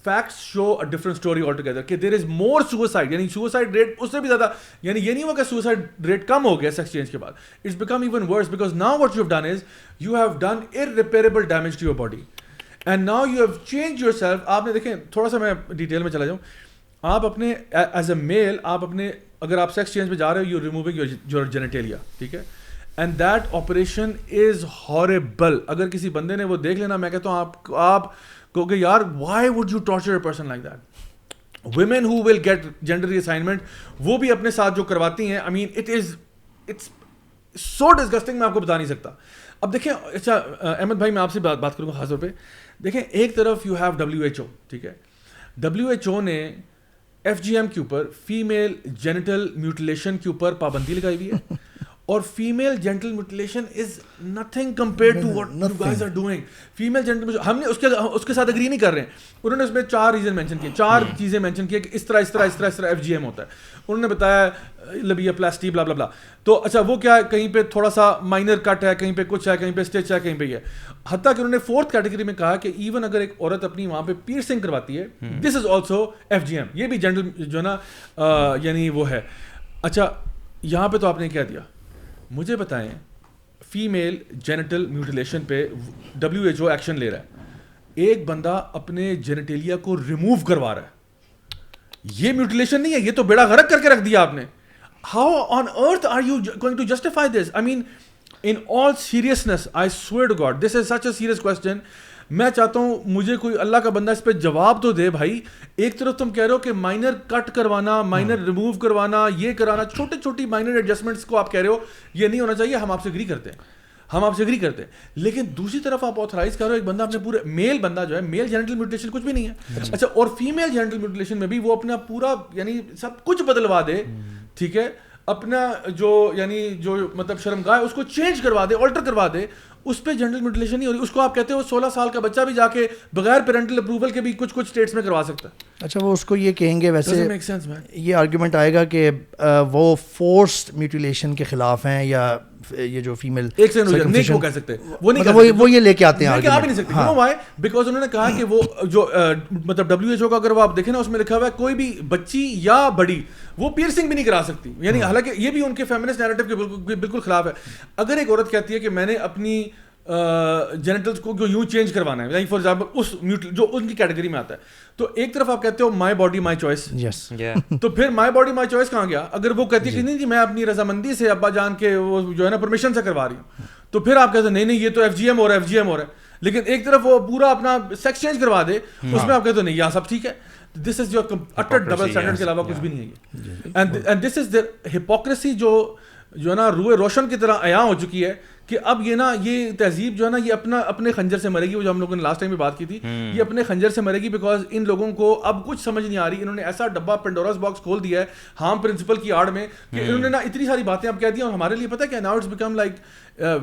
facts show a different story altogether, کہ there is more suicide, یعنی suicide rate اس سے بھی زیادہ, یعنی یہ نہیں ہوا کہ suicide rate کم ہو گیا sex change کے بعد, it's become even worse because now what you have done is you have done irreparable damage to your body and now you have changed yourself. آپ نے دیکھیں تھوڑا سا میں ڈیٹیل میں چلا جاؤں, آپ اپنے ایز اے میل آپ اپنے اگر آپ سیکس چینج پہ جا رہے ہو, you're removing your genitalia, ٹھیک ہے, and that operation is horrible. اگر کسی بندے نے وہ دیکھ لینا, میں کہتا ہوں آپ کہ یار why would you torture a person like that. Women who will get gender reassignment, وہ بھی اپنے ساتھ جو کرواتی ہیں, آئی مین اٹس سو ڈسگسٹنگ, میں آپ کو بتا نہیں سکتا. اب دیکھیں, اچھا احمد بھائی میں آپ سے بات کروں گا خاص طور پہ. دیکھیں ایک طرف یو ہیو WHO, ٹھیک ہے, WHO نے FGM کے اوپر فیمیل جینیٹل میوٹیلیشن کے اوپر پابندی لگائی ہوئی ہے, اور female genital mutilation is nothing compared to what you guys are doing. Female genital, ہم نے اس کے ساتھ اگری نہیں کر رہے ہیں. انہوں نے اس میں 4 ریزن مینشن کیے, 4 چیزیں مینشن کی کہ اس طرح FGM ہوتا ہے. انہوں نے بتایا لبیا پلاسٹی بلا بلا بلا. تو اچھا وہ کیا ہے, کہیں پہ تھوڑا سا مائنر کٹ ہے, کہیں پہ کچھ ہے, کہیں پہ اسٹچ ہے, کہیں پہ یہ. حتیٰ کہ انہوں نے 4th کیٹیگری میں کہا کہ ایون اگر ایک عورت اپنی وہاں پہ پیئرسنگ کرواتی ہے, دس از آلسو FGM, یہ بھی جینٹل جو ہے نا یعنی وہ ہے. اچھا یہاں پہ تو آپ نے کیا دیا, مجھے بتائیں فیمیل جینیٹل میوٹیلیشن پہ WHO ایکشن لے رہا ہے, ایک بندہ اپنے جینیٹیلیا کو ریموو کروا رہا ہے, یہ میوٹیلیشن نہیں ہے, یہ تو بیڑا غرق کر کے رکھ دیا آپ نے. How on earth are you going to justify this? I mean in all seriousness, I swear to God this is such a serious question. میں چاہتا ہوں مجھے کوئی اللہ کا بندہ اس پہ جواب تو دے بھائی. ایک طرف تم کہہ رہے ہو کہ مائنر کٹ کروانا, مائنر ریموو کروانا, یہ کرانا, چھوٹی مائنر ایڈجسٹمنٹس کو آپ کہہ رہے ہو یہ نہیں ہونا چاہیے, ہم آپ سے اگری کرتے ہیں, لیکن دوسری طرف آپ آتھرائز کرو ایک بندہ اپنے پورے میل بندہ جو ہے, میل جینیٹل میوٹیلیشن کچھ بھی نہیں ہے, اچھا, اور فیمیل جینیٹل میوٹیلیشن میں بھی وہ اپنا پورا یعنی سب کچھ بدلوا دے, ٹھیک ہے, اپنا جو یعنی جو مطلب شرمگاہ ہے اس کو چینج کروا دے, آلٹر کروا دے, اس پہ جینٹل میوٹیلیشن نہیں ہو رہی. اس کو آپ کہتے ہو 16 سال کا بچہ بھی جا کے بغیر پیرنٹل اپروول کے بھی کچھ اسٹیٹس میں کروا سکتا ہے. اچھا وہ اس کو یہ کہیں گے, ویسے یہ آرگیومنٹ آئے گا کہ وہ فورسڈ میوٹیلیشن کے خلاف ہیں, یا یہ جو فیمیل ایک سے نہیں وہ کہہ سکتے, وہ یہ لے کے آتے ہیں, آپ ہی نہیں سکتے. کیوں وائے؟ بیکاز انہوں نے کہا کہ وہ جو مطلب WHO کا اگر وہ آپ دیکھیں نا, اس میں لکھا ہوا ہے کوئی بھی بچی یا بڑی وہ پیئرسنگ بھی نہیں کرا سکتی. یعنی حالانکہ یہ بھی ان کے فیمنسٹ نیریٹو کے بالکل خلاف ہے. اگر ایک عورت کہتی ہے کہ میں نے اپنی جینیٹلز کو یوں چینج کروانا ہے, فار ایگزامپل اس جو ان کی کیٹیگری میں آتا ہے, تو ایک طرف آپ کہتے ہو مائی باڈی مائی چوائس, تو پھر مائی باڈی مائی چوائس کہاں گیا؟ اگر وہ کہتی ہے کہ نہیں جی میں اپنی رضامندی سے ابا جان کے وہ جو ہے نا پرمیشن سے کروا رہی ہوں, تو پھر آپ کہتے ہیں نہیں یہ تو FGM ہو رہا ہے. لیکن ایک طرف وہ پورا اپنا سیکس چینج کروا دے, اس میں آپ کہتے ہو نہیں یہاں سب ٹھیک ہے. دس از یور اٹر ڈبل اسٹینڈرڈ کے علاوہ کچھ بھی نہیں ہے یہ. And this is the hypocrisy جو ہے نا روئے روشن کی طرح عیاں ہو چکی ہے کہ اب یہ نا یہ تہذیب جو ہے نا یہ اپنے خنجر سے مرے گی. وہ جو ہم لوگوں نے لاسٹ ٹائم بھی بات کی تھی, یہ اپنے خنجر سے مرے گی, بیکاز ان لوگوں کو اب کچھ سمجھ نہیں آ رہی. انہوں نے ایسا ڈبہ پینڈوراز باکس کھول دیا ہے ہارم پرنسپل کی آڑ میں کہ انہوں نے نا اتنی ساری باتیں اب کہہ دی, اور ہمارے لیے پتہ ہے کہ now it's become like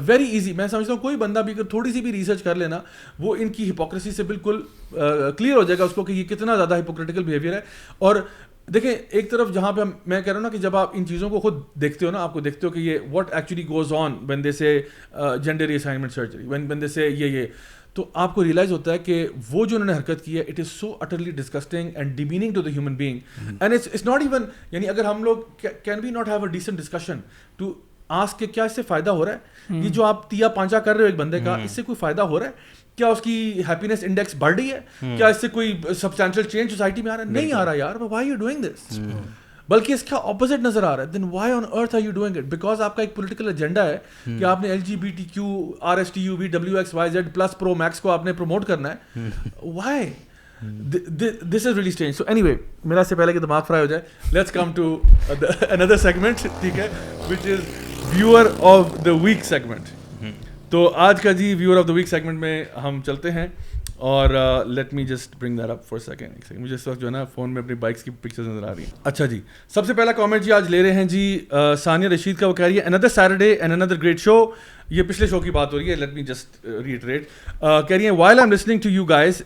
very easy. میں سمجھتا ہوں کوئی بندہ بھی اگر تھوڑی سی بھی ریسرچ کر لینا, وہ ان کی ہپوکریسی سے بالکل کلیئر ہو جائے گا اس کو کہ یہ کتنا زیادہ ہپوکریٹیکل بیہیویئر ہے. اور دیکھیں ایک طرف جہاں پہ میں کہہ رہا ہوں نا کہ جب آپ ان چیزوں کو خود دیکھتے ہو نا, آپ کو دیکھتے ہو کہ یہ what actually goes on when they say gender reassignment surgery, when they say یہ تو آپ کو ریئلائز ہوتا ہے کہ وہ جو انہوں نے حرکت کی ہے, it is so utterly disgusting and demeaning to the human being. And it's not even, یعنی اگر ہم لوگ can we not have a decent discussion to ask کہ کیا اس سے فائدہ ہو رہا ہے, یہ جو آپ تیا پانچا کر رہے ہو ایک بندے کا, اس سے کوئی فائدہ ہو رہا ہے؟ کیا اس کی ہیپینس انڈیکس بڑھ رہی ہے؟ کیا اس سے کوئی سبسٹینشیل چینج سوسائٹی میں آ رہا ہے؟ نہیں آ رہا یار. Why you doing this? بلکہ اس کا اپوزٹ نظر آ رہا ہے. Then why on earth are you doing it? Because آپ کا ایک پولیٹیکل ایجنڈا ہے کہ آپ نے LGBTQ RSTUV WXYZ پلس پرو میکس کو آپ نے پروموٹ کرنا ہے. Y? This is really strange. So anyway, میرا سے پہلے کہ دماغ فرائی ہو جائے, let's come to another segment, ٹھیک ہے, which is viewer of the week segment. تو آج کا جی viewer of the week segment میں ہم چلتے ہیں, اور let me just bring that up for second. مجھے اس وقت جو ہے نا فون میں اپنی بائکس کی پکچرز نظر آ رہی ہیں. اچھا جی, سب سے پہلا کامنٹ جی آج لے رہے ہیں جی ثانیہ رشید کا. وہ کہہ رہی ہے another Saturday and another great show. یہ پچھلے شو کی بات ہو رہی ہے, لیٹ می جسٹ ریٹریٹ. کہہ رہی ہیں while I'm listening to you guys,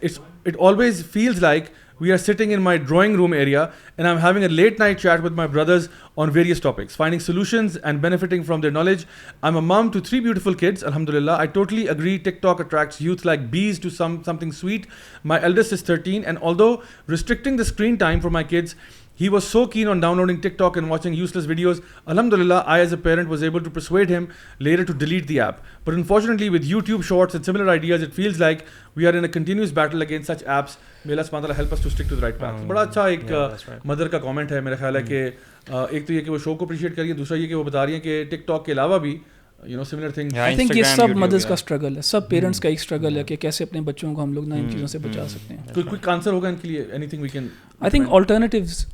it always feels like we are sitting in my drawing room area and I'm having a late night chat with my brothers on various topics, finding solutions and benefiting from their knowledge. I'm a mom to 3 beautiful kids, alhamdulillah. I totally agree TikTok attracts youth like bees to something sweet. My eldest is 13 and although restricting the screen time for my kids, he was so keen on downloading TikTok and watching useless videos. Alhamdulillah, I as a parent was able to persuade him later to delete the app. But unfortunately, with YouTube Shorts and similar ideas, it feels like we are in a continuous battle against such apps. May Allah subhanahu wa ta'ala help us to stick to the right path. بڑا اچھا ایک mother کا comment ہے میرا خیال ہے کہ ایک تو یہ کہ وہ شو کو اپریشیٹ کر رہی ہیں, دوسرا یہ کہ وہ بتا رہی ہیں کہ ٹک ٹاک کے علاوہ بھی similar things. I think یہ سب مدرس کا اسٹرگل ہے, سب پیرنٹس کا ایک اسٹرگل ہے کہ کیسے اپنے بچوں کو ہم لوگ نا ان چیزوں سے بچا سکتے ہیں. کوئی کوئی آنسر ہوگا ان کے لیے, anything we can. I think alternatives,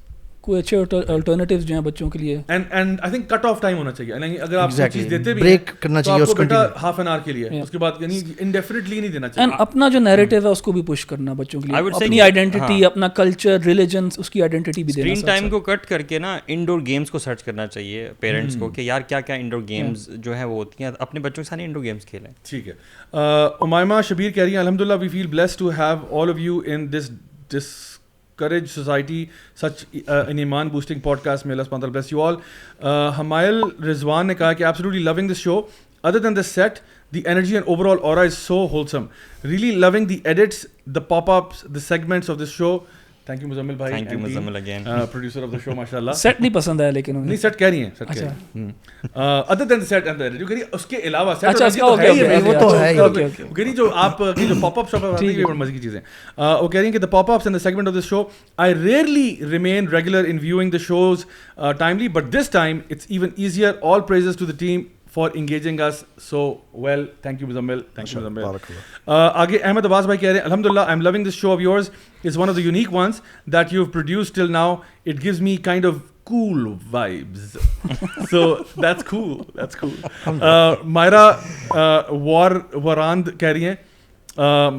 کوئی اچھے الٹرنیٹیوز جو ہیں بچوں کے لیے. And I think cut off time ہونا چاہیے, یعنی اگر آپ کوئی چیز دیتے بھی بریک کرنا چاہیے اس کو, ہاف این آور کے لیے, اس کے بعد یعنی انڈیفینیٹلی نہیں دینا چاہیے. اینڈ اپنا جو نیریٹو ہے اس کو بھی پش کرنا بچوں کے لیے, اپنی آئیڈینٹی, اپنا کلچر, ریلیجن, اس کی آئیڈینٹی بھی دینا. اسکرین ٹائم کو کٹ کر کے نا انڈور گیمس کو سرچ کرنا چاہیے پیرنٹس کو کہ یار کیا کیا انڈور گیمز جو ہیں وہ ہوتی ہیں, اپنے بچوں کے ساتھ انڈور گیمس کھیلیں. ٹھیک ہے. امیمہ شبیر کہہ رہی ہیں الحمدللہ we feel blessed to have all of you in this Courage Society, such an iman boosting podcast. May Allah subhanahu wa ta'ala bless you all. Hamail Rizwan نے کہا کہ absolutely loving this show. Other than the set, the energy and overall aura is so wholesome. Really loving the edits, the pop-ups, the segments of this show. Thank you Muzammil bhai. Thank you Muzammil again. Producer of the show mashallah. Set نہیں پسند آیا لیکن نہیں set کہہ رہی ہیں, set کہہ رہی ہیں. Other than the set and the edit, جو کہہ رہی ہے اس کے علاوہ set اچھا وہ تو ہے, کہہ رہی جو آپ کی جو pop-up shop ہے یہ بڑی مزے کی چیزیں. وہ کہہ رہی ہیں کہ the pop-ups and the segment of this show, I rarely remain regular in viewing the shows timely, but this time it's even easier. All praises to the team for engaging us so well. Thank you Muzammil. Thank you Muzammil. آگے احمد عباس بھائی کہہ رہے ہیں الحمدللہ I'm loving this show of yours. It's one of the unique ones that you've produced till now. It gives me kind of cool vibes. So that's cool. Myra Warand کہہ رہی ہیں,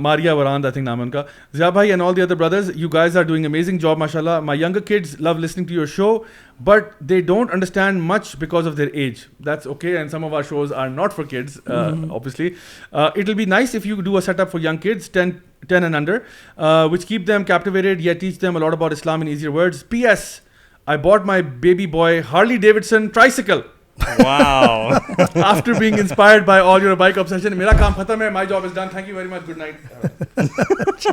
Maria Warand I think naam hai unka. Zia bhai and all the other brothers, you guys are doing amazing job mashallah. My younger kids love listening to your show, but they don't understand much because of their age. That's okay, and some of our shows are not for kids, obviously. It'll be nice if you do a setup for young kids 10 and under, which keep them captivated yet teach them a lot about Islam in easier words. PS, I bought my baby boy Harley Davidson tricycle. Wow. After being inspired by all your bike obsession. میرا کام ختم ہے, my job is done. Thank you very much. Good night.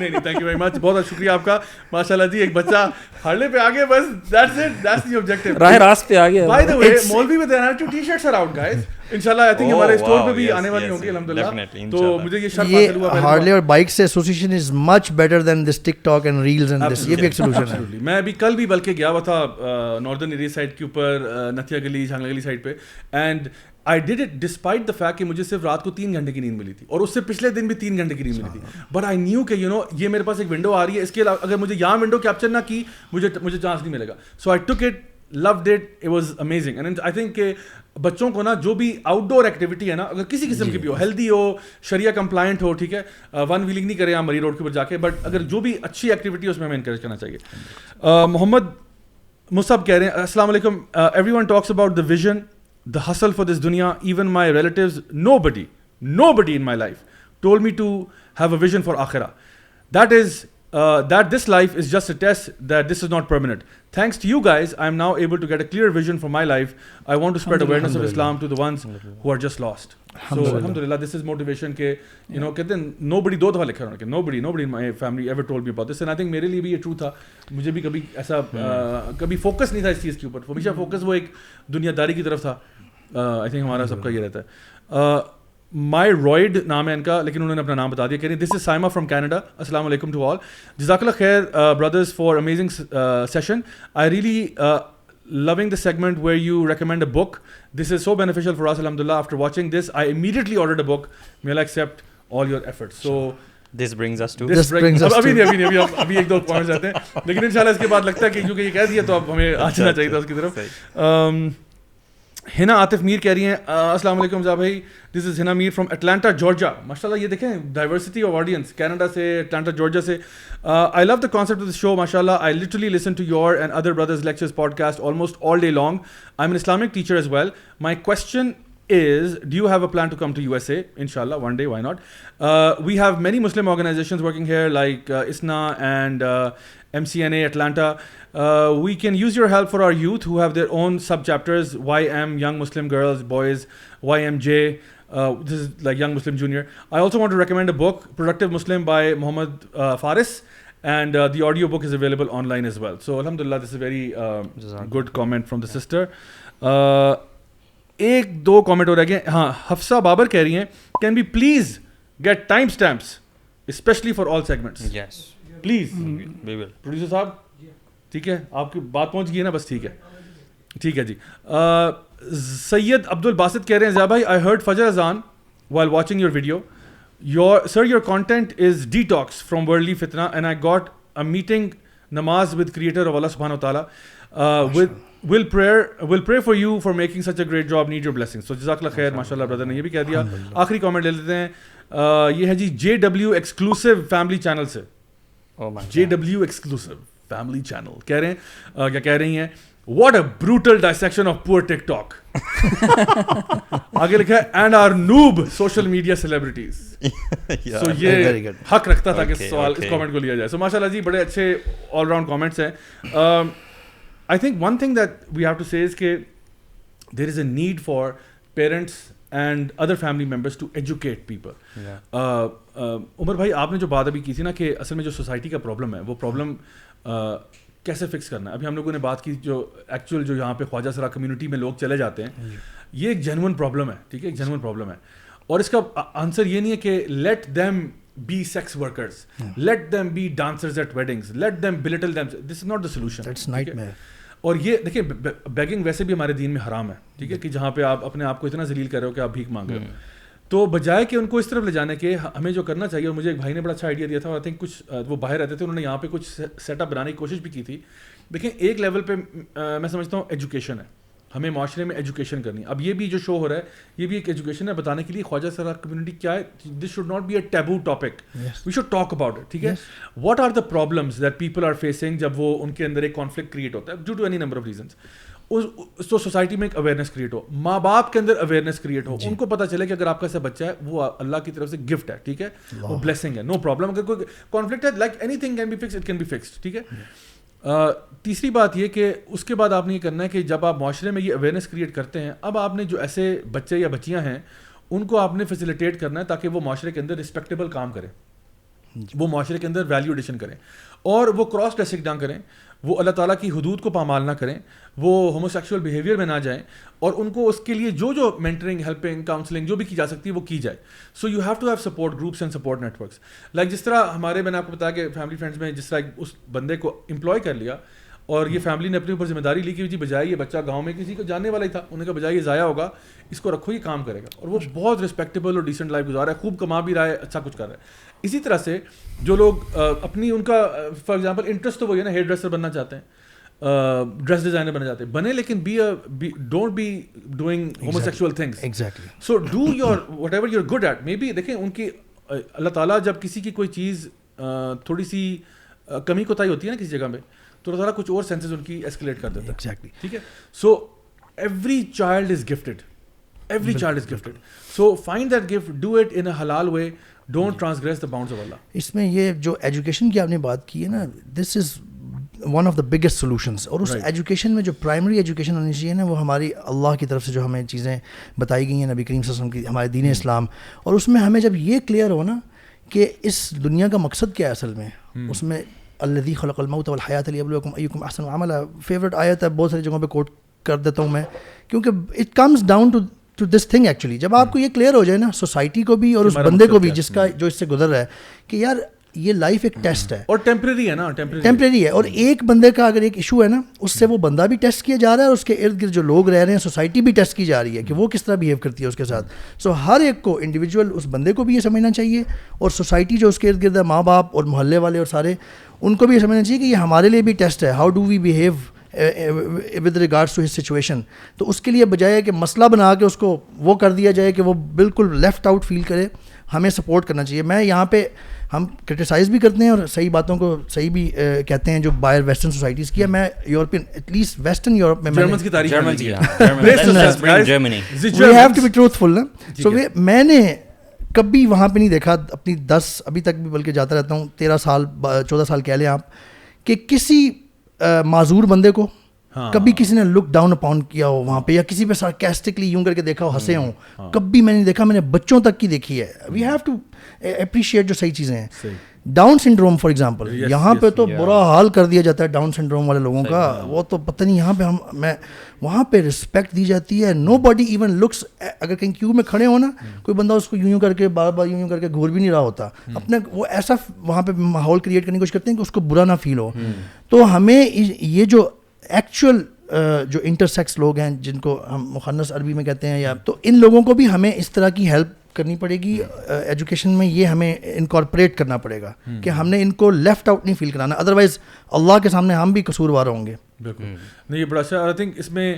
نہیں thank you very much. بہت شکریہ آپ کا ماشاءاللہ جی. ایک بچہ ہارلے پہ آگے, بس that's it, that's the objective. راہ راست پہ آگے. By the way, Molvi with there are 2 t-shirts around guys. انشاءاللہ I think ہمارے اسٹور پہ بھی آنے والی ہوں گی الحمدللہ. تو مجھے یہ شرط حاصل ہوا, ہارلے اور بائک سے association is much better than this TikTok and reels and this. یہ بھی ایک سولوشن ہے. میں ابھی کل بھی بلکہ گیا ہوا تھا ناردرن ایریا سائڈ کے اوپر, نتھیا گلی, جھانگلا گلی سائڈ پہ, and I did it despite the fact کہ مجھے صرف رات کو 3 گھنٹے کی نیند ملی تھی, اور اس سے پچھلے دن بھی 3 گھنٹے کی نیند ملی تھی. بٹ I knew کہ یہ میرے پاس ایک ونڈو آ رہی ہے, اس کے اگر مجھے یہاں ونڈو کیپچر نہ کی مجھے چانس نہیں ملے گا. سو I took it, loved it, it was amazing. And I think کہ بچوں کو نا جو بھی آؤٹ ڈور ایکٹیویٹی ہے نا, اگر کسی قسم کی بھی ہو, ہیلدی ہو, شریعہ کمپلائنٹ ہو, ٹھیک ہے, ون ویلنگ نہیں کرے آپ مری روڈ کے اوپر جا کے, بٹ اگر جو بھی اچھی ایکٹیویٹی ہے اس میں ہمیں انکریج کرنا چاہیے. محمد مصعب کہہ رہے ہیں السلام علیکم. Everyone talks about the vision, the hustle for this dunya. Even my relatives, nobody in my life told me to have a vision for akhirah. That this life is just a test, that this is not permanent. Thanks to you guys, I am now able to get a clear vision for my life. I want to spread awareness of Islam to the ones who are just lost. So alhamdulillah, this is motivation ke kehte hain nobody do daf'a likha hai, nobody in my family ever told me about this. And I think mere liye bhi ye true tha. مجھے بھی کبھی ایسا کبھی focus نہیں تھا اس چیز کے اوپر. ہمیشہ فوکس وہ ایک دنیا داری کی طرف تھا. آئی تھنک ہمارا سب کا یہ رہتا ہے. مائی رائڈ نام ہے ان کا, لیکن انہوں نے اپنا نام بتا دیا. کہہ رہی ہیں this is Saima from Canada. السلام علیکم ٹو آل. جزاک اللہ خیر brothers for amazing session. I really loving the segment where you recommend a book. This is so beneficial for us, alhamdulillah. After watching this, I immediately ordered a book. May Allah accept all your efforts. So this brings us to ابھی ایک دو points آتے ہیں, لیکن انشاءاللہ اس کے بعد لگتا ہے کہ کیونکہ یہ کہہ دیا تو اب ہمیں آ جانا چاہیے تھا اس کی طرف. ہنا عاطف میر کہہ رہی ہیں السلام علیکم زا بھائی, دس از ہنا میر فرام اٹلانٹا جارجیا. ماشاء اللہ یہ دیکھیں ڈائیورسٹی آف آڈینس, کینیڈا سے, اٹلانٹا جارجیا سے. I love the concept of this show ماشاء اللہ. I literally listen to your and other brothers lectures podcast almost all day long. I am an Islamic teacher as well. My question is, do you have a plan to come to USA? Inshallah, one day, why not? We have many Muslim organizations working here like ISNA and MCNA Atlanta. We can use your help for our youth who have their own sub-chapters, YM, Young Muslim Girls, Boys, YMJ, this is like Young Muslim Junior. I also want to recommend a book, Productive Muslim by Muhammad Faris, and the audio book is available online as well. So alhamdulillah, this is a very good comment from the sister. ایک دو comment ہو رہ گئے. ہاں, حفصہ بابر کہہ رہی ہیں can we please get timestamps especially for all segments. Please producer صاحب, ٹھیک ہے, آپ کی بات پہنچ گئی ہے نا, بس ٹھیک ہے, ٹھیک ہے جی. سید عبد الباسط کہہ رہے ہیں زیا بھائی, آئی ہرڈ فجر اذان while watching your video. Sir, your content is detox from worldly fitna and I got a meeting namaz with creator of Allah subhanahu wa ta'ala. Will pray for you for making such a great job, need your blessings. So jazakallah khair, mashallah brother نے یہ بھی کہہ دیا. آخری comment لے لیتے ہیں, یہ ہے جی JW Exclusive Family Channel سے. JW Exclusive Family Channel کہہ رہے ہیں, کیا کہہ رہی ہیں, what a brutal dissection of poor TikTok. آگے لکھا ہے and our noob social media celebrities. So یہ حق رکھتا تھا کہ سوال اس کامنٹ کو لیا جائے. So ماشاءاللہ جی بڑے اچھے all round comments ہیں. I think one thing that we have to say is that there is a need for parents and other family members to educate people. عمر بھائی آپ نے جو بات ابھی کی تھی نا کہ اصل میں جو سوسائٹی کا پرابلم ہے وہ پرابلم کیسے فکس کرنا ہے. ابھی ہم لوگوں نے بات کی جو ایکچوئل جو یہاں پہ خواجہ سرا کمیونٹی میں لوگ چلے جاتے ہیں, یہ ایک جینوئن پرابلم ہے, ٹھیک ہے, ایک جینوئن پرابلم ہے. اور اس کا آنسر یہ نہیں ہے کہ let them be sex workers, let them be dancers at weddings, let them belittle them. This is not the solution. That's nightmare. اور یہ دیکھیں بیگنگ ویسے بھی ہمارے دین میں حرام ہے, ٹھیک ہے, کہ جہاں پہ آپ اپنے آپ کو اتنا ذلیل کر رہے ہو کہ آپ بھیک مانگ رہے ہو. تو بجائے کہ ان کو اس طرف لے جانے کے ہمیں جو کرنا چاہیے, اور مجھے ایک بھائی نے بڑا اچھا آئیڈیا دیا تھا, اور آئی تھنک کچھ وہ باہر رہتے تھے, انہوں نے یہاں پہ کچھ سیٹ اپ بنانے کی کوشش بھی کی تھی. دیکھیں ایک لیول پہ میں سمجھتا ہوں ایجوکیشن ہے, ہمیں معاشرے میں ایجوکیشن کرنی ہے. اب یہ بھی جو شو ہو رہا ہے یہ بھی ایک ایجوکیشن ہے, بتانے کے لیے خواجہ سرا کمیونٹی کیا ہے. This should not be a taboo topic, we should talk about it, ٹھیک ہے. What are the problems that people are facing جب وہ ان کے اندر ایک کانفلکٹ کریٹ ہوتا ہے due to any number of reasons. تو سوسائٹی میں ایک اویئرنیس کریٹ ہو, ماں باپ کے اندر اویئرنیس کریٹ ہو, ان کو پتہ چلے کہ اگر آپ کا ایسا بچہ ہے وہ اللہ کی طرف سے گفٹ ہے, ٹھیک ہے, وہ بلیسنگ ہے, نو پرابلم. اگر کوئی کانفلکٹ ہے like anything can be fixed, it can be fixed, ٹھیک ہے. تیسری بات یہ کہ اس کے بعد آپ نے یہ کرنا ہے کہ جب آپ معاشرے میں یہ اویئرنیس کریٹ کرتے ہیں, اب آپ نے جو ایسے بچے یا بچیاں ہیں ان کو آپ نے فیسیلیٹیٹ کرنا ہے تاکہ وہ معاشرے کے اندر رسپیکٹیبل کام کریں, وہ معاشرے کے اندر ویلیو ایڈیشن کریں, اور وہ کراس ڈریسنگ نہ کریں, وہ اللہ تعالیٰ کی حدود کو پامال نہ کریں, وہ ہومو سیکشول بیہیویئر میں نہ جائیں, اور ان کو اس کے لیے جو مینٹرنگ, ہیلپنگ, کاؤنسلنگ جو بھی کی جا سکتی ہے وہ کی جائے. So you have to have support groups and support networks. Like جس طرح ہمارے, میں نے آپ کو بتایا کہ فیملی فرینڈس میں جس طرح اس بندے کو امپلوائے کر لیا اور یہ فیملی نے اپنے اوپر ذمہ داری لی کہ جی بجائے یہ بچہ گاؤں میں کسی کو جاننے والا ہی تھا, انہوں نے کہا بجائے یہ ضائع ہوگا اس کو رکھو, یہ کام کرے گا, اور وہ بہت رسپیکٹیبل اور ڈیسنٹ لائف گزار رہا ہے, خوب کما بھی رہا ہے, اچھا کچھ کر رہا ہے. اسی طرح سے جو لوگ اپنی ان کا فار ایگزامپل انٹرسٹ تو وہی ہے نا, ہیئر ڈریسر بننا چاہتے ہیں, ڈریس ڈیزائنر بننا چاہتے ہیں, بنے, لیکن don't be doing homosexual things. Exactly. So do your whatever you are good at. Maybe دیکھیں ان کی اللہ تعالیٰ جب کسی کی کوئی چیز تھوڑی سی کمی کوتاہی ہوتی ہے نا کسی جگہ میں, تو اللہ تعالیٰ کچھ اور سینسز ان کی ایسکیلیٹ کر دیتا ہے. ایگزیکٹلی, ٹھیک ہے. So every child is gifted, every child is gifted. So find that gift, do it in a حلال way, don't transgress the bounds of Allah. اس میں یہ جو ایجوکیشن کی آپ نے بات کی ہے نا, this is one of the biggest solutions. اور اس ایجوکیشن میں جو پرائمری ایجوکیشن ہونی چاہیے نا, وہ ہماری اللہ کی طرف سے جو ہمیں چیزیں بتائی گئی ہیں نبی کریم صلی اللہ علیہ وسلم کی, ہمارے دین اسلام, اور اس میں ہمیں جب یہ کلیئر ہو نا کہ اس دنیا کا مقصد کیا ہے اصل میں, اس میں الذی خلق الموت والحیات لیبلوکم ایکم احسن عملا, فیوریٹ آیت ہے, بہت ساری جگہوں پہ کوٹ کر دیتا ہوں میں, کیونکہ it comes down to this thing actually. جب آپ کو یہ کلیئر ہو جائے نا سوسائٹی کو بھی اور اس بندے کو بھی جس کا جو اس سے گزر رہا ہے کہ یار یہ لائف ایک ٹیسٹ ہے اور ٹیمپریری ہے نا, ٹیمپریری ہے, اور ایک بندے کا اگر ایک ایشو ہے نا, اس سے وہ بندہ بھی ٹیسٹ کیا جا رہا ہے اور اس کے ارد گرد جو لوگ رہ رہے ہیں سوسائٹی بھی ٹیسٹ کی جا رہی ہے کہ وہ کس طرح بیہیو کرتی ہے اس کے ساتھ. سو ہر ایک کو انڈیویجول اس بندے کو بھی یہ سمجھنا چاہیے, اور سوسائٹی جو اس کے ارد گرد ہے, ماں باپ اور محلے والے اور سارے, ان کو بھی یہ سمجھنا چاہیے کہ یہ ہمارے لیے بھی ٹیسٹ ہے, how do we behave with regards to his situation. تو اس کے لیے بجائے کہ مسئلہ بنا کے اس کو وہ کر دیا جائے کہ وہ بالکل لیفٹ آؤٹ فیل کرے, ہمیں سپورٹ کرنا چاہیے. میں یہاں پہ ہم کرٹیسائز بھی کرتے ہیں اور صحیح باتوں کو صحیح بھی کہتے ہیں جو باہر ویسٹرن سوسائٹیز کی ہے. میں European at least western Europe میں جرمنز کی تاریخ we have to be truthful نا. سو میں نے کبھی وہاں پہ نہیں دیکھا اپنی 10 ابھی تک بھی, بلکہ جاتا رہتا ہوں 13 سال 14 سال کہہ لیں آپ, کہ کسی معذور بندے کو کبھی کسی نے لک ڈاؤن اپون کیا ہو وہاں پہ, یا کسی پہ سارکاسٹکلی یوں کر کے دیکھا ہو, ہنسے ہوں, کبھی میں نے دیکھا. میں نے بچوں تک کی دیکھی ہے. وی ہیو ٹو اپریشیٹ جو صحیح چیزیں ہیں. ڈاؤن سنڈروم فار ایگزامپل, یہاں پہ تو برا حال کر دیا جاتا ہے ڈاؤن سنڈروم والے لوگوں کا, وہ تو پتہ نہیں. یہاں پہ میں وہاں پہ رسپیکٹ دی جاتی ہے. نو باڈی ایون لکس, اگر کہیں کیو میں کھڑے ہو نا, کوئی بندہ اس کو یوں کر کے بار بار یوں کر کے گھور بھی نہیں رہا ہوتا. اپنے وہ ایسا وہاں پہ ماحول کریٹ کرنے کی کوشش کرتے ہیں کہ اس کو برا نہ فیل ہو. تو ہمیں یہ جو ایکچوئل جو انٹرسیکس لوگ ہیں, جن کو ہم مخنث عربی میں کہتے ہیں, یا تو ان لوگوں کو بھی ہمیں اس طرح کی ہیلپ کرنی پڑے گی ایجوکیشن میں. یہ ہمیں انکارپوریٹ کرنا پڑے گا کہ ہم نے ان کو لیفٹ آؤٹ نہیں فیل کرانا, ادروائز اللہ کے سامنے ہم بھی قصوروار ہوں گے. بالکل نہیں, یہ بڑا اچھا. آئی تھنک اس میں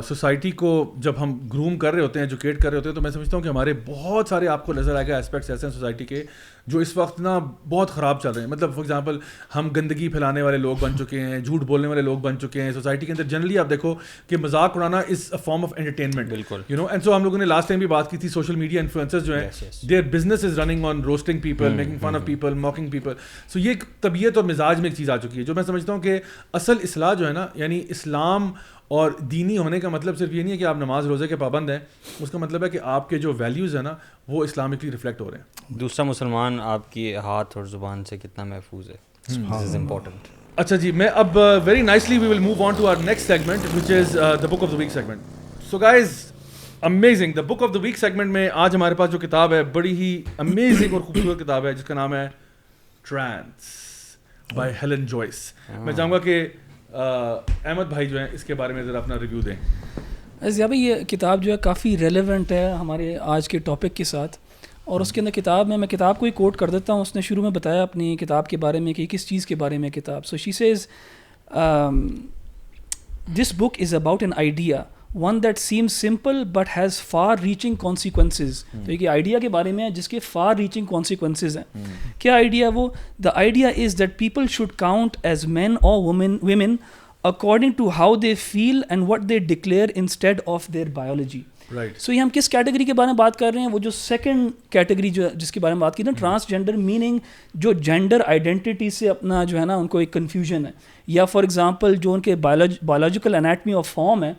سوسائٹی کو جب ہم گروم کر رہے ہوتے ہیں, ایجوکیٹ کر رہے ہوتے ہیں, تو میں سمجھتا ہوں کہ ہمارے بہت سارے آپ کو نظر آئے گا ایسپیکٹس ایسے ہیں سوسائٹی کے جو اس وقت نا بہت خراب چل رہے ہیں. مطلب فار ایگزامپل ہم گندگی پھیلانے والے لوگ بن چکے ہیں, جھوٹ بولنے والے لوگ بن چکے ہیں سوسائٹی کے اندر. جنرلی آپ دیکھو کہ مذاق اڑانا از اے فارم آف انٹرٹینمنٹ, بالکل یو نو. اینڈ سو ہم لوگوں نے لاسٹ ٹائم بھی بات کی تھی, سوشل میڈیا انفلوئنسرز جو ہیں, their business is running on roasting people, making fun of people, mocking people. So یہ طبیعت اور مزاج میں ایک چیز آ چکی ہے جو میں سمجھتا ہوں کہ اصل اصلاح جو ہے نا, یعنی اسلام اور دینی ہونے کا مطلب صرف یہ نہیں ہے کہ آپ نماز روزے کے پابند ہیں, اس کا مطلب ہے کہ آپ کے جو ویلیوز ہیں نا وہ اسلامکلی ریفلیکٹ ہو رہے ہیں. دوسرا مسلمان آپ کی ہاتھ اور زبان سے کتنا محفوظ ہے, دس از امپورٹنٹ. اچھا جی, میں اب very nicely we will move on to our next segment which is the book of the week segment. So guys amazing, the book of the week segment میں آج ہمارے پاس جو کتاب ہے بڑی ہی امیزنگ اور خوبصورت کتاب ہے جس کا نام ہے ٹرانس بائی ہیلن جوائس. میں چاہوں گا کہ احمد بھائی جو ہیں اس کے بارے میں ذرا اپنا ریویو دیں. ضیاء بھائی, یہ کتاب جو ہے کافی ریلیونٹ ہے ہمارے آج کے ٹاپک کے ساتھ, اور اس کے اندر کتاب میں کتاب کو ہی کوٹ کر دیتا ہوں. اس نے شروع میں بتایا اپنی کتاب کے بارے میں کہ کس چیز کے بارے میں کتاب. So she says this book is about an idea, one that seems simple but has far reaching consequences. تو ایک آئیڈیا کے بارے میں ہے جس کے فار ریچنگ کانسیکوینسز ہیں. کیا آئیڈیا وہ؟ The idea is that people should count as men اور women according to how they feel and what they declare instead of their biology. Right. So یہ ہم کس کیٹیگری کے بارے میں بات کر رہے ہیں؟ وہ جو سیکنڈ کیٹیگری جو جس کے بارے میں بات کی نا, ٹرانسجینڈر, میننگ جو جینڈر آئیڈینٹی سے اپنا جو ہے نا ان کو ایک کنفیوژن ہے, یا فار ایگزامپل جو ان کے بایولوجیکل انیٹمی آف فارم ہے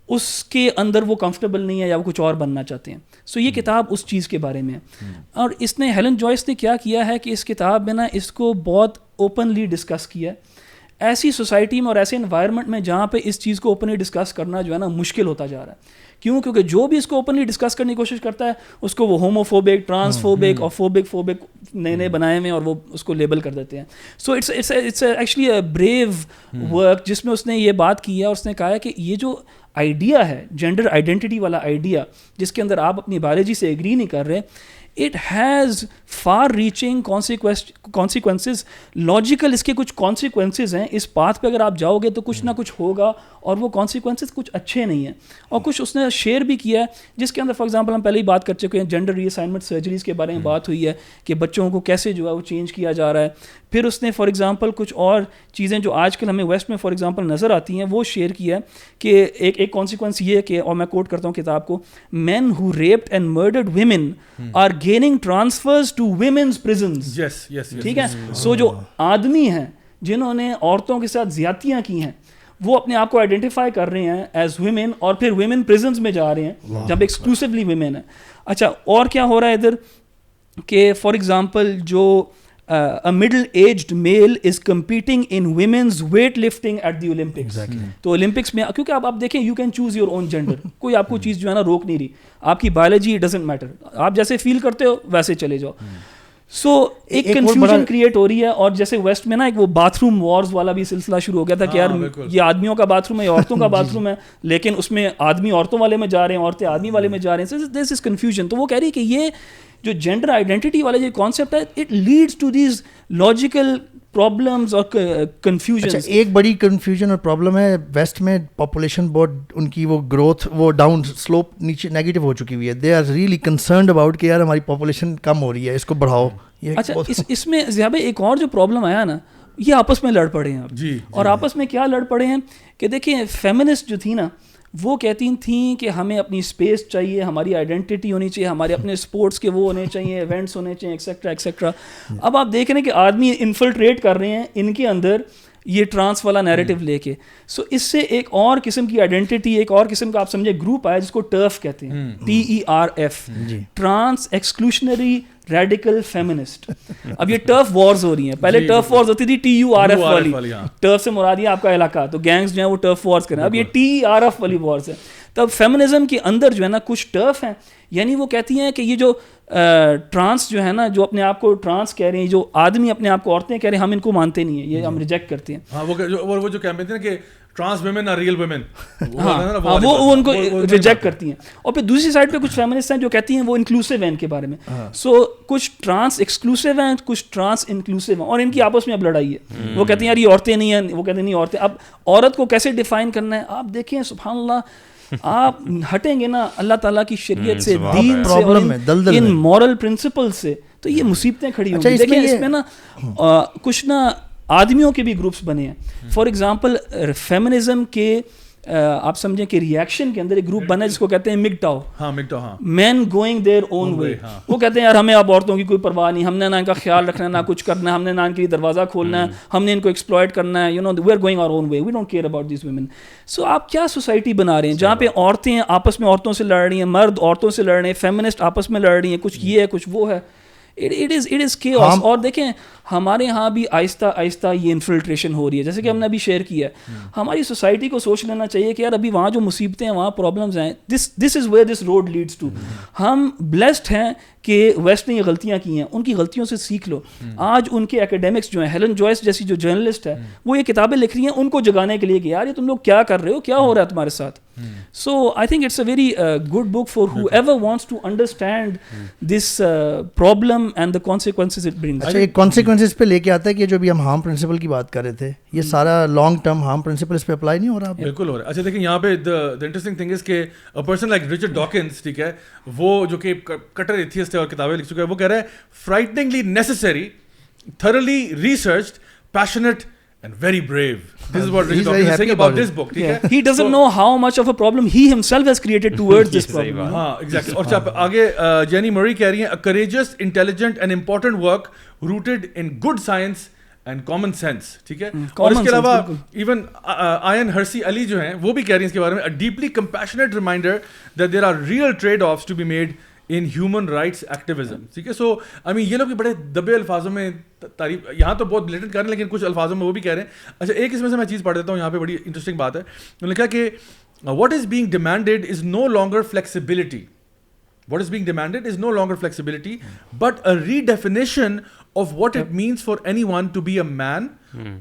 اس کے اندر وہ کمفرٹیبل نہیں ہے یا وہ کچھ اور بننا چاہتے ہیں. سو یہ کتاب اس چیز کے بارے میں ہے. اور اس نے ہیلن جوائس نے کیا کیا ہے کہ اس کتاب میں نا اس کو بہت اوپنلی ڈسکس کیا ہے. ایسی سوسائٹی میں اور ایسے انوائرمنٹ میں جہاں پہ اس چیز کو اوپنلی ڈسکس کرنا جو ہے نا مشکل ہوتا جا رہا ہے. کیوں؟ کیونکہ جو بھی اس کو اوپنلی ڈسکس کرنے کی کوشش کرتا ہے اس کو وہ ہوموفوبک, ٹرانسفوبک اور فوبک نئے بنائے ہوئے اور وہ اس کو لیبل کر دیتے ہیں. So it's actually a brave work جس میں اس نے یہ بات کی ہے, اور اس نے کہا ہے کہ یہ جو آئیڈیا ہے جینڈر آئیڈینٹی والا آئیڈیا جس کے اندر آپ اپنی بایولوجی سے ایگری نہیں کر رہے, it has far reaching consequences. Logical اس کے کچھ کانسیکوینسز ہیں. اس پاتھ پہ اگر آپ جاؤ گے تو کچھ نہ کچھ ہوگا, اور وہ کانسیکوینسز کچھ اچھے نہیں ہیں. اور کچھ اس نے شیئر بھی کیا ہے جس کے اندر فار ایگزامپل ہم پہلے ہی بات کر چکے ہیں, جینڈر ری اسائنمنٹ سرجریز کے بارے میں بات ہوئی ہے کہ بچوں کو کیسے جو ہے وہ چینج کیا جا رہا ہے. پھر اس نے فار ایگزامپل کچھ اور چیزیں جو آج کل ہمیں ویسٹ میں فار ایگزامپل نظر آتی ہیں وہ شیئر کیا ہے کہ ایک کانسیکوینس یہ کہ, اور میں کوٹ کرتا ہوں کتاب کو, men who raped and murdered women are gaining transfers to women's prisons. ٹھیک ہے. سو جو آدمی ہیں جنہوں نے عورتوں کے ساتھ زیادتیاں کی ہیں وہ اپنے آپ کو آئیڈینٹیفائی کر رہے ہیں ایز ویمن, اور پھر ویمن پرزنز میں جا رہے ہیں جب ایکسکلوسیولی ویمن ہے. اچھا, اور کیا ہو رہا ہے ادھر کہ فار ایگزامپل جو a middle-aged male is competing in women's weightlifting at the Olympics. تو اولمپکس میں کیونکہ آپ دیکھیں you can choose your own gender, کوئی آپ کو چیز جو ہے نا روک نہیں رہی, آپ کی biology doesn't matter, آپ جیسے فیل کرتے ہو ویسے چلے جاؤ. سو ایک کنفیوژن کریٹ ہو رہی ہے. اور جیسے ویسٹ میں نا ایک وہ باتھ روم وارز والا بھی سلسلہ شروع ہو گیا تھا کہ یار یہ آدمیوں کا باتھ روم ہے, یہ عورتوں کا باتھ روم ہے, لیکن اس میں آدمی عورتوں والے میں جا رہے ہیں, عورتیں آدمی والے میں جا رہے ہیں. This is confusion. تو وہ کہہ رہی ہے کہ یہ جو جینڈر آئیڈینٹی والا جو کانسیپٹ ہے it leads to these logical problems اور کنفیوژن. ایک بڑی کنفیوژن اور پرابلم ہے ویسٹ میں, پاپولیشن بہت ان کی وہ گروتھ وہ ڈاؤن سلوپ نیچے نیگیٹو ہو چکی ہوئی ہے. They are really concerned about کہ یار ہماری پاپولیشن کم ہو رہی ہے, اس کو بڑھاؤ. اچھا اس میں ذیاب ایک اور جو پرابلم آیا نا, یہ آپس میں لڑ پڑے ہیں اب. اور آپس میں کیا لڑ پڑے ہیں کہ دیکھیں فیمنسٹ جو تھی نا وہ کہتی تھیں کہ ہمیں اپنی اسپیس چاہیے, ہماری آئیڈینٹی ہونی چاہیے, ہمارے اپنے اسپورٹس کے وہ ہونے چاہیے, ایونٹس ہونے چاہیے, ایکسیٹرا ایکسیٹرا. اب آپ دیکھ رہے ہیں کہ آدمی انفلٹریٹ کر رہے ہیں ان کے اندر یہ ٹرانس والا نیریٹو لے کے. سو اس سے ایک اور قسم کی آئیڈینٹی, ایک اور قسم کا آپ سمجھے گروپ آیا جس کو ٹرف کہتے ہیں, TERF, ٹرانس ایکسکلوشنری ریڈیکل فیمنسٹ. اب یہ ٹرف وارز ہو رہی ہیں. پہلے ٹرف وارز ہوتی تھی TURF والی, ٹرف سے مراد ہے آپ کا علاقہ, تو گینگز جو ہیں وہ ٹرف وارز کریں. اب یہ TERF والی وارز ہے. تب فیمنزم کے اندر جو ہے نا کچھ ٹرف ہیں, یعنی وہ کہتی ہیں کہ یہ جو ٹرانس جو ہے نا, جو اپنے آپ کو ٹرانس کہہ رہے ہیں, جو آدمی اپنے آپ کو عورتیں کہہ رہے ہیں, ہم ان کو مانتے نہیں ہیں, یہ ہم ریجیکٹ کرتے ہیں. ہاں وہ جو کیمپین تھے نا کہ trans women are real women, وہ ان کو ریجیکٹ کرتی ہیں. اور پھر دوسری سائڈ پہ کچھ فیمنسٹ ہیں جو کہتی ہیں وہ انکلوسیو ہیں ان کے بارے میں. سو کچھ ٹرانس ایکسکلوسیو ہیں, کچھ ٹرانس انکلوسیو ہیں, اور ان کی آپس میں اب لڑائی ہے. وہ کہتے ہیں یار یہ عورتیں نہیں ہیں, وہ کہتے ہیں نہیں عورتیں. اب عورت کو کیسے ڈیفائن کرنا ہے آپ دیکھیں, سبحان اللہ, آپ ہٹیں گے نا اللہ تعالیٰ کی شریعت سے, دین سے, ان مورل پرنسپل سے, تو یہ مصیبتیں کھڑی ہوں گی. دیکھیں اس میں نا کچھ نا آدمیوں کے بھی گروپس بنے ہیں. فار ایگزامپل فیمنزم کے آپ سمجھیں کہ ریئیکشن کے اندر ایک گروپ بنا ہے جس کو کہتے ہیں مگٹاؤ, مین گوئنگ دیئر اون وے. وہ کہتے ہیں یار ہمیں اب عورتوں کی کوئی پرواہ نہیں, ہم نے نہ ان کا خیال رکھنا ہے, نہ کچھ کرنا ہے, ہم نے نہ ان کے لیے دروازہ کھولنا ہے, ہم نے ان کو ایکسپلائٹ کرنا ہے, you know we are going our own way, we don't care about these women. So آپ کیا سوسائٹی بنا رہے ہیں جہاں پہ عورتیں آپس میں عورتوں سے لڑ رہی ہیں, مرد عورتوں سے لڑ رہے ہیں, فیمنسٹ آپس میں لڑ رہی ہیں, کچھ یہ ہے کچھ وہ ہے. It is chaos. اور دیکھیں ہمارے ہاں بھی آہستہ آہستہ یہ انفلٹریشن ہو رہی ہے, جیسے کہ ہم نے ابھی شیئر کیا ہے. ہماری سوسائٹی کو سوچ لینا چاہیے کہ یار ابھی وہاں جو مصیبتیں ہیں, وہاں پرابلمز ہیں, this is where this road leads to. ہم بلیسڈ ہیں کہ ویسٹ نے یہ غلطیاں کی ہیں, ان کی غلطیوں سے سیکھ لو. آج ان کے اکیڈیمکس جو ہیں, ہیلن جوائس جیسی جو جرنلسٹ ہے, وہ یہ کتابیں لکھ رہی ہیں ان کو جگانے کے لیے کہ یار یہ تم لوگ کیا کر رہے ہو, کیا ہو رہا ہے تمہارے ساتھ. So I think it's a very good book for whoever wants to understand this problem and the consequences it brings. اچھا ایک consequences پہ لے کے آتا ہے کہ جو بھی ہم ہارم پرنسپل کی بات کر رہے تھے, یہ سارا لانگ ٹرم ہارم پرنسپل اس پہ اپلائی نہیں ہو رہا. بالکل ہو رہا ہے. اچھا دیکھیں یہاں پہ the interesting thing is کہ a person like Richard Dawkins, ٹھیک ہے, وہ جو کہ کٹر ایتھیسٹ ہے اور کتابیں لکھ چکا ہے, وہ کہہ رہا ہے frighteningly necessary, thoroughly researched, passionate and very brave. This is what Richard Dawkins is saying about this book. He doesn't know how much of a problem he himself has created towards this problem. ہاں exactly. اور آگے جینی مری کہہ رہی ہیں, a courageous, intelligent and important work rooted in good science and common sense. ٹھیک ہے. اور اس کے علاوہ ایون آئن ہرسی علی جو ہیں وہ بھی کہہ رہی ہیں اس کے بارے میں, a deeply compassionate reminder that there are real trade-offs to be made in human rights activism. ٹھیک ہے. سو آئی مین یہ لوگ بھی بڑے دبے الفاظوں میں تعریف, یہاں تو بہت بلیٹنٹ کر رہے ہیں لیکن کچھ الفاظوں میں وہ بھی کہہ رہے ہیں. اچھا ایک اس میں سے میں چیز پڑھ دیتا ہوں, یہاں پہ بڑی انٹرسٹنگ بات ہے. انہوں نے لکھا کہ what is being demanded is no longer flexibility. What is being demanded is no longer flexibility, but a redefinition of what it means for anyone to be a man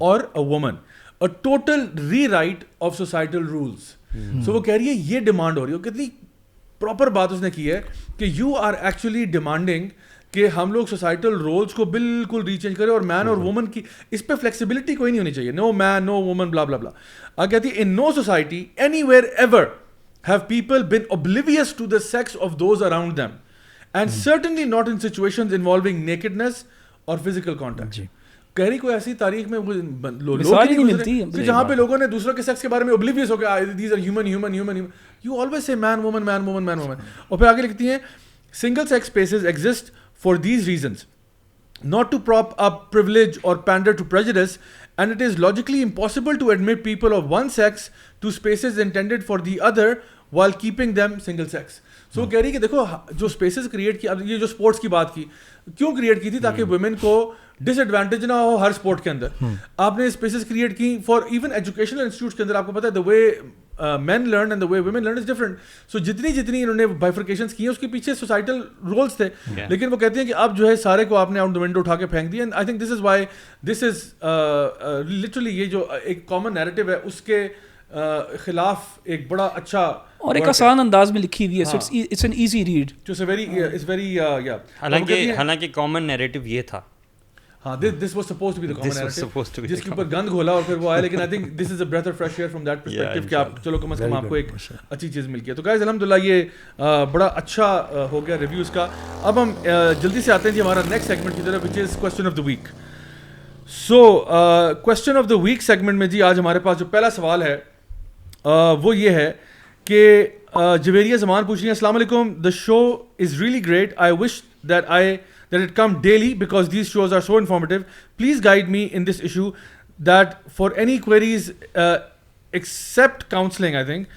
or a woman. A total rewrite of societal rules. So وہ کہہ رہی ہے یہ demand ہو رہی ہے, کتنی proper بات اس نے کی ہے کہ یو آر ایکچولی ڈیمانڈنگ کہ ہم لوگ سوسائٹل رولز کو بالکل ریچینج کریں, اور مین اور وومن کی اس پہ فلیکسیبلٹی کوئی نہیں ہونی چاہیے. نو مین نو وومن بلا بلا بلا. آپ کہتی ہے in no society anywhere ever have people been oblivious to the sex of those around them, and certainly not in situations involving nakedness or physical contact. کہہ رہی کوئی ایسی تاریخ میں لوگ نہیں ملتی کہ جہاں پہ لوگوں نے دوسروں کے سیکس کے بارے میں اوبلیویس ہو گیا, these are human. You always say man woman. اور پھر آگے لکھتی ہیں single sex spaces exist for these reasons, not to prop up privilege or pander to prejudice, and it is logically impossible to admit people of one sex to spaces intended for the other while keeping them single sex. So کہہ رہی کہ دیکھو جو spaces create کی, اب یہ جو sports کی بات کی, کیوں کریٹ کی تھی تاکہ ویمن کو ڈس ایڈوانٹیج نہ ہو ہر اسپورٹ کے اندر. آپ نے اسپیسز کریٹ کی فار ایون ایجوکیشنل انسٹیٹیوٹس کے اندر. آپ کو پتہ ہے دا وے men learn and the way women learn is different. So جتنی انہوں نے bifurcations کی ہیں اس کے پیچھے societal roles تھے, لیکن وہ کہتے ہیں کہ اب جو ہے سارے کو آپ نے out the window اٹھا کے پھینک دیا. And I think this is why this is literally یہ جو ایک common narrative ہے اس کے خلاف ایک بڑا اچھا اور ایک آسان انداز میں لکھی ہوئی ہے. It's an easy read. It's very yeah. حالانکہ common narrative یہ تھا. ہاں this was supposed to be the common narrative جس کے اوپر گند گھولا اور پھر وہ آیا. لیکن I think this is a breath of fresh air from that perspective کہ آپ چلو کم از کم آپ کو ایک اچھی چیز مل گیا. تو guys الحمدللہ یہ بڑا اچھا ہو گیا ریویوز کا. اب ہم جلدی سے آتے ہیں جی ہمارا نیکسٹ سیگمنٹ کی طرف which is question of the week. So question of the week segment میں جی آج ہمارے پاس جو پہلا سوال ہے وہ یہ ہے کہ جویریہ زمان پوچھ رہی ہیں السلام علیکم, the show is really great, I wish that it come daily because these shows are so informative. Please guide me in this issue that for any queries except counseling I think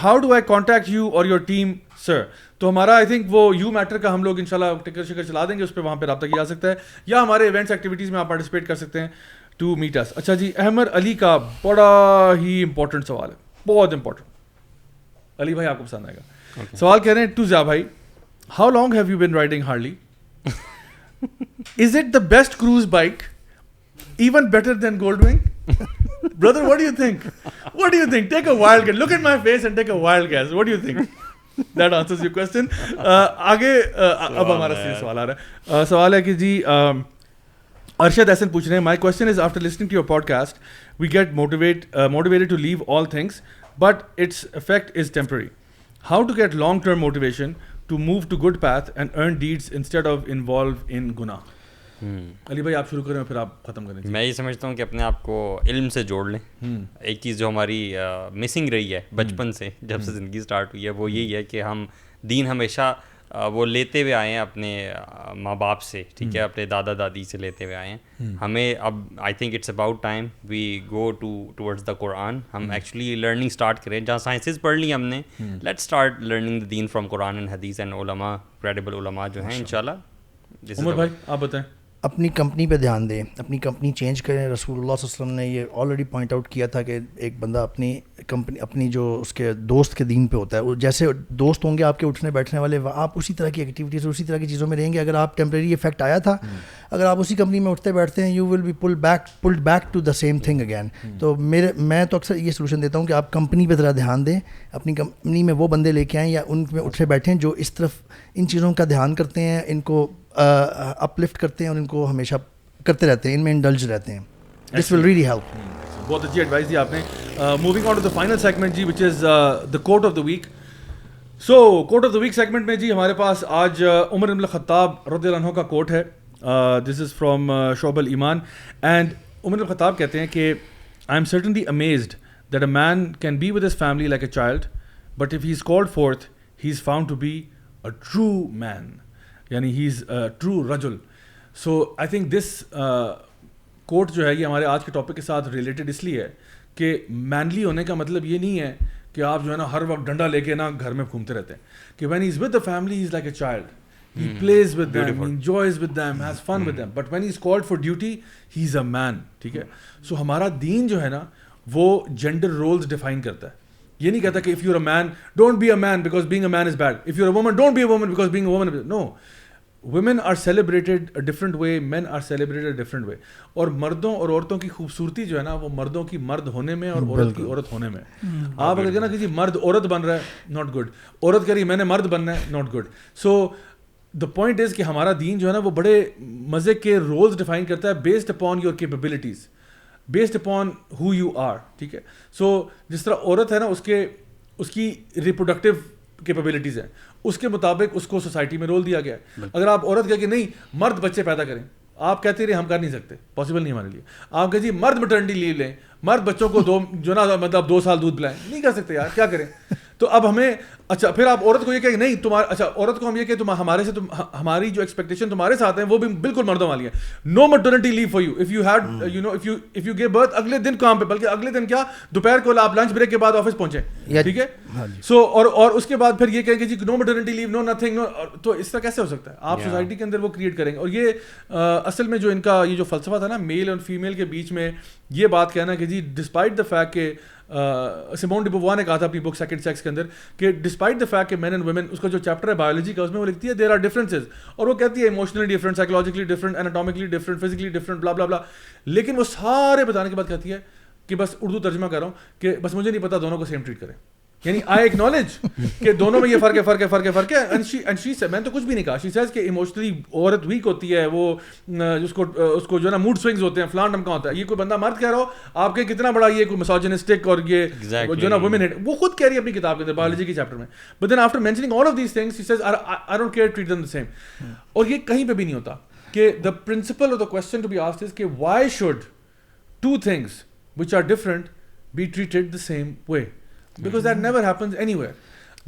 how do I contact you or your team sir. تو ہمارا I think وہ you metre کا ہم لوگ انشاءاللہ ٹکر شکر چلا دیں گے, اس پہ وہاں پہ رابطہ کیا جا سکتا ہے یا ہمارے ایونٹس ایکٹیویٹیز میں آپ پارٹیسپیٹ کر سکتے ہیں ٹو میٹ اس. اچھا جی احمد علی کا بڑا ہی امپورٹنٹ سوال ہے, بہت امپورٹنٹ. علی بھائی آپ کو پسند آئے گا. سوال کہہ رہے ہیں ٹو زیا بھائی, how long have you been riding ہارلی, is it the best cruise bike, even better than Goldwing? Brother, what do you think? What do you think? Take a wild guess. Look at my face and take a wild guess. What do you think? That answers your question. آگے اب ہمارا سوال آ رہا ہے. سوال ہے کہ جی ارشد احسن پوچھ رہے ہیں my question is after listening to your podcast we get motivated to leave all things but its effect is temporary. How to get long term motivation to move to good path and earn deeds instead of involve in guna. علی بھائی آپ شروع کریں پھر آپ ختم کریں. میں یہ سمجھتا ہوں کہ اپنے آپ کو علم سے جوڑ لیں. ایک چیز جو ہماری مسنگ رہی ہے بچپن سے جب سے زندگی اسٹارٹ ہوئی ہے وہ یہی ہے کہ ہم دین ہمیشہ وہ لیتے ہوئے آئے ہیں اپنے ماں باپ سے, ٹھیک ہے, اپنے دادا دادی سے لیتے ہوئے آئے ہیں. ہمیں اب I think it's about time we go towards the Quran. ہم ایکچولی لرننگ اسٹارٹ کریں. جہاں سائنسز پڑھ لی ہم نے, لیٹ اسٹارٹ لرننگ دا دین فرام قرآن اینڈ حدیث اینڈ علماء, کریڈیبل علماء جو ہیں انشاءاللہ. عمر بھائی آپ بتائیں. اپنی کمپنی پہ دھیان دیں, اپنی کمپنی چینج کریں. رسول اللہ صلی اللہ علیہ وسلم نے یہ آلریڈی پوائنٹ آؤٹ کیا تھا کہ ایک بندہ اپنی کمپنی اپنی جو اس کے دوست کے دین پہ ہوتا ہے, وہ جیسے دوست ہوں گے آپ کے اٹھنے بیٹھنے والے, آپ اسی طرح کی ایکٹیویٹیز اسی طرح کی چیزوں میں رہیں گے. اگر آپ ٹیمپریری افیکٹ آیا تھا, اگر آپ اسی کمپنی میں اٹھتے بیٹھتے ہیں you will be pulled back to the same thing again. تو میں تو اکثر یہ سولوشن دیتا ہوں کہ آپ کمپنی پہ ذرا دھیان دیں, اپنی کمپنی میں وہ بندے لے کے آئیں یا ان میں اٹھے بیٹھیں جو اس طرف ان چیزوں کا دھیان کرتے ہیں, ان کو اپلفٹ کرتے ہیں اور ان کو ہمیشہ کرتے رہتے ہیں, ان میں انڈلج رہتے ہیں. This will really help. بہت اچھی ایڈوائس دی آپ نے. Moving on to the final segment جی which is the quote of the week. So quote of the week segment میں جی ہمارے پاس آج عمر بن الخطاب رضی اللہ عنہ کا کوٹ ہے. دس از فرام شعب الایمان اینڈ عمر بن الخطاب کہتے ہیں کہ I am certainly amazed that a man can be with his family like a child but if he is called forth he is found to be a true man, یعنی he is true رجل. سو I think this کوٹ جو ہے یہ ہمارے آج کے topic کے ساتھ ریلیٹڈ اس لیے ہے کہ مینلی ہونے کا مطلب یہ نہیں ہے کہ آپ جو ہے نا ہر وقت ڈنڈا لے کے نا گھر میں گھومتے رہتے ہیں. کہ when he is with the family he is like a child, he plays with them, he enjoys with them, has fun with them, but when he is called for duty he is a man. ٹھیک ہے. سو ہمارا دین جو ہے نا وہ gender roles define کرتا ہے. یہ نہیں کہتا کہ if you are a man don't be a man because being a man is bad, if you are a woman don't be a woman because being a woman. No, women are celebrated a different way, men are celebrated a different way. اور مردوں اور عورتوں کی خوبصورتی جو ہے نا وہ مردوں کی مرد ہونے میں اور عورت کی عورت ہونے میں. آپ اگر کہنا کہ جی مرد عورت بن رہا ہے, ناٹ گڈ. عورت کہہ رہی ہے میں نے مرد بننا ہے, not good. So the point is کہ ہمارا دین جو ہے نا وہ بڑے مزے کے رولز ڈیفائن کرتا ہے based upon your capabilities, based upon who you are. ٹھیک ہے. سو جس طرح عورت ہے نا اس کی ریپروڈکٹیو کیپیبلٹیز ہیں, اس کے مطابق اس کو سوسائٹی میں رول دیا گیا ہے. اگر آپ عورت کہہ کہ نہیں مرد بچے پیدا کریں, آپ کہتے رہے ہم کر نہیں سکتے, پاسبل نہیں ہمارے لیے. آپ کہ جی مرد میٹرنٹی لیو لیں, مرد بچوں کو جو نا مطلب 2 سال دودھ پلائیں, نہیں کر سکتے یار, کیا کریں. تو اب ہمیں اچھا پھر آپ عورت کو یہ کہ نہیں تمہارا, اچھا عورت کو ہم یہ کہ تم ہمارے سے ہماری جو ایکسپیکٹیشن تمہارے ساتھ ہیں وہ بھی بالکل مردوں والی ہیں. No maternity leave for you if you had you know if you gave birth, اگلے دن کام پہ, بلکہ اگلے دن کیا دوپہر کو آپ لنچ بریک کے بعد آفس پہنچیں. ٹھیک ہے. سو اور اس کے بعد پھر یہ کہیں کہ جی نو میٹرنٹی لیو, نو نتھنگ, نو. تو اس طرح کیسے ہو سکتا ہے؟ آپ سوسائٹی کے اندر وہ کریٹ کریں گے. اور یہ اصل میں جو ان کا یہ جو فلسفہ تھا نا میل اور فیمیل کے بیچ میں, یہ بات کہنا کہ جی ڈسپائٹ دا فیکٹ کہ سیمون ڈی بووار نے کہا تھا اپنی بک سیکنڈ سیکس کے اندر کہ ڈسپائٹ دا فیکٹ کہ مین اینڈ ویمن, اس کا جو چیپٹر ہے بایولوجی کا, اس میں وہ لکھتی ہے دیر آر ڈفرینسز, اور وہ کہتی ہے emotionally different, psychologically different, anatomically different, physically different, blah blah بلا. لیکن وہ سارے بتانے کے بعد کہتی ہے کہ بس اردو ترجمہ کر رہا ہوں کہ بس مجھے نہیں پتا دونوں کو سیم ٹریٹ کریں. یعنی آئی ایکنالج کہ دونوں میں یہ فرق ہے. اینڈ شی سے میں نے تو کچھ بھی نہیں کہا. شی سیز کہ ایموشنلی عورت ویک ہوتی ہے, وہ اس کو جو ہے نا موڈ سوئنگز ہوتے ہیں, فلان ڈھمکا ہوتا ہے. یہ کوئی بندہ مرد کہہ رہا ہو آپ کے کتنا بڑا یہ کوئی مسوجنسٹک اور یہ جو ہے نا وومن ہیٹ, وہ خود کہہ رہی ہے اپنی کتاب کے اندر بایولوجی کے چیپٹر میں. But then after mentioning all of these things she says I don't care treat them the same. اور یہ کہیں پہ بھی نہیں ہوتا کہ the principle of the question to be asked is کہ why should two things which are different be treated the same way, because that never happens anywhere.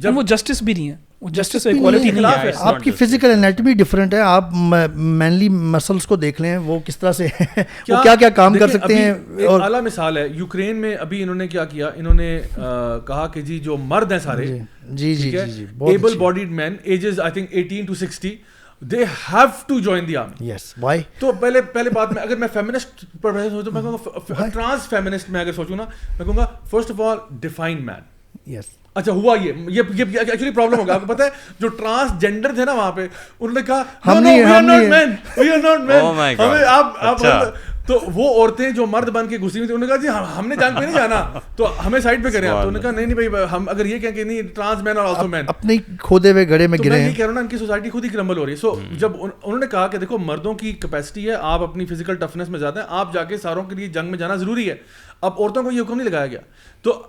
جب وہ جسٹس بھی نہیں ہے, وہ جسٹس اور ایکوالٹی نہیں ہے. آپ کی فزیکل انیٹمی ڈفرینٹ ہے. آپ مینلی مسلس کو دیکھ لیں, وہ کس طرح سے وہ کیا کیا کام کر سکتے ہیں. اور اعلیٰ مثال ہے یوکرین میں ابھی انہوں نے کیا کیا, انہوں نے کہا کہ جی جو مرد ہیں سارے able bodied men ages I think 18 to 60 they have to join the army. Yes, why? تو پہلے بات میں اگر میں فیمنسٹ پر سوچوں تو میں کہوں گا ٹرانس فیمنسٹ میں اگر سوچوں نا, میں کہوں گا first of all define man. Yes. اچھا ہوا یہ ایکچولی پرابلم ہوگا. آپ کو پتا ہے جو ٹرانس جینڈر تھے نا وہاں پہ, انہوں نے کہا we are not men. ہمیں آپ تو وہ عورتیں جو مرد بن کے گھسی ہوئی تھی, انہوں نے کہا جی ہم نے جنگ پہ نہیں جانا تو ہمیں سائڈ پہ کریں. تو انہوں نے کہا نہیں بھائی, ہم اگر یہ کہیں کہ نہیں ٹرانس مین اور آلسو مین, اپنے کھودے ہوئے گڑھے میں گرے ہیں. یہ کہہ رہا ہوں نا ان کی سوسائٹی خود ہی کرمبل ہو رہی ہے. سو جب انہوں نے کہا کہ دیکھو مردوں کی کیپیسٹی ہے, آپ اپنی فزیکل ٹفنس میں زیادہ ہیں, آپ جا کے ساروں کے لیے جنگ میں جانا ضروری ہے. اب عورتوں کو یہ حکم نہیں لگایا گیا, تو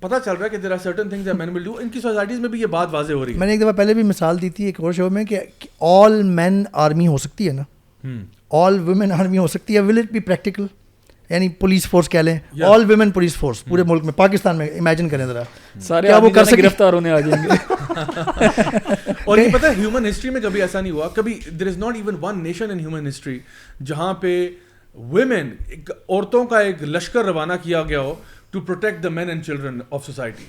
پتا چل رہا ہے کہ there are certain things that men will do. ان کی سوسائٹیز میں بھی یہ بات واضح ہو رہی ہے. میں نے ایک دفعہ پہلے بھی مثال دی تھی ایک اور شو میں کہ آل مین آرمی ہو سکتی ہے نا, آل ویمن آرمی ہو سکتی ہے. Will it be practical? یعنی پولیس فورس کہہ لیں, آل ویمن پولیس فورس پورے ملک میں, پاکستان میں امیجن کریں ذرا, سارے وہ کر سکتے گرفتار ہونے آ جائیں گے. اور یہ پتہ ہے ہیومن ہسٹری میں کبھی ایسا نہیں ہوا, کبھی there is not even one nation in human history جہاں پہ women عورتوں کا ایک لشکر روانہ کیا گیا ہو to protect the men and children of society.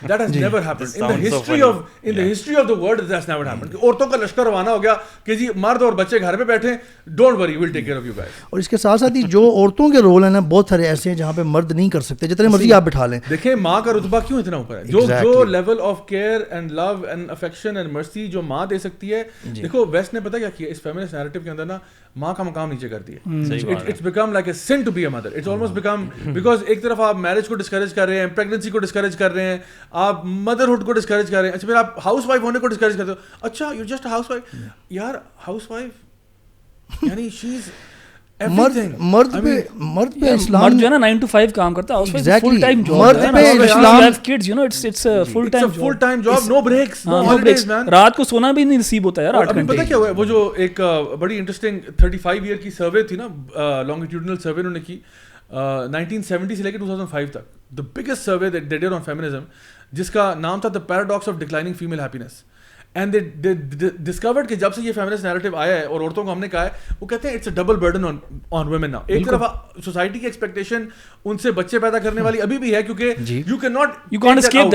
That has never happened in the history of the world. That's never happened کہ عورتوں کا لشکر روانہ ہو گیا کہ جی مرد اور بچے گھر پہ بیٹھے, don't worry we'll take care of you guys. اور اس کے ساتھ ساتھ ہی جو عورتوں کے رول ہیں نا, بہت سارے ایسے ہیں جہاں پہ مرد نہیں کر سکتے, جتنے مرضی آپ بٹھا لیں. دیکھیں ماں کا رتبہ کیوں اتنا اوپر ہے, جو level of care and love and affection and mercy جو ماں دے سکتی ہے. دیکھو ویسٹ نے پتہ کیا کیا اس فیمنسٹ نیریٹو کے اندر نا, ماں کا مقام نیچے کر دیا. It's become like a sin to be a mother. It's almost become because ایک طرف آپ میرج کو ڈسکریج کر رہے ہیں, پریگننسی کو ڈسکریج کر رہے ہیں, آپ مدرہڈ کو ڈسکریج کر رہے ہیں. اچھا پھر آپ ہاؤس وائف ہونے کو ڈسکریج کرتے ہو. اچھا یو جسٹ ہاؤس وائف, یار ہاؤس وائف یعنی شی از مرد پہ اسلام مرد جو ہے نا 9 to 5 کام کرتا ہے, فل ٹائم جاب. مرد پہ اسلام kids, you know, it's a full time job, no breaks, no holidays man. رات کو سونا بھی نہیں نصیب ہوتا ہے یار 8 گھنٹے. پتہ کیا ہوا ہے, وہ جو ایک بڑی انٹرسٹنگ 35 ایئر کی سروے تھی نا, لانگیٹیوڈنل سروے انہوں نے کی 1970 سے لے کے 2005 تک, the biggest survey that they did on feminism, جس کا نام تھا the paradox of declining female happiness. And they discovered کہ جب سے یہ feminist narrative آیا ہے اور عورتوں کو ہم نے کہا ہے, وہ کہتے ہیں it's a double burden on women now. ایک طرف سوسائٹی کی ایکسپیکٹیشن ان سے بچے پیدا کرنے والی ابھی بھی ہے, کیونکہ you can't skip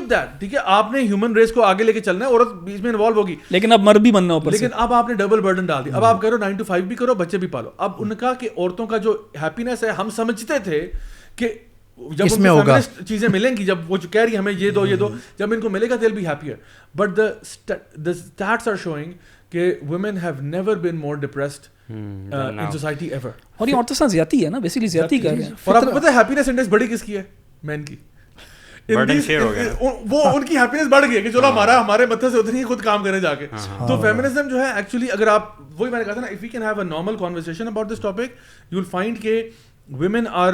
that. ٹھیک ہے, آپ نے ہیومن ریس کو آگے لے کے چلنا ہے, عورت بیچ میں انوالو ہوگی, لیکن اب مرد بھی بننا اوپر سے. لیکن اب آپ نے ڈبل برڈن ڈال دیا. اب آپ کرو 9 to 5 بھی کرو, بچے بھی پالو. اب انہوں نے کہا کہ عورتوں کا جو ہیپینس ہے, ہم سمجھتے تھے کہ جب ان کو فیمنسٹ چیزیں ملیں گی, جب وہ جو کہہ رہی ہے ہمیں یہ دو یہ دو, جب ان کو ملے گا they'll be happier. But the stats are showing کہ women have never been more depressed in society ever. اور یہ عورتوں سے زیادتی ہے نا, بیسیکلی زیادتی کر رہے ہیں. اور آپ کو پتہ ہے ہیپینس انڈیکس بڑی کس کی ہے, مین کی. وہ ان کی ہیپینس بڑھ گئی ہے کہ چلو ہمارے متھے سے اتنی خود کام کرنے جا کے. تو فیمنزم جو ہے ایکچولی, اگر آپ وہی میں نے کہا تھا نا, if we can have a normal conversation about this topic, you will find کہ women are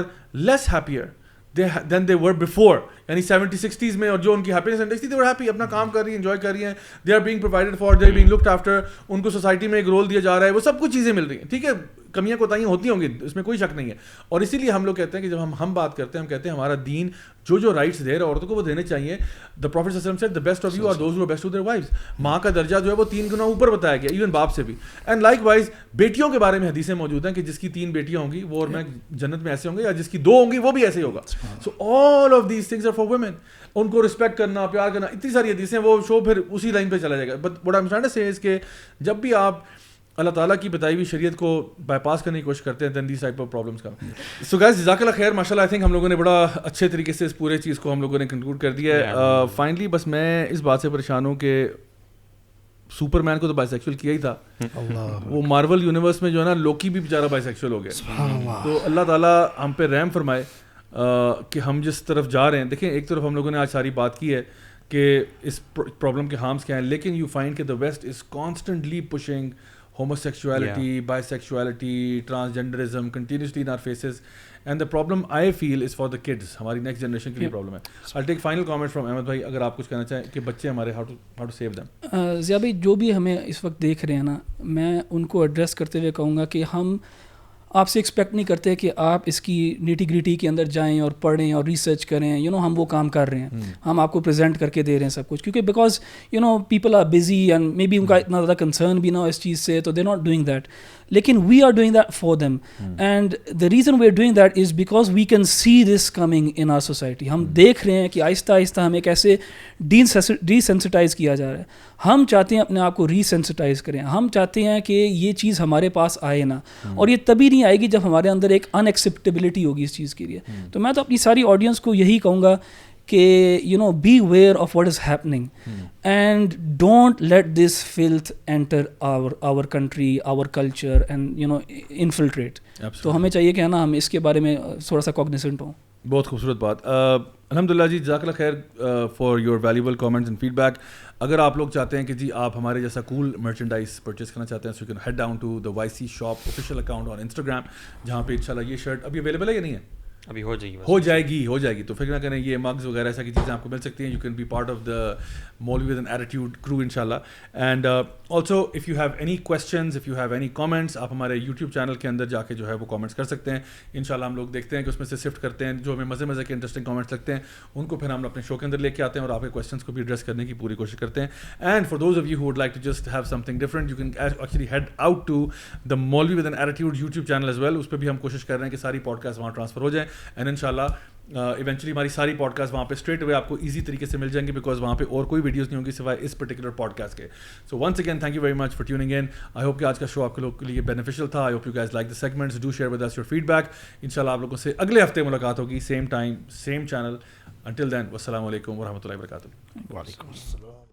less happier than they were before. یعنی 70-60s میں, اور جو ان کی ہیپینس انڈیکس تھی, they were happy, اپنا کام کر رہی ہیں, انجوائے کر رہی ہیں, they are being provided for, they are being looked after, ان کو سوسائٹی میں ایک رول دیا جا رہا ہے, وہ سب کچھ چیزیں مل رہی ہیں. ٹھیک ہے, کمیاں کوتاہیاں ہوتی ہوں گی, اس میں کوئی شک نہیں ہے. اور اسی لیے ہم لوگ کہتے ہیں کہ جب ہم بات کرتے ہیں, ہم کہتے ہیں ہمارا دین جو رائٹس دے رہا ہے عورتوں کو وہ دینے چاہیے. The Prophet ﷺ said the best of you are those who are best to their wives. ماں کا درجہ جو ہے وہ 3 گنا اوپر بتایا گیا, ایون باپ سے بھی. اینڈ لائک وائز بیٹیوں کے بارے میں حدیثیں موجود ہیں کہ جس کی 3 بیٹیاں ہوں گی وہ اور میں جنت میں ایسے ہوں گے, یا جس کی 2 ہوں گی وہ بھی ایسے ہی ہوگا. So all of these things are for women. ان کو رسپیکٹ کرنا, پیار کرنا, اتنی ساری حدیثیں, وہ شو پھر اسی لائن پہ چلا جائے گا. But what I am trying to say is کہ جب بھی آپ اللہ تعالیٰ کی بتائی ہوئی شریعت کو بائی پاس کرنے کی کوشش کرتے ہیں then these type of problems کا. سو گائز جزاک اللہ خیر, ماشاء اللہ. آئی تھنک ہم لوگوں نے بڑا اچھے طریقے سے اس پورے چیز کو ہم لوگوں نے کنکلوڈ کر دیا ہے. فائنلی بس میں اس بات سے پریشان ہوں کہ سپر مین کو تو بائی سیکشول کیا ہی تھا, وہ مارول یونیورس میں جو ہے نا لوکی بھی بیچارہ بائی سیکشول ہو گیا. تو اللہ تعالیٰ ہم پہ رحم فرمائے کہ ہم جس طرف جا رہے ہیں. دیکھیں ایک طرف ہم لوگوں نے آج ساری بات کی ہے کہ اس پرابلم کے ہارمس کیا ہیں, لیکن یو فائنڈ کہ the waste is constantly pushing homosexuality, bisexuality, transgenderism continuously in our faces, and the problem I feel is for the kids. ہماری نیکسٹ جنریشن کے لیے پرابلم ہے. I'll take final comment from Ahmad بھائی, اگر آپ کچھ کہنا چاہیں کہ بچے ہمارے how to save them. Zia بھائی جو بھی ہمیں اس وقت دیکھ رہے ہیں نا, میں ان کو ایڈریس کرتے ہوئے کہوں گا کہ ہم آپ سے ایکسپیکٹ نہیں کرتے کہ آپ اس کی نیٹی گریٹی کے اندر جائیں اور پڑھیں اور ریسرچ کریں. ہم وہ کام کر رہے ہیں, ہم آپ کو پریزنٹ کر کے دے رہے ہیں سب کچھ, کیونکہ because people are busy and maybe ان کا اتنا زیادہ کنسرن بھی نہ ہو اس چیز سے, تو دے ناٹ ڈوئنگ دیٹ. لیکن we are doing that for them, and the reason we are doing that is because we can see this coming in our society. ہم دیکھ رہے ہیں کہ آہستہ آہستہ ہمیں کیسے ڈی سینسٹائز کیا جا رہا ہے. ہم چاہتے ہیں اپنے آپ کو ری سینسٹائز کریں, ہم چاہتے ہیں کہ یہ چیز ہمارے پاس آئے نا, اور یہ تبھی نہیں آئے گی جب ہمارے اندر ایک ان ایکسیپٹیبلٹی ہوگی اس چیز کے لیے. تو میں تو اپنی ساری آڈینس کو یہی کہوں گا کہ be aware of what is happening and don't let this filth enter our country, our culture and infiltrate. تو ہمیں چاہیے کہ ہم اس کے بارے میں تھوڑا سا کوگنیسنٹ ہوں. بہت خوبصورت بات. الحمد للہ جی, جزاک اللہ خیر for your valuable comments and feedback. اگر آپ لوگ چاہتے ہیں کہ جی آپ ہمارے جیسا کول مرچنڈائز پرچیز کرنا چاہتے ہیں, so you can head down to the Y C shop official account on Instagram, جہاں پہ انشاءاللہ یہ شرٹ ابھی اویلیبل ہے یا نہیں ہے؟ ابھی ہو جائے گی. تو فکر نہ کریں, یہ مگز وغیرہ ایسا کی چیزیں آپ کو مل سکتی ہیں. You can be part of the مولوی ود این ایٹیٹیوڈ کرو انشاءاللہ. And also if you have any questions, if you have any comments, آپ ہمارے یوٹیوب چینل کے اندر جا کے جو ہے وہ کامنٹس کر سکتے ہیں. انشاءاللہ ہم لوگ دیکھتے ہیں کہ اس میں سے سفٹ کرتے ہیں جو ہمیں مزے کے انٹرسٹنگ کامنٹس لگتے ہیں, ان کو پھر ہم اپنے شو کے اندر لے کے آتے ہیں اور آپ کے کویسچنس کو بھی ایڈریس کرنے کی پوری کوشش کرتے ہیں. And for those of you who would like to just have something different, you can actually head out to the مولوی with an attitude YouTube channel as well. اس پہ بھی ہم کوشش کر رہے ہیں کہ ساری پوڈ کاسٹ وہاں ٹرانسفر ہو جائیں, اینڈ انشاءاللہ ایونچولی ہماری ساری پوڈ کاسٹ وہاں پہ اسٹریٹ اوے آپ کو ایزی طریقے سے مل جائیں گے, بیکاز وہاں پہ اور کوئی ویڈیوز نہیں ہوں گی سوائے اس پرٹیکولر پوڈ کاسٹ کے. So once again thank you very much for tuning in. I hope کہ آج کا شو آپ کے لوگوں کے لیے بینیفیشیل تھا. I hope you guys like the segments. Do share with us your feedback. انشاءاللہ آپ لوگوں سے اگلے ہفتے ملاقات ہوگی, same time same channel. Until then والسلام علیکم ورحمۃ اللہ وبرکاتہ. وعلیکم السلام.